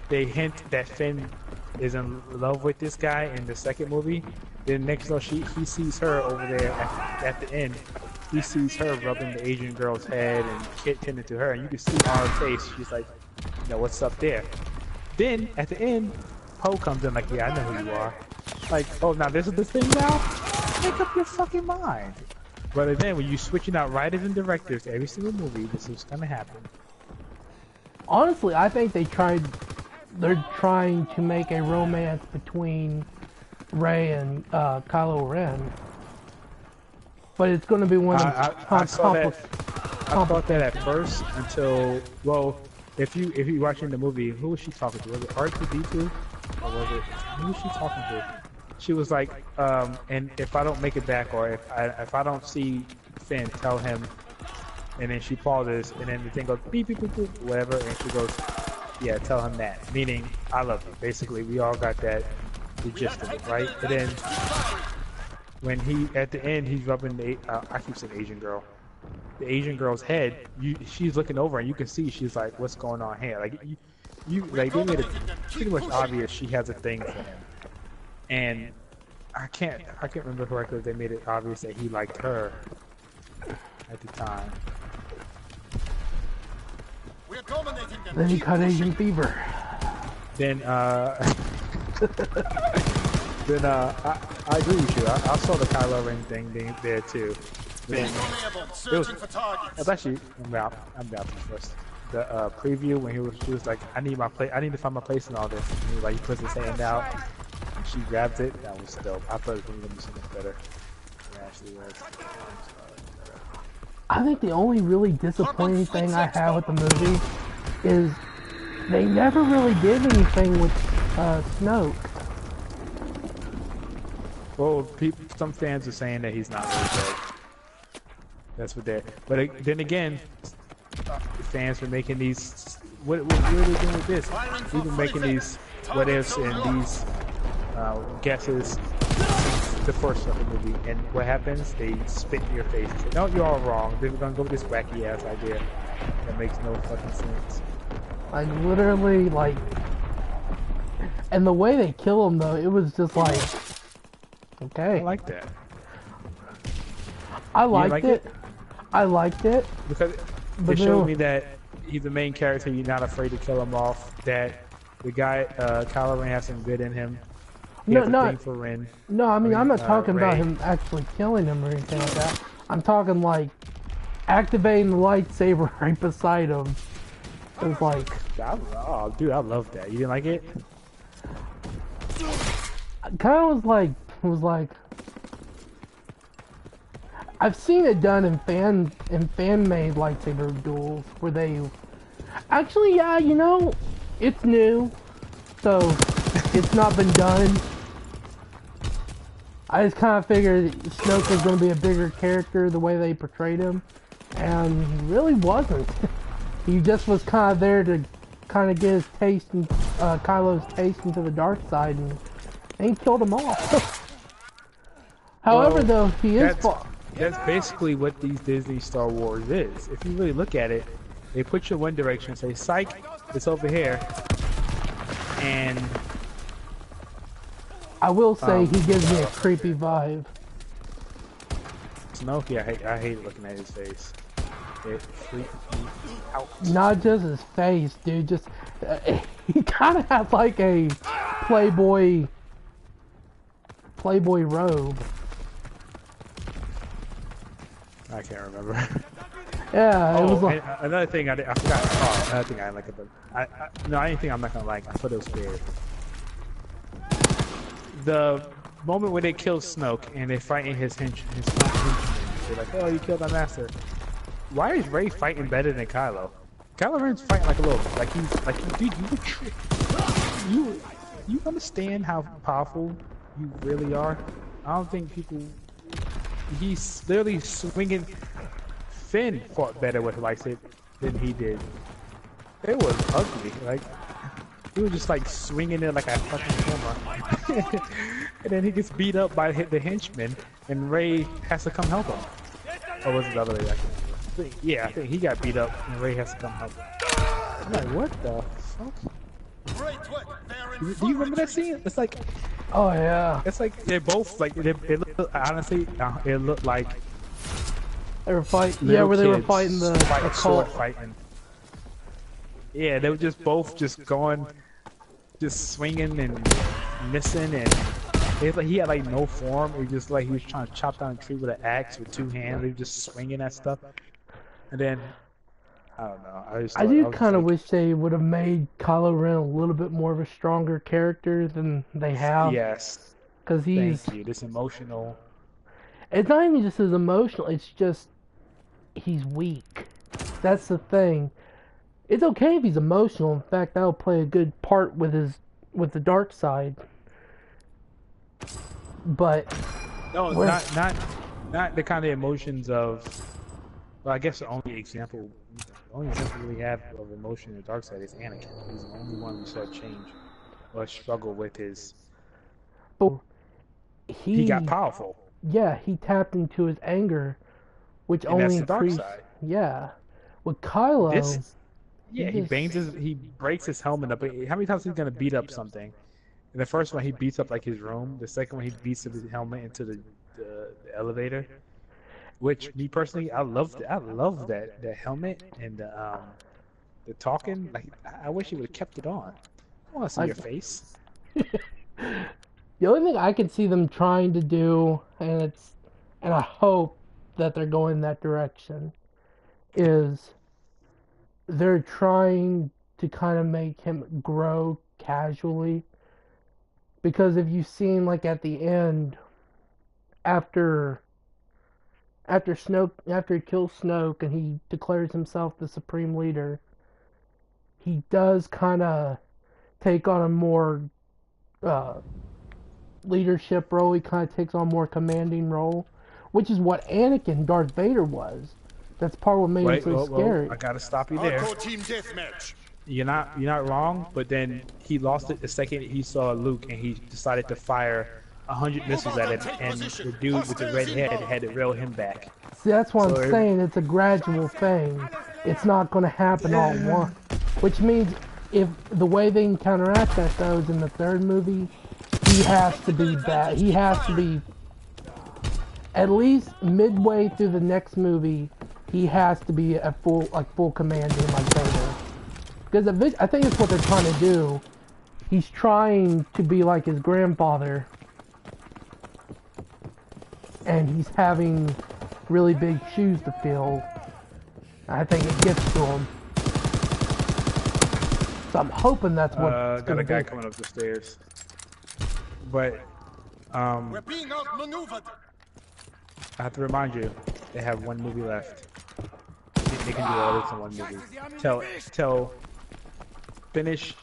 they hint that Finn is in love with this guy in the second movie. Then next though he sees her over there at the end. He sees her rubbing the Asian girl's head and tending to her, and you can see on her face she's like, what's up there? Then at the end, Poe comes in like, yeah, I know who you are. Like, oh, now this is the thing now? Make up your fucking mind. But then when you're switching out writers and directors to every single movie, this is gonna happen. Honestly, I think they're trying to make a romance between Rey and Kylo Ren. But it's going to be one of I thought that at first until, well, if you watching the movie, who was she talking to? Was it R2D2? Or was it, who was she talking to? She was like, and if I don't make it back, or if I don't see Finn, tell him. And then she pauses, and then the thing goes beep beep beep beep, whatever, and she goes, yeah, tell him that. Meaning, I love you. Basically, we all got the gist of it, right? And then when at the end, he's rubbing the, I keep saying Asian girl, the Asian girl's head. She's looking over, and you can see she's like, what's going on here? Like like they made it pretty much obvious she has a thing for him. And I can't remember correctly if they made it obvious that he liked her at the time. Then he caught Asian fever. Then I agree with you. I saw the Kylo Ren thing being there too. Then it was actually I'm about to first. The preview when she was like, I need to find my place in all this. And he was like, he puts his hand out and she grabs it. That was dope. I thought it was gonna be so much better. It actually was. I think the only really disappointing thing I have with the movie is they never really did anything with Snoke. Well, some fans are saying that he's not really good. That's what they're. But then again, fans were making these. What are they doing with this? We've been making these what ifs and these guesses the first fucking movie, and what happens? They spit in your face and say, "No, you're all wrong. They're gonna go with this wacky ass idea that makes no fucking sense." Like literally, like, and the way they kill him though, it was just like, okay. I like that. I liked like it. it? I liked it. Because But it showed then- me that he's the main character. You're not afraid to kill him off. That the guy, Kylo Ren, has some good in him. He No, has a no. thing for Ren. No, I mean, I'm not talking about Rey. him actually killing him or anything like that. I'm talking like activating the lightsaber right beside him. It was like, Oh, dude, I love that. You didn't like it? kind of was like, I've seen it done in fan-made lightsaber duels where they, actually, yeah, you know, it's new, so it's not been done. I just kind of figured Snoke was going to be a bigger character the way they portrayed him, and he really wasn't. He just was kind of there to kind of get his taste, and Kylo's taste into the dark side, and he killed him off. However, though, he is. That's basically what these Disney Star Wars is. If you really look at it, they put you in one direction and say, "Psych, it's over here," and I will say he gives me a creepy vibe. Snoke, yeah, I hate looking at his face. It freaks me out. Not just his face, dude. Just he kind of has like a Playboy robe. I can't remember. Yeah, it was like. Another thing I forgot. Oh, another thing I like about. No, anything I'm not gonna like. I thought it was weird. The moment when they kill Snoke and they fighting his henchmen, they're like, "Oh, you killed my master." Why is Rey fighting better than Kylo? Kylo Ren's fighting like a little, dude, you understand how powerful you really are? I don't think people. He's literally swinging. Finn fought better with lightsaber than he did. It was ugly. Like he was just like swinging it like a fucking hammer, and then he gets beat up by the henchman, and Rey has to come help him. Or was it the other way? I think he got beat up, and Rey has to come help him. I'm like, what the fuck? Do you remember that scene? It's like, Oh yeah. it's like they're both like it looked, honestly, it looked like They were fighting. Yeah, little where they were kids fighting the sword cult. fighting. Yeah, they were just both just going, just swinging and missing, and it's like he had like no form. He just like he was trying to chop down a tree with an axe with two hands. He was just swinging at stuff, and then I don't know. I do kind of wish they would have made Kylo Ren a little bit more of a stronger character than they have. Yes, Because he's. thank you. This emotional. It's not even just his emotional. It's just he's weak. That's the thing. It's okay if he's emotional. In fact, that'll play a good part with the dark side. But No, Where- not the kind of emotions of. Well, I guess the only example we have of emotion in the dark side is Anakin. He's the only one we saw change or struggle with his. He got powerful. Yeah, he tapped into his anger, which And only that's the dark increased. side. Yeah, with Kylo. Yeah, he breaks his helmet up. How many times he's gonna beat up something? And the first one he beats up like his room. The second one he beats up his helmet into the elevator. Which me personally, I love that helmet and the talking. Like I wish he would have kept it on. I want to see your face. The only thing I could see them trying to do, and I hope that they're going that direction, is they're trying to kind of make him grow casually. Because if you've seen, like, at the end, after he kills Snoke and he declares himself the supreme leader, he does kind of take on a more leadership role. He kind of takes on a more commanding role, which is what Anakin, Darth Vader was. That's part of what made him so scary. I gotta stop you there. Hardcore team deathmatch. You're not wrong, but then he lost it the second he saw Luke and he decided to fire 100 missiles at him, and the dude with the red head had to reel him back. See, that's what So I'm saying. It's a gradual thing. It's not going to happen all at once. Which means if the way they can counteract that, though, is in the third movie, he has to be bad. He has to be at least midway through the next movie. He has to be a full commanding like Vader. Because I think it's what they're trying to do. He's trying to be like his grandfather, and he's having really big shoes to fill. I think it gets to him. So I'm hoping that's what it's got a going guy to be. coming up the stairs. But We're being outmaneuvered. I have to remind you, they have one movie left. They can do all this in one movie. Finish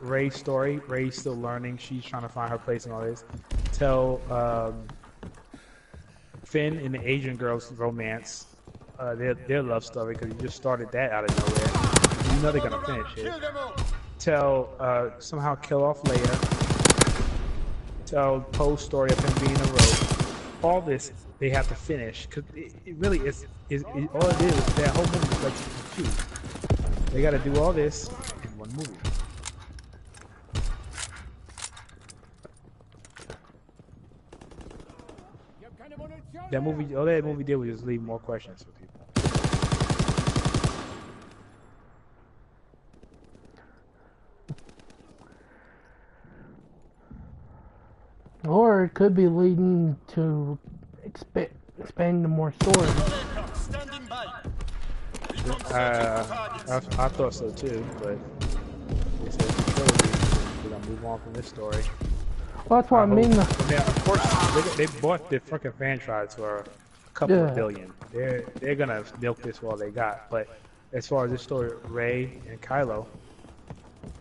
Rey's story. Rey's still learning. She's trying to find her place in all this. Tell Finn and the Asian girl's romance. Their love story, because you just started that out of nowhere. You know they're gonna finish it. Tell somehow kill off Leia. Tell Poe's story of him being a rogue. All this they have to finish, because it really is all it is. That whole movie is like confused. They got to do all this in one movie. That movie, all that movie did was just leave more questions for people. Or it could be leading to expanding to more stories. Standing by. I thought so too, but they said it's a trilogy. We're gonna move on from this story. Well, that's what I mean. Yeah, of course, they bought the fucking franchise for a couple of billion. They're gonna milk this while they got. But as far as this story, Rey and Kylo,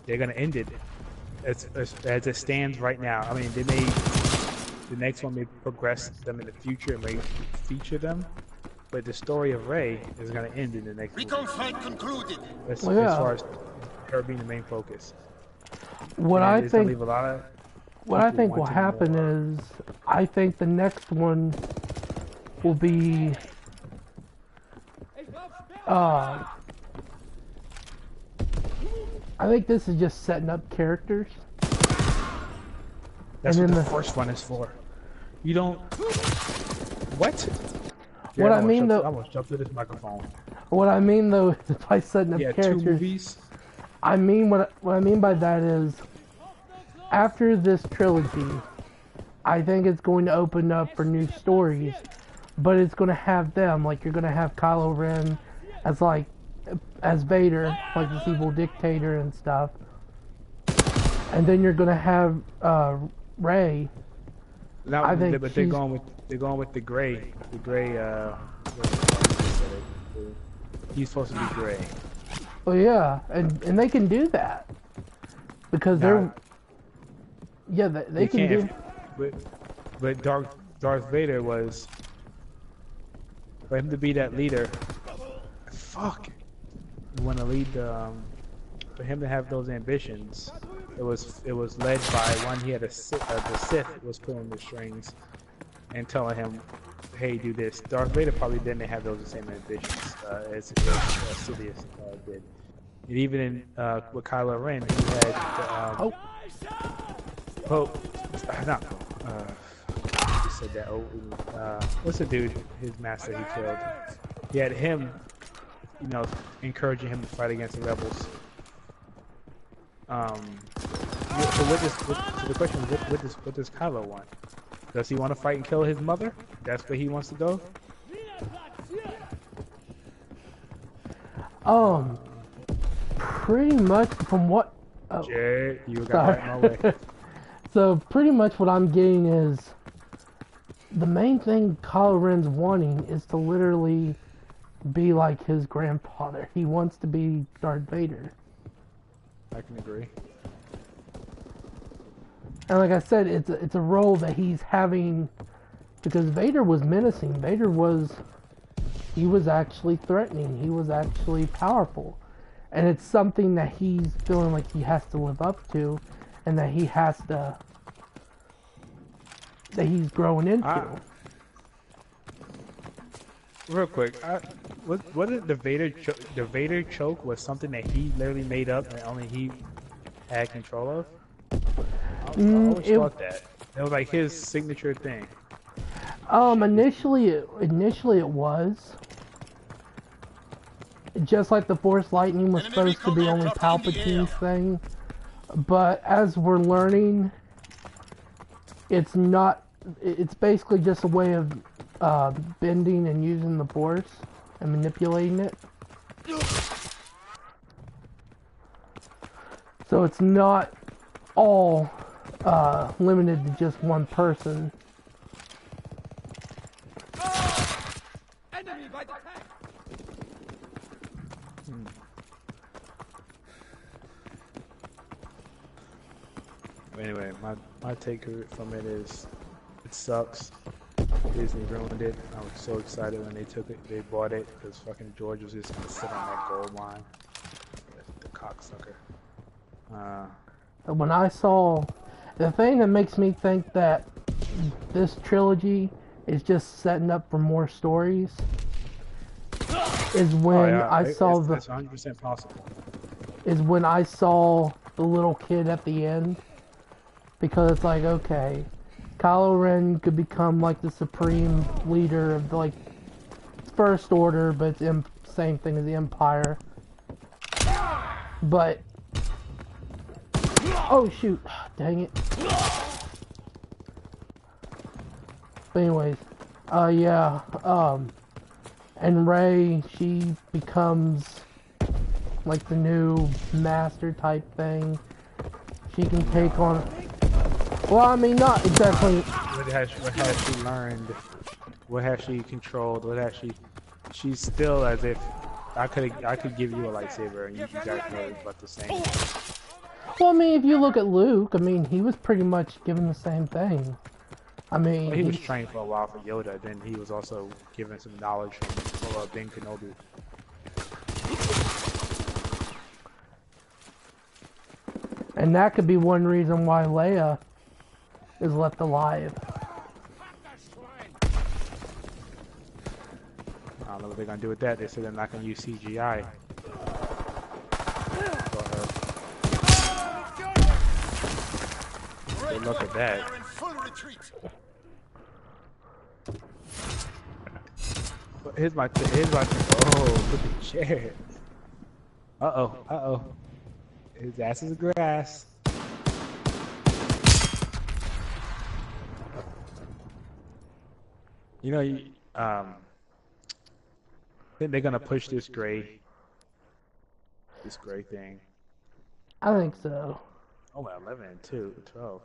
they're gonna end it as it stands right now. I mean, the next one may progress them in the future and may feature them, but the story of Rey is gonna end in the next movie. Recon flight concluded. As far as her being the main focus. What And I it's gonna think. leave a lot of What I people think will wanting happen more. is, I think the next one will be, I think this is just setting up characters. That's and what then the first one is for. You don't. What? What I mean though, I almost jumped to this microphone. what I mean though, is by setting up Yeah, characters. 2 movies. I mean what I mean by that is, after this trilogy, I think it's going to open up for new stories, but it's going to have them, like you're going to have Kylo Ren as Vader, like this evil dictator and stuff, and then you're going to have Rey. Now, I think but they're going with the gray. He's supposed to be gray. Oh yeah, and they can do that because they're. Yeah, they can do. But Darth Vader was, for him to be that leader. Fuck. You want to lead for him to have those ambitions. It was led by one. He had the Sith was pulling the strings and telling him, "Hey, do this." Darth Vader probably didn't have those same ambitions as Sidious did. And even in with Kylo Ren, he had not he said that. What's the dude? His master he killed. He had him, encouraging him to fight against the rebels. So the question is, what does Kylo want? Does he want to fight and kill his mother? That's where he wants to go. Pretty much from what. Oh, Jared, you got right in my way. So pretty much what I'm getting is, the main thing Kylo Ren's wanting is to literally be like his grandfather. He wants to be Darth Vader. I can agree. And like I said, it's a role that he's having because Vader was menacing. He was actually threatening. He was actually powerful. And it's something that he's feeling like he has to live up to, and that he has to that he's growing into. Real quick, wasn't the Vader choke was something that he literally made up and only he had control of? I always thought that. It was like his signature thing. Initially it was. Just like the Force Lightning was supposed to be only Palpatine's thing. But as we're learning, it's not, it's basically just a way of bending and using the Force and manipulating it. So it's not all limited to just one person. Enemy by the tank! Anyway, my take from it is, it sucks. Disney ruined it. I was so excited when they bought it, because fucking George was just gonna sit on that gold mine. The cocksucker. When I saw, the thing that makes me think that this trilogy is just setting up for more stories is when I saw it's 100% possible. Is when I saw the little kid at the end, because it's like, okay, Kylo Ren could become like the supreme leader of like First Order, but it's same thing as the Empire. But oh shoot, dang it. But anyways, yeah, and Rey, she becomes like the new master type thing. She can take on, well, I mean, not exactly. What has she learned? What has she controlled? What has she's still as if I could give you a lightsaber and you guys know about the same. Well, I mean, if you look at Luke, I mean, he was pretty much given the same thing. I mean, well, he was trained for a while for Yoda, then he was also given some knowledge from Ben Kenobi. And that could be one reason why Leia is left alive. I don't know what they're gonna do with that. They said they're not gonna use CGI. Good luck at that. Here's my oh, look at the chair. Uh-oh. His ass is grass. You know, I think they're gonna push this gray thing. I think so. Oh, well, 11 and 12.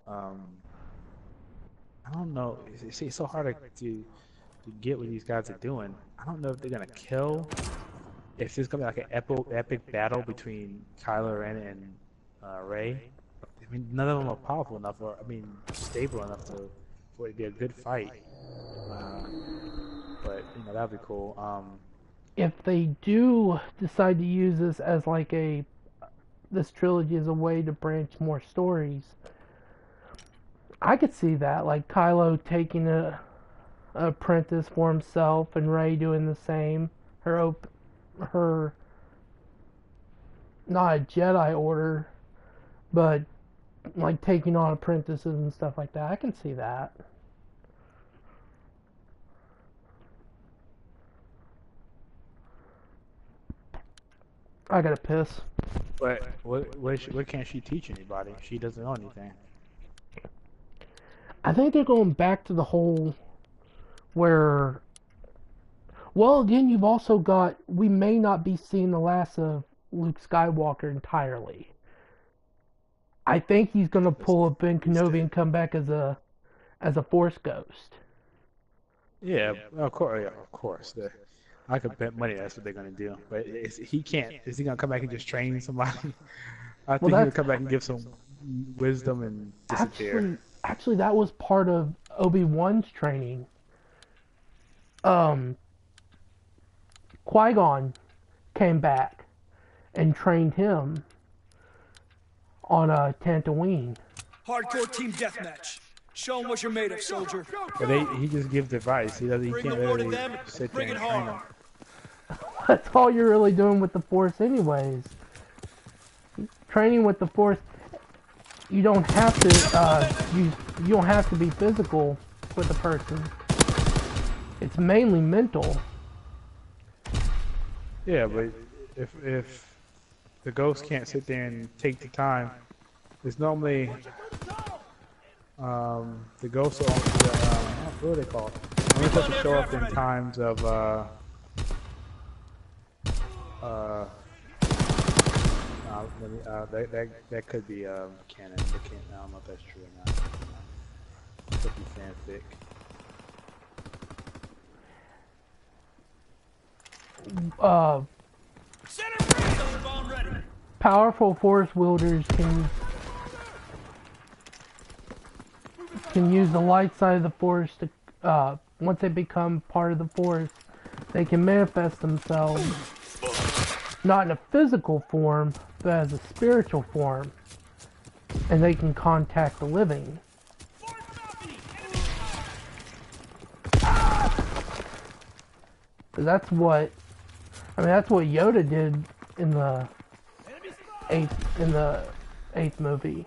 I don't know. It's so hard to get what these guys are doing. I don't know if they're gonna kill. If there's gonna be like an epic battle between Kylo Ren and Rey. I mean, none of them are powerful enough, or I mean, stable enough for it to be a good fight. But you know, that'd be cool. If they do decide to use this as like this trilogy as a way to branch more stories, I could see that, like Kylo taking a apprentice for himself and Rey doing the same. Her not a Jedi order, but like taking on apprentices and stuff like that. I can see that. I gotta piss. But what can't she teach anybody? She doesn't know anything. I think they're going back to the whole where, well, again, you've also got, we may not be seeing the last of Luke Skywalker entirely. I think he's going to pull a Ben Kenobi and come back as a Force ghost. Yeah, of course. I could bet money that's what they're going to do. But he can't. Is he going to come back and just train somebody? I think he'll come back and give some wisdom and disappear. Actually, that was part of Obi-Wan's training. Qui-Gon came back and trained him on Tatooine. Hardcore team deathmatch. Show them what you're made of, soldier. But he just gives advice. He Bring can't the war to really them, sit bring there it and train home. them. That's all you're really doing with the Force anyways. Training with the Force, you don't have to, you don't have to be physical with a person. It's mainly mental. Yeah, but if the ghost can't sit there and take the time, it's normally the ghosts are what do they call it? Only supposed to show up in times of that could be canon. But I don't know if that's true or not. It could be fanfic. Powerful Force wielders can use the light side of the Force to, once they become part of the Force, they can manifest themselves, not in a physical form, but as a spiritual form, and they can contact the living. That's what, that's what Yoda did in the eighth movie.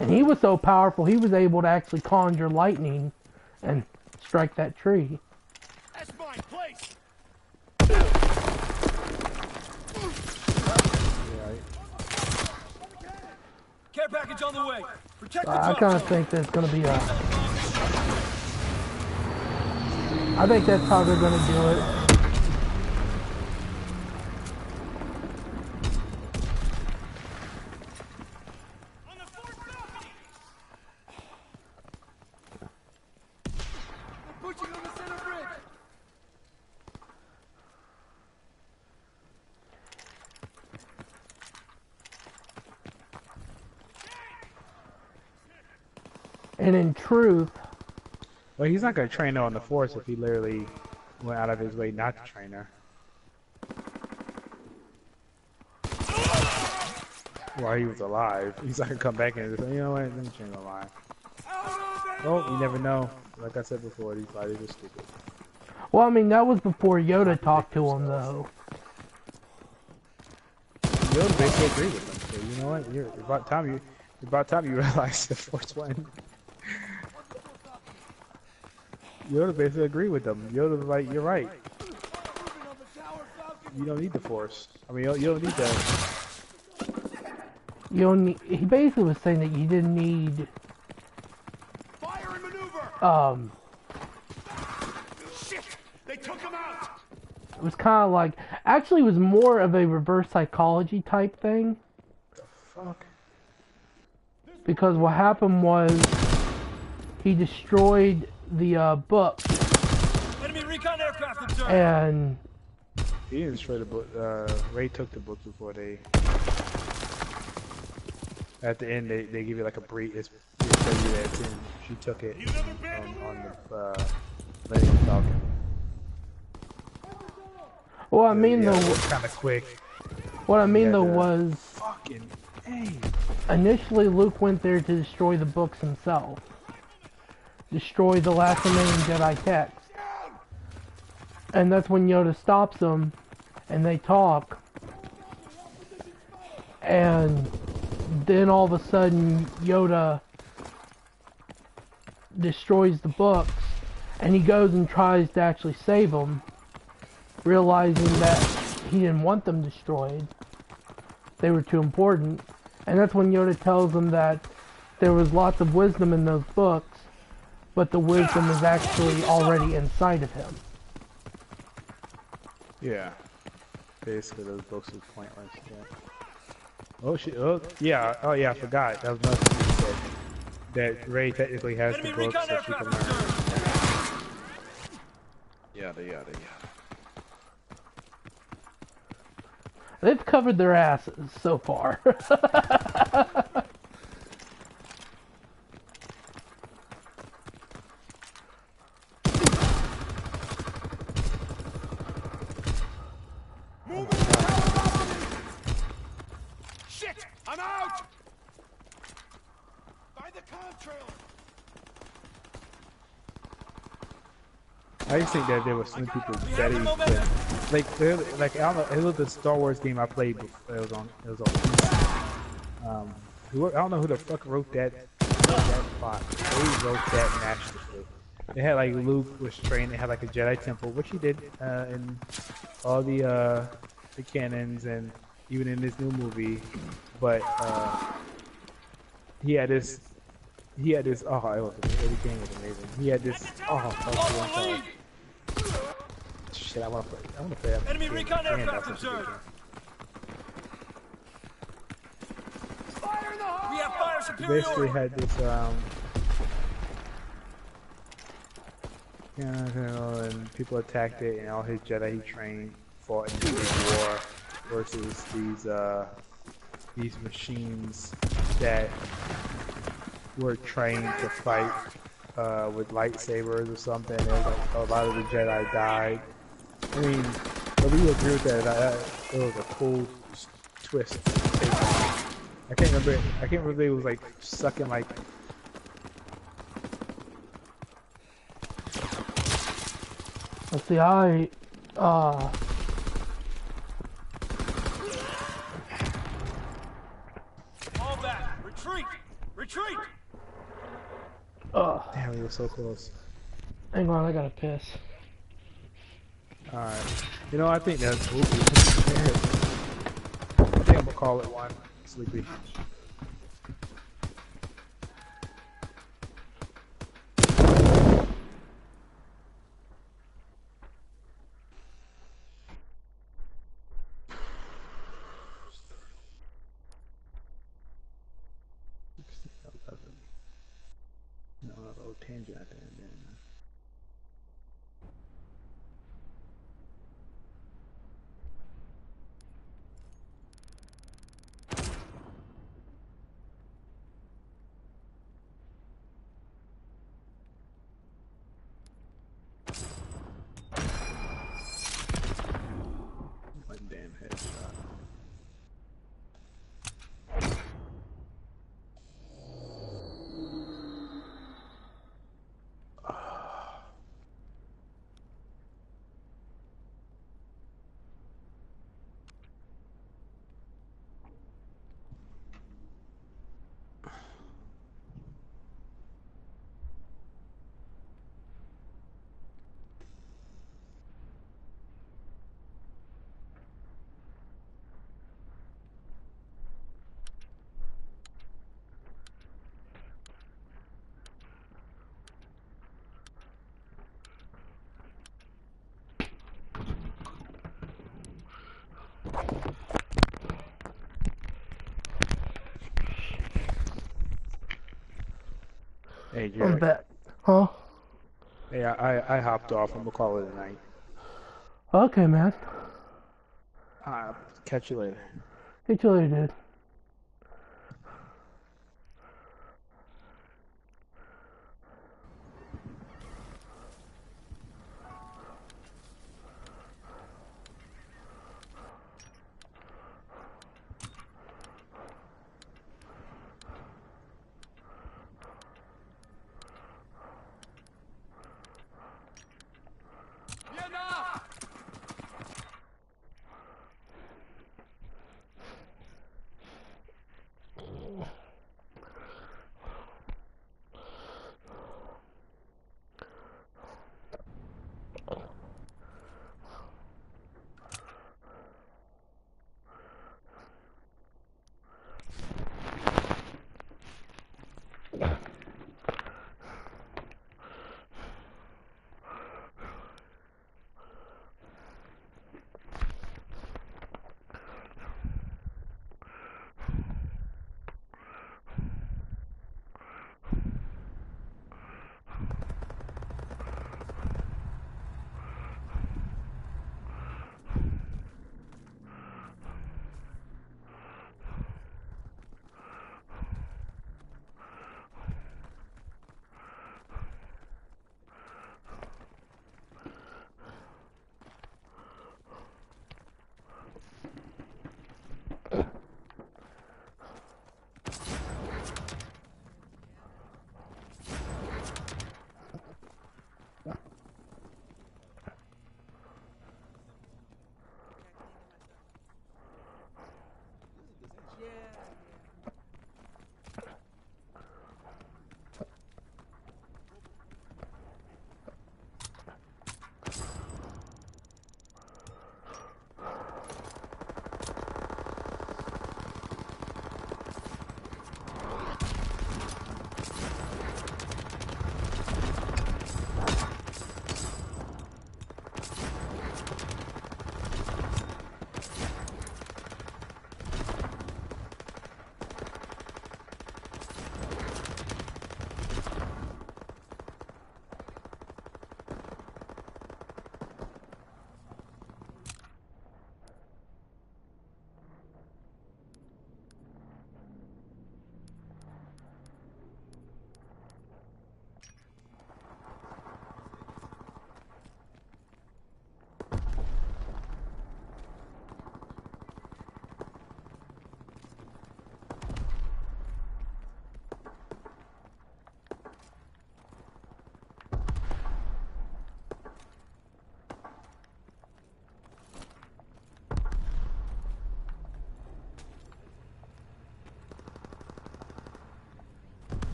And he was so powerful, he was able to actually conjure lightning and strike that tree. That's my place. Care package on the way. Protect the I drop kind of zone. think that's going to be I think that's how they're going to do it. On the fourth balcony. They're pushing on the center bridge. And in truth, Well, he's not going to train her on the Force if he literally went out of his way not to train her. While he was alive. He's not going to come back and say, you know what, let me train her alive. Oh, you never know. Like I said before, these bodies are stupid. well, I mean, that was before Yoda talked to him, though. Yoda basically agreed with him. So you know what? It's about time you realize the Force won. Yoda basically agreed with them. Yoda was like, you're right. You don't need the Force. I mean, you don't need that. You don't need, he basically was saying that you didn't need, Fire and maneuver. Shit! They took him out. it was kind of like, actually it was more of a reverse psychology type thing. Fuck. Because what happened was, he destroyed the book, Enemy recon aircraft observed. and He didn't destroy the book. Ray took the book before they. At the end, they give you like a brief. They tell you that she took it on the Millennium Falcon. well, I mean, Yeah, though, kind of quick. what I mean Yeah, though the- was, Fucking hey. initially Luke went there to destroy the books himself. Destroy the last remaining Jedi text. And that's when Yoda stops them, and they talk. And then all of a sudden, Yoda destroys the books, and he goes and tries to actually save them, realizing that he didn't want them destroyed. They were too important. And that's when Yoda tells him that there was lots of wisdom in those books, but the wisdom is actually already inside of him. Yeah. Basically, those books are pointless. Yeah. Oh shit! Oh yeah! Oh yeah! I forgot. That was another thing you said. That Ray technically has the Enemy books recon so she can aircraft learn. observed. Yada yada yada. They've covered their asses so far. Shit! I'm out. I just think that there were some people better equipped. Like I don't know. It was the Star Wars game I played before. It was on. I don't know who the fuck wrote that plot. They wrote that masterfully. They had like Luke was trained. They had like a Jedi temple, which he did in all the canons and even in this new movie. But he had this. Oh, it was the game was amazing. He had this. Oh, fuck. Shit, I wanna play that. Enemy recon Man, aircraft that's such a good observed. game. Fire in the hole! We have fire Basically superiority. had this and people attacked it, and all his Jedi he trained fought in this war versus these machines that were trained to fight with lightsabers or something. It was like a lot of the Jedi died. I mean, whether you agree with that, it was a cool twist. I can't remember it was like sucking like. Let's see, Fall back! Retreat! Retreat! Damn, we were so close. hang on, I gotta piss. Alright. You know, I think that's I think I'm gonna call it one. Sleepy. No, a little tangent at the end there. One damn headshot. Hey, I'm Jared. back. Huh? Hey, I hopped off. I'm gonna call it a night. Okay, man. Catch you later. Hey, you later, dude.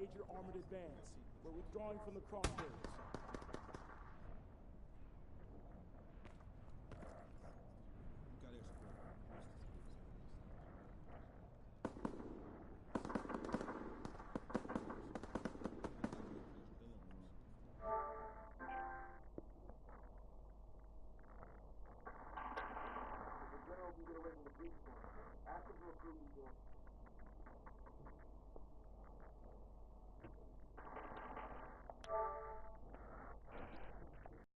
major armored advance. We're withdrawing from the crossroads. The general can get away from the beach. Ask him for a proof before.